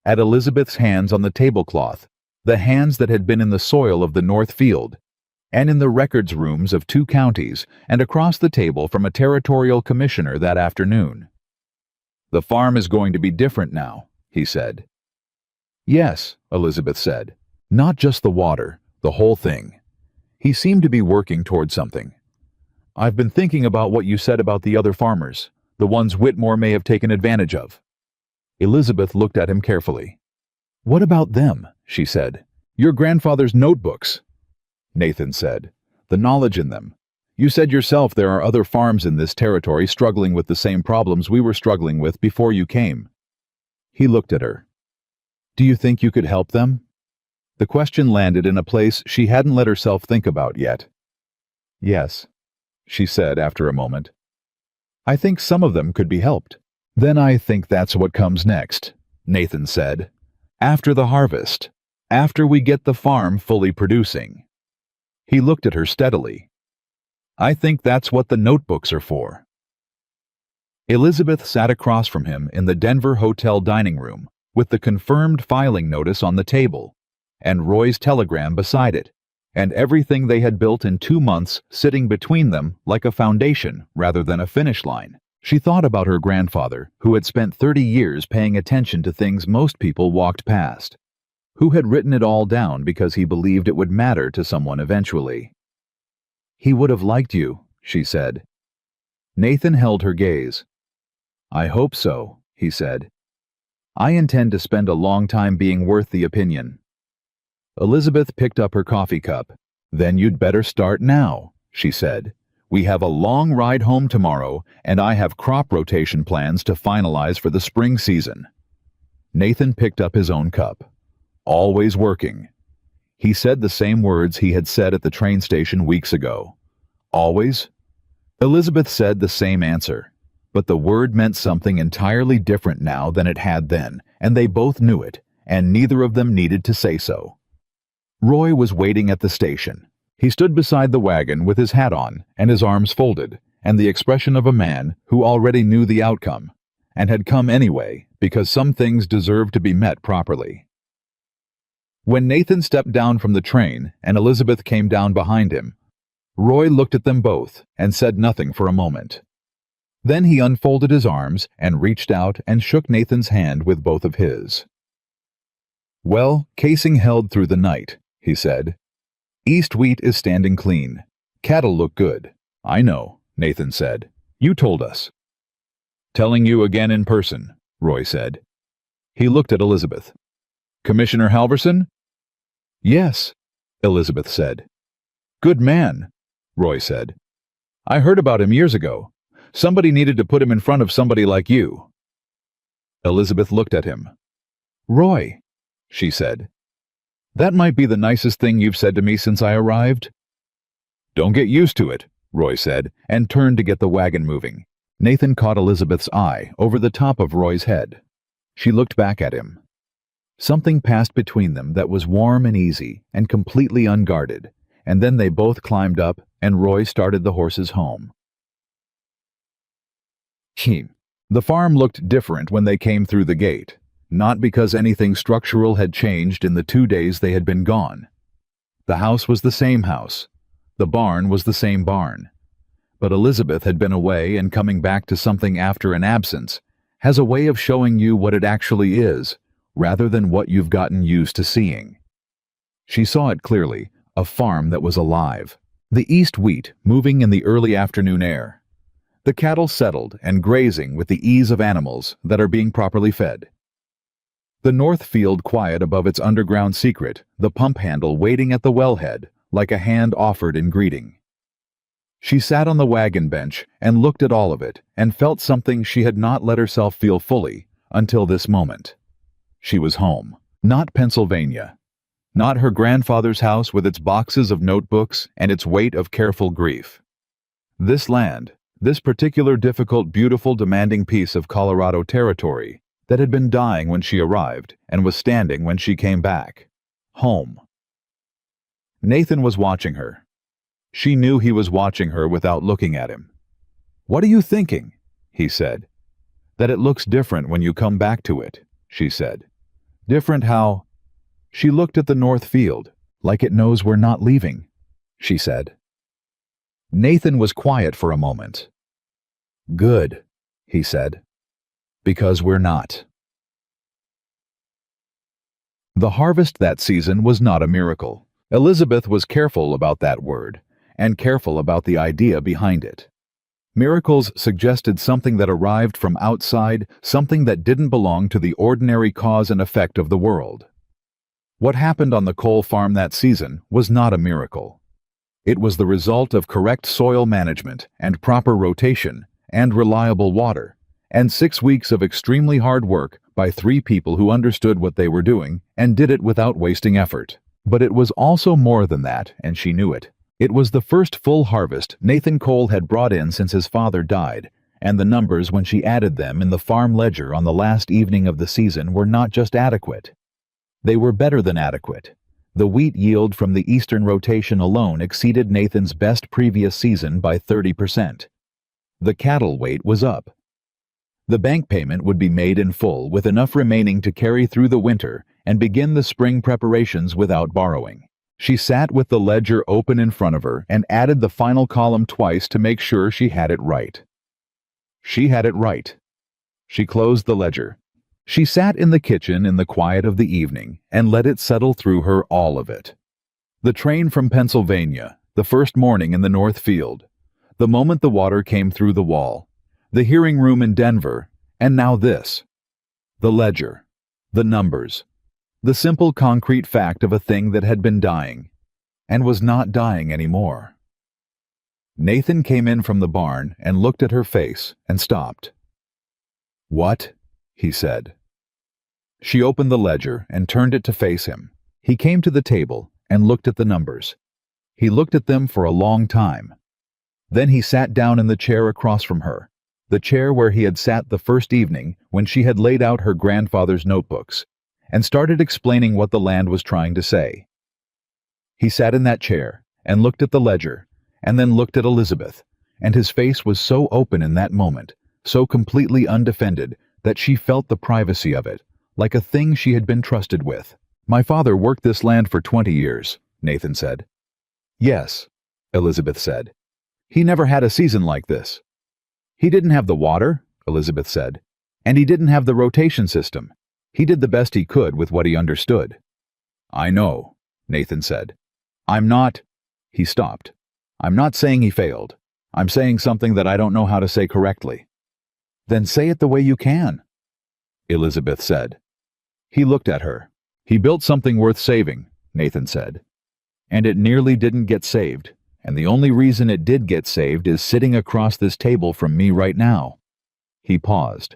At Elizabeth's hands on the tablecloth, the hands that had been in the soil of the North Field, and in the records rooms of 2 counties, and across the table from a territorial commissioner that afternoon. "The farm is going to be different now," he said. "Yes," Elizabeth said. "Not just the water, the whole thing." He seemed to be working toward something. "I've been thinking about what you said about the other farmers, the ones Whitmore may have taken advantage of." Elizabeth looked at him carefully. "What about them?" she said. "Your grandfather's notebooks." Nathan said. "The knowledge in them. You said yourself there are other farms in this territory struggling with the same problems we were struggling with before you came." He looked at her. "Do you think you could help them?" The question landed in a place she hadn't let herself think about yet. "Yes," she said after a moment. "I think some of them could be helped." "Then I think that's what comes next," Nathan said. "After the harvest. After we get the farm fully producing." He looked at her steadily. "I think that's what the notebooks are for." Elizabeth sat across from him in the Denver hotel dining room, with the confirmed filing notice on the table, and Roy's telegram beside it, and everything they had built in 2 months sitting between them like a foundation rather than a finish line. She thought about her grandfather, who had spent 30 years paying attention to things most people walked past, who had written it all down because he believed it would matter to someone eventually. "He would have liked you," she said. Nathan held her gaze. "I hope so," he said. "I intend to spend a long time being worth the opinion." Elizabeth picked up her coffee cup. "Then you'd better start now," she said. "We have a long ride home tomorrow, and I have crop rotation plans to finalize for the spring season." Nathan picked up his own cup. "Always working." He said the same words he had said at the train station weeks ago. "Always?" Elizabeth said the same answer, but the word meant something entirely different now than it had then, and they both knew it, and neither of them needed to say so. Roy was waiting at the station. He stood beside the wagon with his hat on and his arms folded, and the expression of a man who already knew the outcome, and had come anyway because some things deserved to be met properly. When Nathan stepped down from the train and Elizabeth came down behind him, Roy looked at them both and said nothing for a moment. Then he unfolded his arms and reached out and shook Nathan's hand with both of his. "Well, casing held through the night," he said. "East wheat is standing clean. Cattle look good." "I know," Nathan said. "You told us." "Telling you again in person," Roy said. He looked at Elizabeth. "Commissioner Halverson?" "Yes," Elizabeth said. "Good man," Roy said. "I heard about him years ago. Somebody needed to put him in front of somebody like you." Elizabeth looked at him. "Roy," she said. "That might be the nicest thing you've said to me since I arrived." "Don't get used to it," Roy said, and turned to get the wagon moving. Nathan caught Elizabeth's eye over the top of Roy's head. She looked back at him. Something passed between them that was warm and easy and completely unguarded, and then they both climbed up and Roy started the horses home. The farm looked different when they came through the gate, not because anything structural had changed in the 2 days they had been gone. The house was the same house. The barn was the same barn. But Elizabeth had been away, and coming back to something after an absence has a way of showing you what it actually is, rather than what you've gotten used to seeing. She saw it clearly, a farm that was alive. The east wheat moving in the early afternoon air. The cattle settled and grazing with the ease of animals that are being properly fed. The north field quiet above its underground secret, the pump handle waiting at the wellhead like a hand offered in greeting. She sat on the wagon bench and looked at all of it and felt something she had not let herself feel fully until this moment. She was home, not Pennsylvania, not her grandfather's house with its boxes of notebooks and its weight of careful grief. This land, this particular difficult, beautiful, demanding piece of Colorado territory that had been dying when she arrived and was standing when she came back. Home. Nathan was watching her. She knew he was watching her without looking at him. "What are you thinking?" he said. "That it looks different when you come back to it," she said. "Different how?" She looked at the north field, like it knows we're not leaving, she said. Nathan was quiet for a moment. "Good," he said. "Because we're not." The harvest that season was not a miracle. Elizabeth was careful about that word, and careful about the idea behind it. Miracles suggested something that arrived from outside, something that didn't belong to the ordinary cause and effect of the world. What happened on the coal farm that season was not a miracle. It was the result of correct soil management and proper rotation and reliable water, and 6 weeks of extremely hard work by 3 people who understood what they were doing and did it without wasting effort. But it was also more than that, and she knew it. It was the first full harvest Nathan Cole had brought in since his father died, and the numbers when she added them in the farm ledger on the last evening of the season were not just adequate. They were better than adequate. The wheat yield from the eastern rotation alone exceeded Nathan's best previous season by 30%. The cattle weight was up. The bank payment would be made in full with enough remaining to carry through the winter and begin the spring preparations without borrowing. She sat with the ledger open in front of her and added the final column twice to make sure she had it right. She had it right. She closed the ledger. She sat in the kitchen in the quiet of the evening and let it settle through her, all of it. The train from Pennsylvania, the first morning in the North Field, the moment the water came through the wall, the hearing room in Denver, and now this. The ledger, the numbers, the simple concrete fact of a thing that had been dying, and was not dying anymore. Nathan came in from the barn and looked at her face and stopped. "What?" he said. She opened the ledger and turned it to face him. He came to the table and looked at the numbers. He looked at them for a long time. Then he sat down in the chair across from her, the chair where he had sat the first evening when she had laid out her grandfather's notebooks, and started explaining what the land was trying to say. He sat in that chair and looked at the ledger, and then looked at Elizabeth, and his face was so open in that moment, so completely undefended, that she felt the privacy of it, like a thing she had been trusted with. "My father worked this land for 20 years, Nathan said. "Yes," Elizabeth said. "He never had a season like this." "He didn't have the water," Elizabeth said, "and he didn't have the rotation system. He did the best he could with what he understood." "I know," Nathan said. "I'm not—" He stopped. "I'm not saying he failed. I'm saying something that I don't know how to say correctly." "Then say it the way you can," Elizabeth said. He looked at her. "He built something worth saving," Nathan said. "And it nearly didn't get saved, and the only reason it did get saved is sitting across this table from me right now." He paused.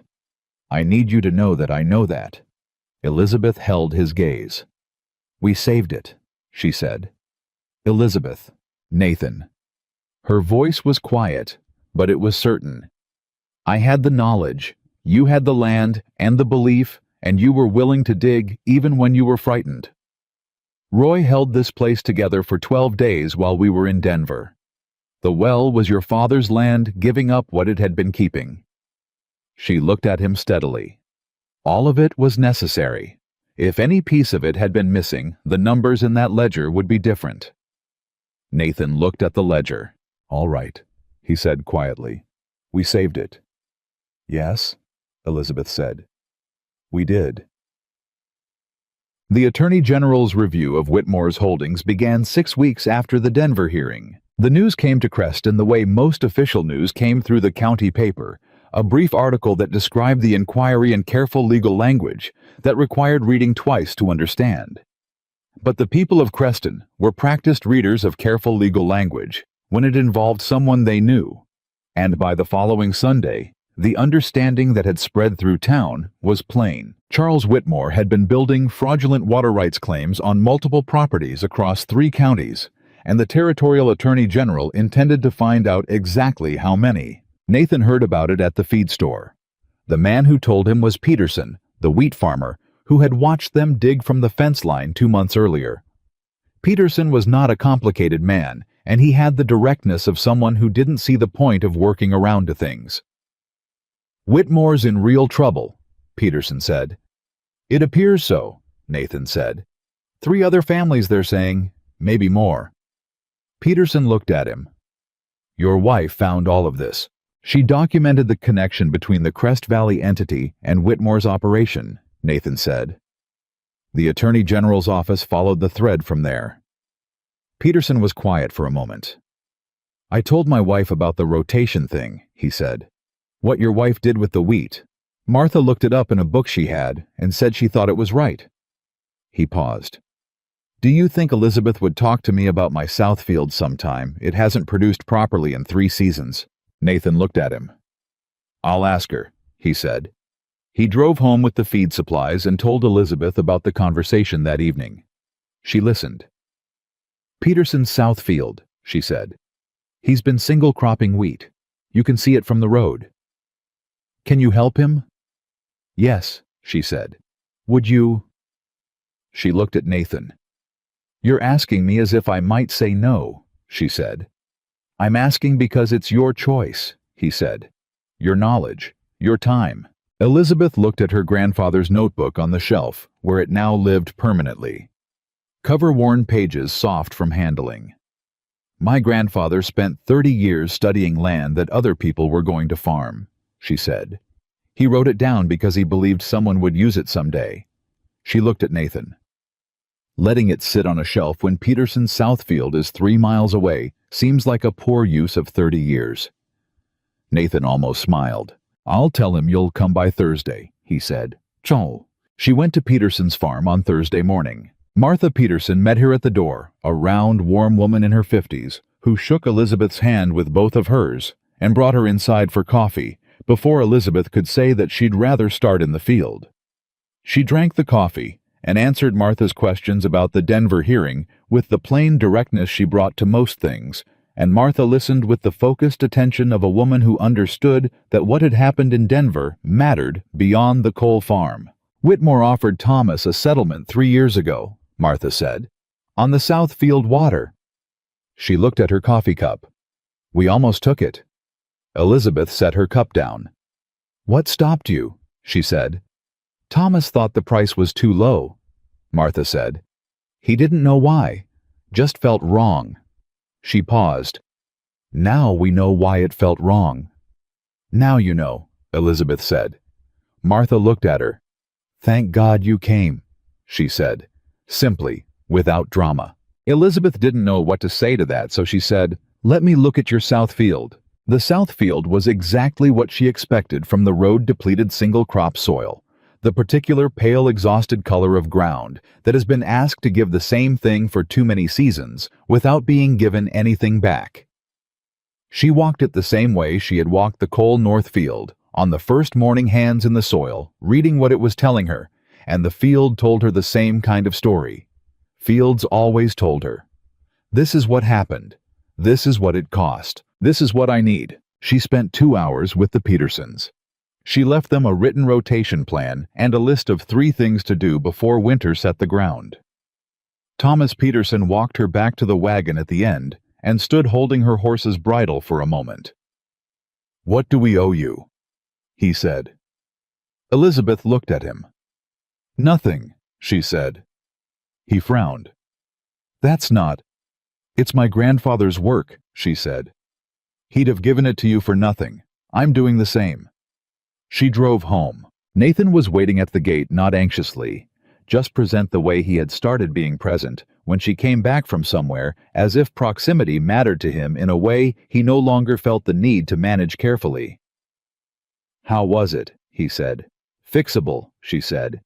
"I need you to know that I know that." Elizabeth held his gaze. "We saved it," she said. "Elizabeth, Nathan." Her voice was quiet, but it was certain. "I had the knowledge, you had the land and the belief and you were willing to dig even when you were frightened. Roy held this place together for 12 days while we were in Denver. The well was your father's land giving up what it had been keeping. She looked at him steadily. All of it was necessary. If any piece of it had been missing, the numbers in that ledger would be different. Nathan looked at the ledger. "All right," he said quietly. "We saved it." "Yes," Elizabeth said. "We did." The Attorney General's review of Whitmore's holdings began 6 weeks after the Denver hearing. The news came to Creston the way most official news came through the county paper, a brief article that described the inquiry in careful legal language that required reading twice to understand. But the people of Creston were practiced readers of careful legal language when it involved someone they knew, and by the following Sunday, the understanding that had spread through town was plain. Charles Whitmore had been building fraudulent water rights claims on multiple properties across 3 counties, and the Territorial Attorney General intended to find out exactly how many. Nathan heard about it at the feed store. The man who told him was Peterson, the wheat farmer, who had watched them dig from the fence line 2 months earlier. Peterson was not a complicated man, and he had the directness of someone who didn't see the point of working around to things. "Whitmore's in real trouble," Peterson said. "It appears so," Nathan said. 3 other families, they're saying, maybe more. Peterson looked at him. "Your wife found all of this. She documented the connection between the Crest Valley entity and Whitmore's operation," Nathan said. The Attorney General's office followed the thread from there. Peterson was quiet for a moment. "I told my wife about the rotation thing," he said. "What your wife did with the wheat. Martha looked it up in a book she had and said she thought it was right." He paused. "Do you think Elizabeth would talk to me about my Southfield sometime? It hasn't produced properly in 3 seasons. Nathan looked at him. "I'll ask her," he said. He drove home with the feed supplies and told Elizabeth about the conversation that evening. She listened. "Peterson's Southfield," she said. "He's been single cropping wheat. You can see it from the road." "Can you help him?" "Yes," she said. "Would you?" She looked at Nathan. "You're asking me as if I might say no," she said. "I'm asking because it's your choice," he said. "Your knowledge, your time." Elizabeth looked at her grandfather's notebook on the shelf, where it now lived permanently. Cover-worn pages soft from handling. "My grandfather spent 30 years studying land that other people were going to farm," she said. "He wrote it down because he believed someone would use it someday." She looked at Nathan. "Letting it sit on a shelf when Peterson's Southfield is 3 miles away seems like a poor use of 30 years. Nathan almost smiled. "I'll tell him you'll come by Thursday," he said. "Ciao." She went to Peterson's farm on Thursday morning. Martha Peterson met her at the door, a round, warm woman in her 50s, who shook Elizabeth's hand with both of hers and brought her inside for coffee before Elizabeth could say that she'd rather start in the field. She drank the coffee and answered Martha's questions about the Denver hearing with the plain directness she brought to most things, and Martha listened with the focused attention of a woman who understood that what had happened in Denver mattered beyond the coal farm. "Whitmore offered Thomas a settlement 3 years ago," Martha said, "on the Southfield water." She looked at her coffee cup. "We almost took it." Elizabeth set her cup down. "What stopped you?" she said. "Thomas thought the price was too low," Martha said. "He didn't know why, just felt wrong." She paused. "Now we know why it felt wrong." "Now you know," Elizabeth said. Martha looked at her. "Thank God you came," she said, simply, without drama. Elizabeth didn't know what to say to that, so she said, "Let me look at your Southfield." The Southfield was exactly what she expected from the road-depleted single-crop soil, the particular pale exhausted color of ground that has been asked to give the same thing for too many seasons without being given anything back. She walked it the same way she had walked the Cole North field, on the first morning hands in the soil, reading what it was telling her, and the field told her the same kind of story. Fields always told her, "This is what happened. This is what it cost. This is what I need." She spent 2 hours with the Petersons. She left them a written rotation plan and a list of 3 things to do before winter set the ground. Thomas Peterson walked her back to the wagon at the end and stood holding her horse's bridle for a moment. "What do we owe you?" he said. Elizabeth looked at him. "Nothing," she said. He frowned. "That's not—" "It's my grandfather's work," she said. "He'd have given it to you for nothing. I'm doing the same." She drove home. Nathan was waiting at the gate, not anxiously, just present the way he had started being present when she came back from somewhere, as if proximity mattered to him in a way he no longer felt the need to manage carefully. "How was it?" he said. "Fixable," she said.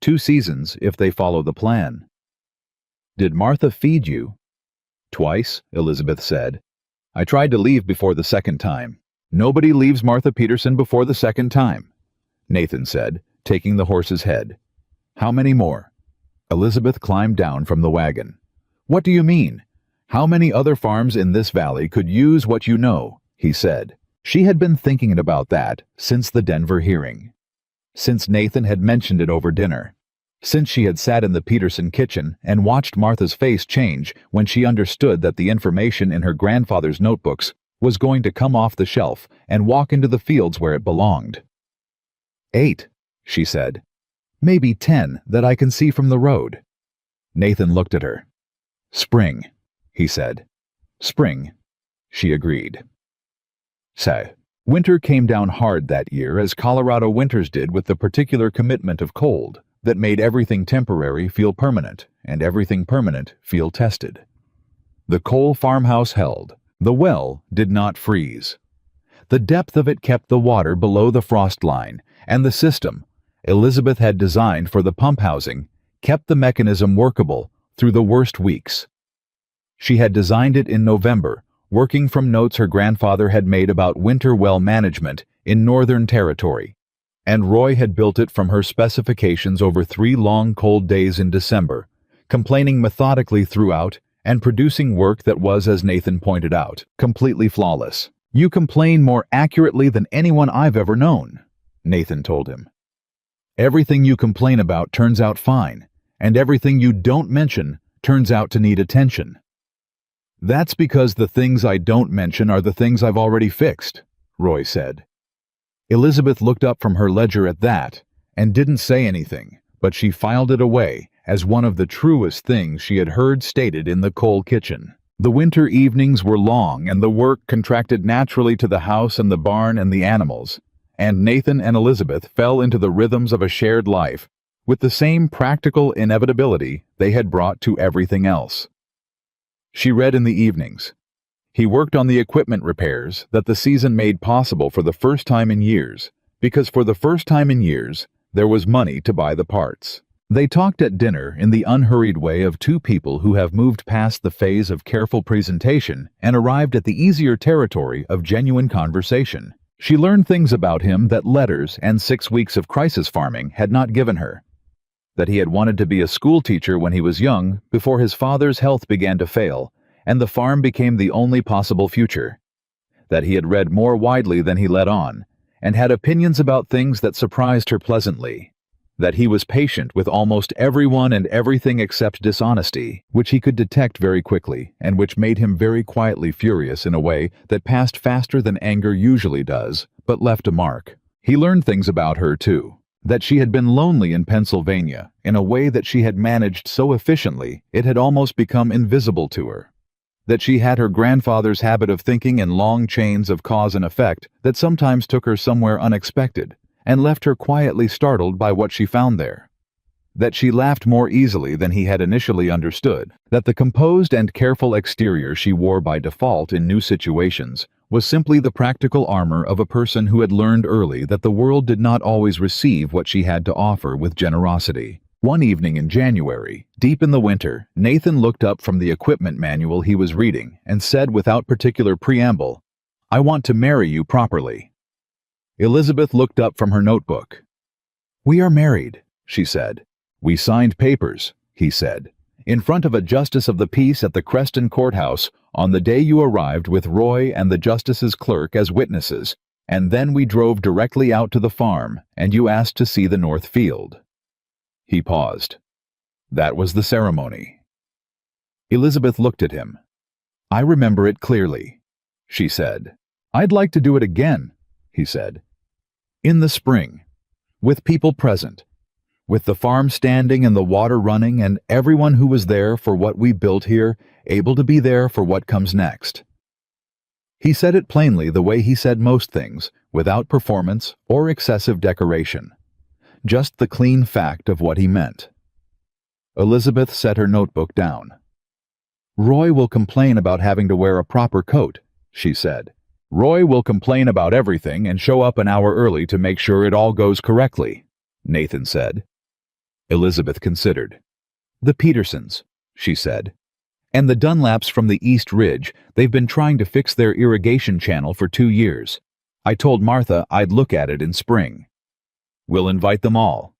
2 seasons if they follow the plan." "Did Martha feed you?" "Twice," Elizabeth said. "I tried to leave before the second time." "Nobody leaves Martha Peterson before the second time," Nathan said, taking the horse's head. "How many more?" Elizabeth climbed down from the wagon. "What do you mean? How many other farms in this valley could use what you know?" he said. She had been thinking about that since the Denver hearing. Since Nathan had mentioned it over dinner. Since she had sat in the Peterson kitchen and watched Martha's face change when she understood that the information in her grandfather's notebooks was going to come off the shelf and walk into the fields where it belonged. 8, she said. "Maybe 10 that I can see from the road." Nathan looked at her. "Spring," he said. "Spring," she agreed. So, winter came down hard that year, as Colorado winters did, with the particular commitment of cold that made everything temporary feel permanent and everything permanent feel tested. The coal farmhouse held. The well did not freeze. The depth of it kept the water below the frost line, and the system Elizabeth had designed for the pump housing kept the mechanism workable through the worst weeks. She had designed it in November, working from notes her grandfather had made about winter well management in Northern Territory, and Roy had built it from her specifications over 3 long cold days in December, complaining methodically throughout and producing work that was, as Nathan pointed out, completely flawless. "You complain more accurately than anyone I've ever known," Nathan told him. "Everything you complain about turns out fine, and everything you don't mention turns out to need attention." "That's because the things I don't mention are the things I've already fixed," Roy said. Elizabeth looked up from her ledger at that and didn't say anything, but she filed it away as one of the truest things she had heard stated in the coal kitchen. The winter evenings were long and the work contracted naturally to the house and the barn and the animals, and Nathan and Elizabeth fell into the rhythms of a shared life with the same practical inevitability they had brought to everything else. She read in the evenings. He worked on the equipment repairs that the season made possible for the first time in years, because for the first time in years, there was money to buy the parts. They talked at dinner in the unhurried way of 2 people who have moved past the phase of careful presentation and arrived at the easier territory of genuine conversation. She learned things about him that letters and 6 weeks of crisis farming had not given her. That he had wanted to be a school teacher when he was young, before his father's health began to fail, and the farm became the only possible future. That he had read more widely than he let on, and had opinions about things that surprised her pleasantly. That he was patient with almost everyone and everything except dishonesty, which he could detect very quickly, and which made him very quietly furious in a way that passed faster than anger usually does, but left a mark. He learned things about her, too. That she had been lonely in Pennsylvania in a way that she had managed so efficiently it had almost become invisible to her. That she had her grandfather's habit of thinking in long chains of cause and effect that sometimes took her somewhere unexpected and left her quietly startled by what she found there. That she laughed more easily than he had initially understood. That the composed and careful exterior she wore by default in new situations was simply the practical armor of a person who had learned early that the world did not always receive what she had to offer with generosity. One evening in January, deep in the winter, Nathan looked up from the equipment manual he was reading and said without particular preamble, "I want to marry you properly." Elizabeth looked up from her notebook. "We are married," she said. "We signed papers," he said, "in front of a justice of the peace at the Creston courthouse on the day you arrived with Roy and the justice's clerk as witnesses, And then we drove directly out to the farm, and you asked to see the north field." He paused. "That was the ceremony." Elizabeth looked at him. "I remember it clearly," she said. "I'd like to do it again," he said. "In the spring, with people present, with the farm standing and the water running and everyone who was there for what we built here able to be there for what comes next." He said it plainly the way he said most things, without performance or excessive decoration. Just the clean fact of what he meant. Elizabeth set her notebook down. "Roy will complain about having to wear a proper coat," she said. "Roy will complain about everything and show up an hour early to make sure it all goes correctly," Nathan said. Elizabeth considered. "The Petersons," she said. "And the Dunlaps from the East Ridge, they've been trying to fix their irrigation channel for 2 years. I told Martha I'd look at it in spring." "We'll invite them all,"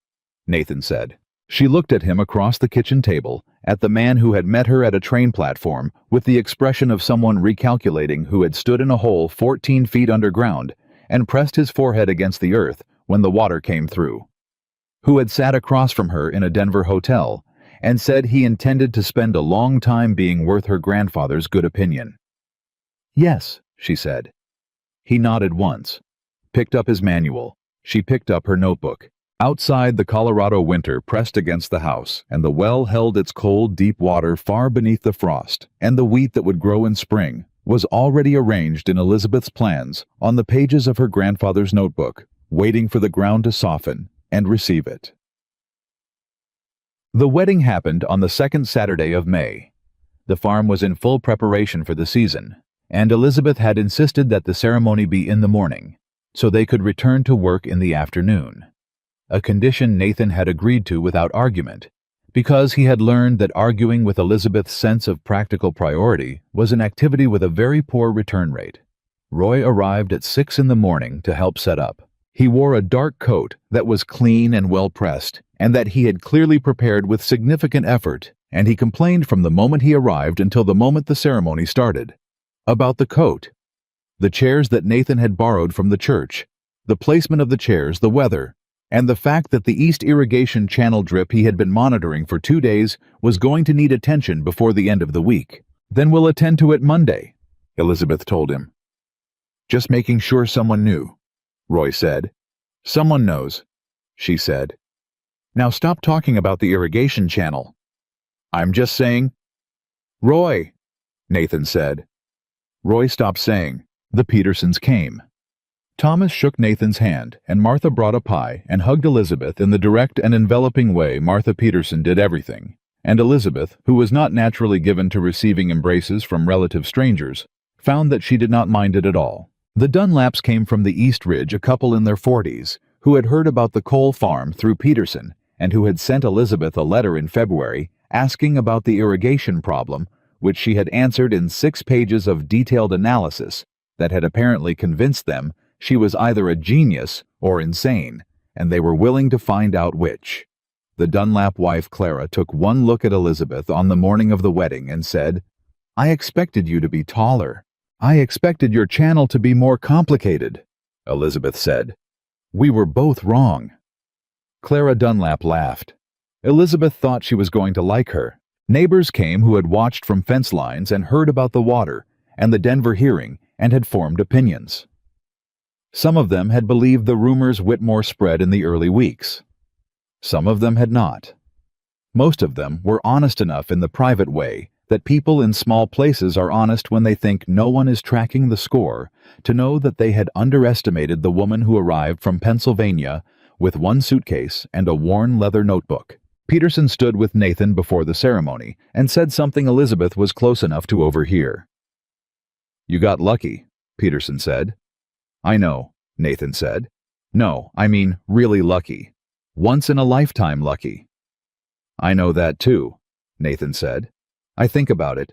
Nathan said. She looked at him across the kitchen table, at the man who had met her at a train platform, with the expression of someone recalculating who had stood in a hole 14 feet underground and pressed his forehead against the earth when the water came through. Who had sat across from her in a Denver hotel and said he intended to spend a long time being worth her grandfather's good opinion. "Yes," she said. He nodded once, picked up his manual. She picked up her notebook. Outside, the Colorado winter pressed against the house, and the well held its cold, deep water far beneath the frost, and the wheat that would grow in spring was already arranged in Elizabeth's plans on the pages of her grandfather's notebook, waiting for the ground to soften and receive it. The wedding happened on the second Saturday of May. The farm was in full preparation for the season, and Elizabeth had insisted that the ceremony be in the morning, so they could return to work in the afternoon. A condition Nathan had agreed to without argument, because he had learned that arguing with Elizabeth's sense of practical priority was an activity with a very poor return rate. Roy arrived at 6 in the morning to help set up. He wore a dark coat that was clean and well-pressed, and that he had clearly prepared with significant effort, and he complained from the moment he arrived until the moment the ceremony started. About the coat, the chairs that Nathan had borrowed from the church, the placement of the chairs, the weather, and the fact that the east irrigation channel drip he had been monitoring for 2 days was going to need attention before the end of the week. "Then we'll attend to it Monday," Elizabeth told him. "Just making sure someone knew," Roy said. "Someone knows," she said. "Now stop talking about the irrigation channel." "I'm just saying—" "Roy," Nathan said. Roy stopped saying. The Petersons came. Thomas shook Nathan's hand, and Martha brought a pie and hugged Elizabeth in the direct and enveloping way Martha Peterson did everything, and Elizabeth, who was not naturally given to receiving embraces from relative strangers, found that she did not mind it at all. The Dunlaps came from the East Ridge, a couple in their 40s, who had heard about the coal farm through Peterson, and who had sent Elizabeth a letter in February asking about the irrigation problem, which she had answered in 6 pages of detailed analysis that had apparently convinced them she was either a genius or insane, and they were willing to find out which. The Dunlap wife Clara took one look at Elizabeth on the morning of the wedding and said, "I expected you to be taller. I expected your channel to be more complicated," Elizabeth said. "We were both wrong." Clara Dunlap laughed. Elizabeth thought she was going to like her. Neighbors came who had watched from fence lines and heard about the water and the Denver hearing and had formed opinions. Some of them had believed the rumors Whitmore spread in the early weeks. Some of them had not. Most of them were honest enough in the private way that people in small places are honest when they think no one is tracking the score, to know that they had underestimated the woman who arrived from Pennsylvania with 1 suitcase and a worn leather notebook. Peterson stood with Nathan before the ceremony and said something Elizabeth was close enough to overhear. "You got lucky," Peterson said. "I know," Nathan said. "No, I mean really lucky. Once-in-a-lifetime lucky." "I know that too," Nathan said. "I think about it."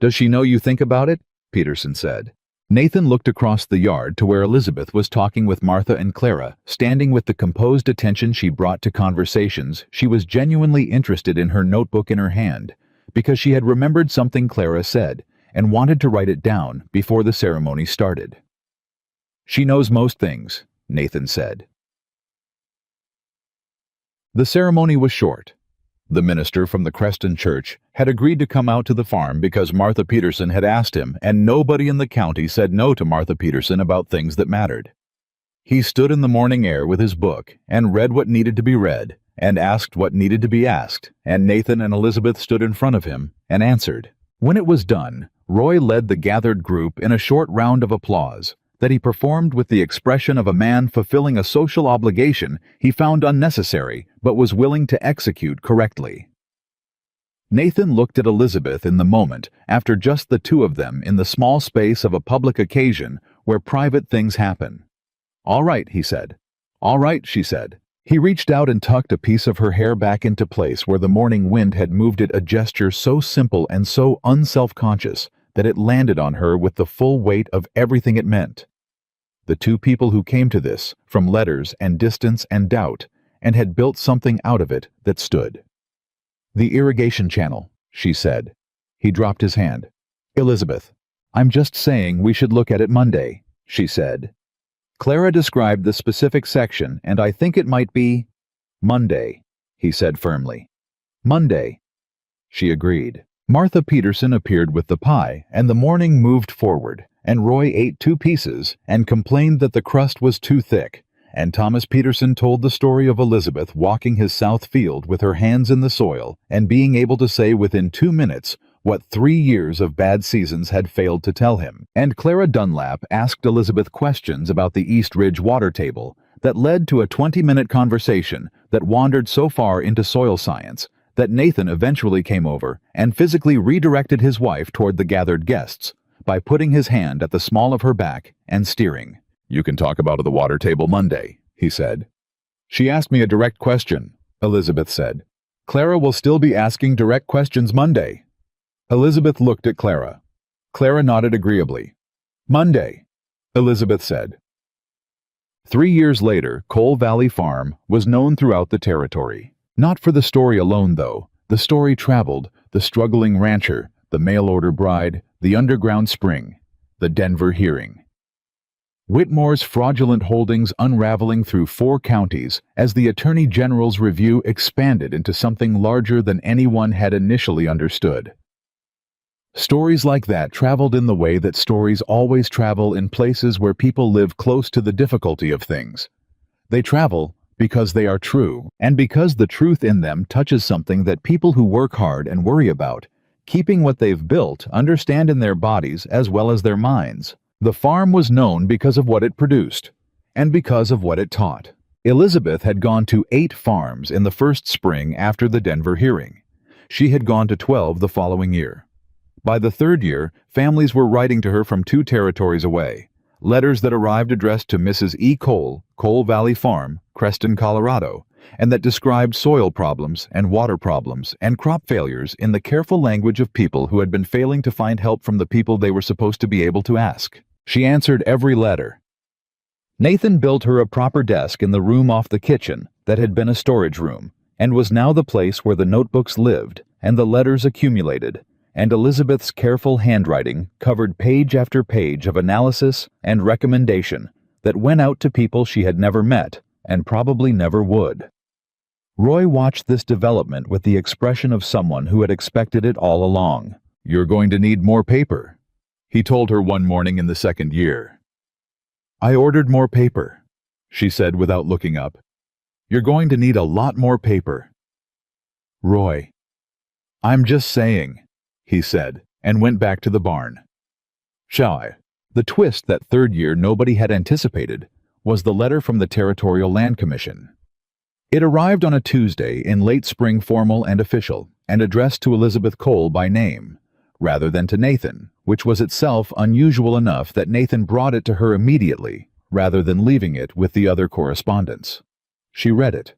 "Does she know you think about it?" Peterson said. Nathan looked across the yard to where Elizabeth was talking with Martha and Clara, standing with the composed attention she brought to conversations. She was genuinely interested in her notebook in her hand, because she had remembered something Clara said and wanted to write it down before the ceremony started. She knows most things, Nathan said. The ceremony was short. The minister from the Creston Church had agreed to come out to the farm because Martha Peterson had asked him, and nobody in the county said no to Martha Peterson about things that mattered. He stood in the morning air with his book and read what needed to be read and asked what needed to be asked, and Nathan and Elizabeth stood in front of him and answered. When it was done, Roy led the gathered group in a short round of applause that he performed with the expression of a man fulfilling a social obligation he found unnecessary but was willing to execute correctly. Nathan looked at Elizabeth in the moment after just the two of them in the small space of a public occasion where private things happen. "All right," he said. "All right," she said. He reached out and tucked a piece of her hair back into place where the morning wind had moved it, a gesture so simple and so unself-conscious that it landed on her with the full weight of everything it meant. The two people who came to this, from letters and distance and doubt, and had built something out of it that stood. "The irrigation channel," she said. He dropped his hand. "Elizabeth, I'm just saying we should look at it Monday," she said. Clara described the specific section, and I think it might be Monday, he said firmly. Monday, she agreed. Martha Peterson appeared with the pie, and the morning moved forward, and Roy ate 2 pieces and complained that the crust was too thick, and Thomas Peterson told the story of Elizabeth walking his south field with her hands in the soil and being able to say within 2 minutes what 3 years of bad seasons had failed to tell him. And Clara Dunlap asked Elizabeth questions about the East Ridge water table that led to a 20-minute conversation that wandered so far into soil science that Nathan eventually came over and physically redirected his wife toward the gathered guests by putting his hand at the small of her back and steering. "You can talk about the water table Monday," he said. "She asked me a direct question," Elizabeth said. "Clara will still be asking direct questions Monday." Elizabeth looked at Clara. Clara nodded agreeably. "Monday," Elizabeth said. 3 years later, Coal Valley Farm was known throughout the territory. Not for the story alone, though. The story traveled: the struggling rancher, the mail-order bride, the underground spring, the Denver hearing. Whitmore's fraudulent holdings unraveling through 4 counties as the Attorney General's review expanded into something larger than anyone had initially understood. Stories like that traveled in the way that stories always travel in places where people live close to the difficulty of things. They travel because they are true, and because the truth in them touches something that people who work hard and worry about keeping what they've built understand in their bodies as well as their minds. The farm was known because of what it produced, and because of what it taught. Elizabeth had gone to 8 farms in the first spring after the Denver hearing. She had gone to 12 the following year. By the 3rd year, families were writing to her from 2 territories away, letters that arrived addressed to Mrs. E. Cole, Coal Valley Farm, Creston, Colorado, and that described soil problems and water problems and crop failures in the careful language of people who had been failing to find help from the people they were supposed to be able to ask. She answered every letter. Nathan built her a proper desk in the room off the kitchen that had been a storage room, and was now the place where the notebooks lived and the letters accumulated, and Elizabeth's careful handwriting covered page after page of analysis and recommendation that went out to people she had never met and probably never would. Roy watched this development with the expression of someone who had expected it all along. "You're going to need more paper," he told her one morning in the 2nd year. "I ordered more paper," she said without looking up. "You're going to need a lot more paper." "Roy, I'm just saying," he said, and went back to the barn. "Shall I?" The twist that 3rd year nobody had anticipated was the letter from the Territorial Land Commission. It arrived on a Tuesday in late spring, formal and official, and addressed to Elizabeth Cole by name, rather than to Nathan, which was itself unusual enough that Nathan brought it to her immediately, rather than leaving it with the other correspondence. She read it.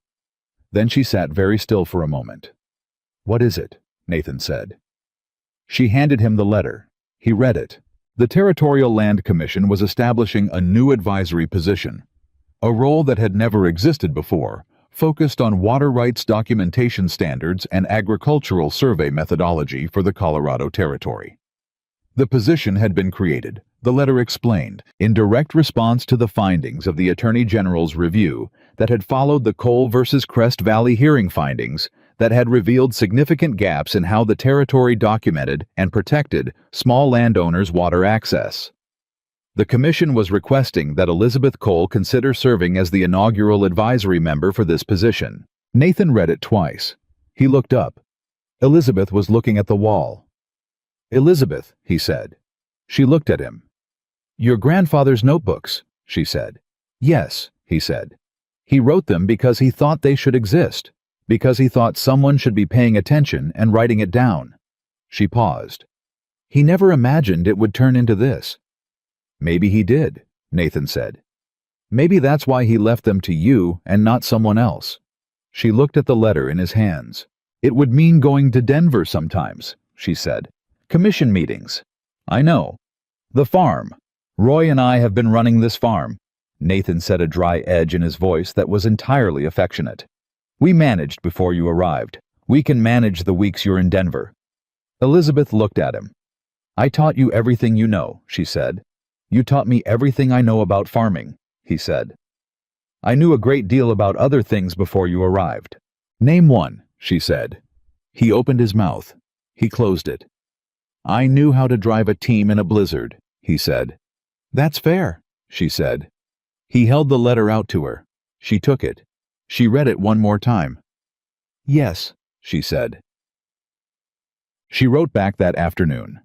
Then she sat very still for a moment. "What is it?" Nathan said. She handed him the letter. He read it. The Territorial Land Commission was establishing a new advisory position, a role that had never existed before, focused on water rights documentation standards and agricultural survey methodology for the Colorado Territory. The position had been created, the letter explained, in direct response to the findings of the Attorney General's review that had followed the Cole versus Crest Valley hearing findings that had revealed significant gaps in how the territory documented and protected small landowners' water access. The commission was requesting that Elizabeth Cole consider serving as the inaugural advisory member for this position. Nathan read it twice. He looked up. Elizabeth was looking at the wall. "Elizabeth," he said. She looked at him. "Your grandfather's notebooks," she said. "Yes," he said. "He wrote them because he thought they should exist, because he thought someone should be paying attention and writing it down." She paused. "He never imagined it would turn into this." "Maybe he did," Nathan said. "Maybe that's why he left them to you and not someone else." She looked at the letter in his hands. "It would mean going to Denver sometimes," she said. "Commission meetings." "I know. The farm. Roy and I have been running this farm." Nathan said, a dry edge in his voice that was entirely affectionate. "We managed before you arrived. We can manage the weeks you're in Denver." Elizabeth looked at him. "I taught you everything you know," she said. "You taught me everything I know about farming," he said. "I knew a great deal about other things before you arrived." "Name one," she said. He opened his mouth. He closed it. "I knew how to drive a team in a blizzard," he said. "That's fair," she said. He held the letter out to her. She took it. She read it one more time. "Yes," she said. She wrote back that afternoon.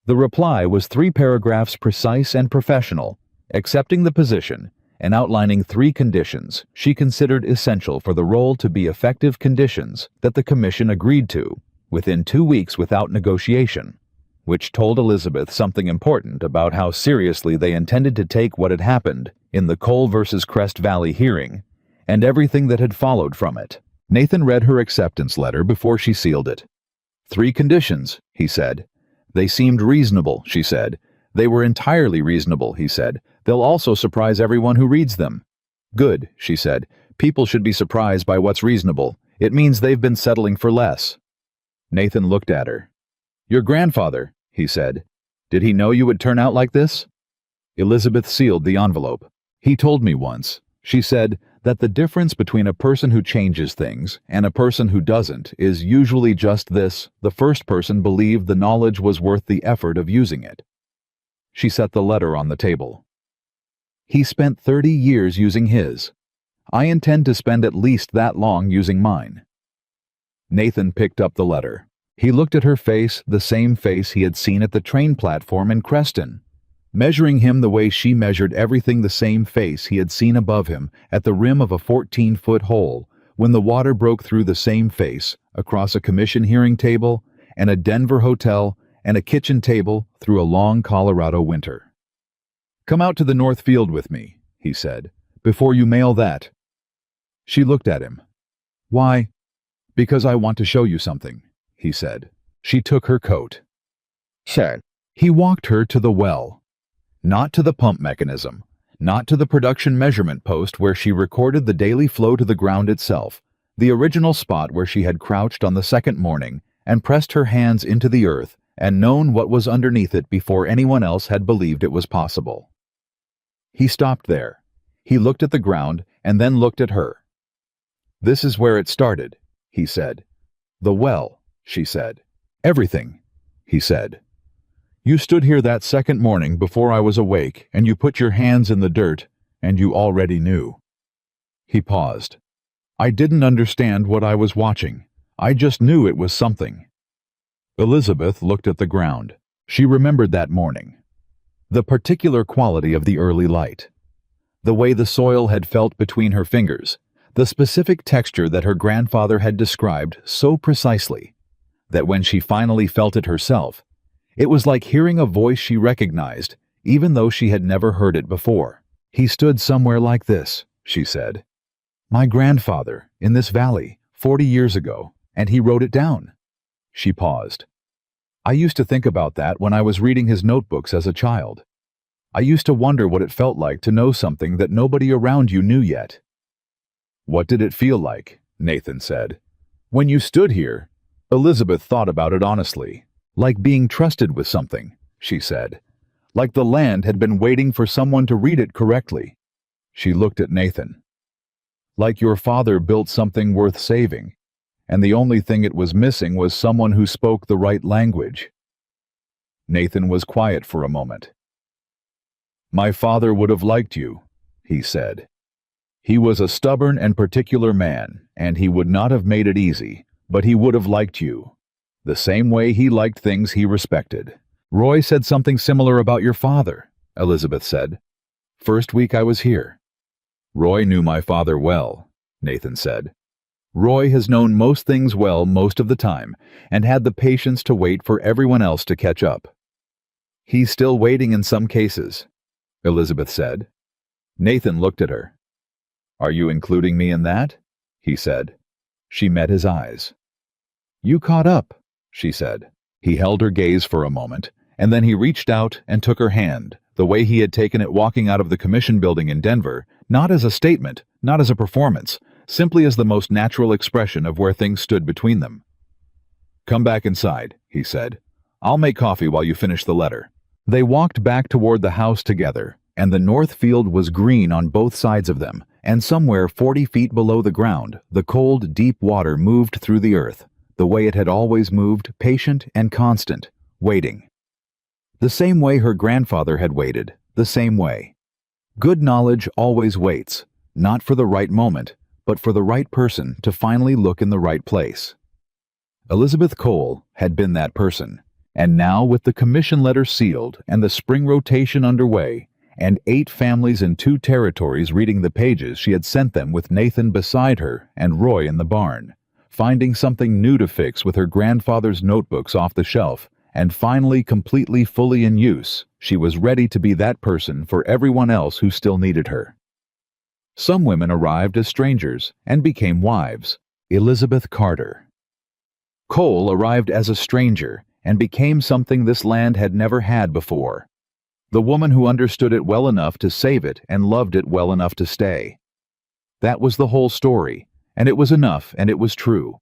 The reply was 3 paragraphs, precise and professional, accepting the position and outlining 3 conditions she considered essential for the role to be effective, conditions that the commission agreed to within 2 weeks without negotiation, which told Elizabeth something important about how seriously they intended to take what had happened in the Cole versus Crest Valley hearing and everything that had followed from it. Nathan read her acceptance letter before she sealed it. 3 conditions, he said. "They seemed reasonable," she said. "They were entirely reasonable," he said. "They'll also surprise everyone who reads them." "Good," she said. "People should be surprised by what's reasonable. It means they've been settling for less." Nathan looked at her. "Your grandfather," he said. "Did he know you would turn out like this?" Elizabeth sealed the envelope. "He told me once," she said, "that the difference between a person who changes things and a person who doesn't is usually just this: the first person believed the knowledge was worth the effort of using it." She set the letter on the table. "He spent 30 years using his. I intend to spend at least that long using mine." Nathan picked up the letter. He looked at her face, the same face he had seen at the train platform in Creston, measuring him the way she measured everything, the same face he had seen above him at the rim of a 14-foot hole when the water broke through, the same face across a commission hearing table and a Denver hotel and a kitchen table through a long Colorado winter. "Come out to the North Field with me," he said, "before you mail that." She looked at him. "Why?" "Because I want to show you something," he said. She took her coat. Sure. He walked her to the well. Not to the pump mechanism, not to the production measurement post where she recorded the daily flow to the ground itself, the original spot where she had crouched on the second morning and pressed her hands into the earth and known what was underneath it before anyone else had believed it was possible. He stopped there. He looked at the ground and then looked at her. "This is where it started," he said. "The well," she said. "Everything," he said. "You stood here that second morning before I was awake, and you put your hands in the dirt, and you already knew." He paused. "I didn't understand what I was watching. I just knew it was something." Elizabeth looked at the ground. She remembered that morning. The particular quality of the early light. The way the soil had felt between her fingers. The specific texture that her grandfather had described so precisely that when she finally felt it herself, it was like hearing a voice she recognized, even though she had never heard it before. "He stood somewhere like this," she said. "My grandfather, in this valley, 40 years ago, and he wrote it down." She paused. "I used to think about that when I was reading his notebooks as a child. I used to wonder what it felt like to know something that nobody around you knew yet." "What did it feel like?" Nathan said. "When you stood here," Elizabeth thought about it honestly, "like being trusted with something, she said, like the land had been waiting for someone to read it correctly. She looked at Nathan. Like your father built something worth saving, and the only thing it was missing was someone who spoke the right language. Nathan was quiet for a moment. My father would have liked you, he said. He was a stubborn and particular man, and he would not have made it easy, but he would have liked you, the same way he liked things he respected. Roy said something similar about your father, Elizabeth said. First week I was here. Roy knew my father well, Nathan said. Roy has known most things well most of the time, and had the patience to wait for everyone else to catch up. He's still waiting in some cases, Elizabeth said. Nathan looked at her. Are you including me in that? He said. She met his eyes. You caught up, she said. He held her gaze for a moment, and then he reached out and took her hand, the way he had taken it walking out of the commission building in Denver, not as a statement, not as a performance, simply as the most natural expression of where things stood between them. Come back inside, he said. I'll make coffee while you finish the letter. They walked back toward the house together, and the north field was green on both sides of them, and somewhere 40 feet below the ground, the cold, deep water moved through the earth, the way it had always moved, patient and constant, waiting. The same way her grandfather had waited, the same way. Good knowledge always waits, not for the right moment, but for the right person to finally look in the right place. Elizabeth Cole had been that person, and now with the commission letter sealed and the spring rotation underway, and 8 families in 2 territories reading the pages she had sent them with Nathan beside her and Roy in the barn, finding something new to fix with her grandfather's notebooks off the shelf, and finally completely fully in use, she was ready to be that person for everyone else who still needed her. Some women arrived as strangers and became wives. Elizabeth Carter. Cole arrived as a stranger and became something this land had never had before. The woman who understood it well enough to save it and loved it well enough to stay. That was the whole story, and it was enough and it was true.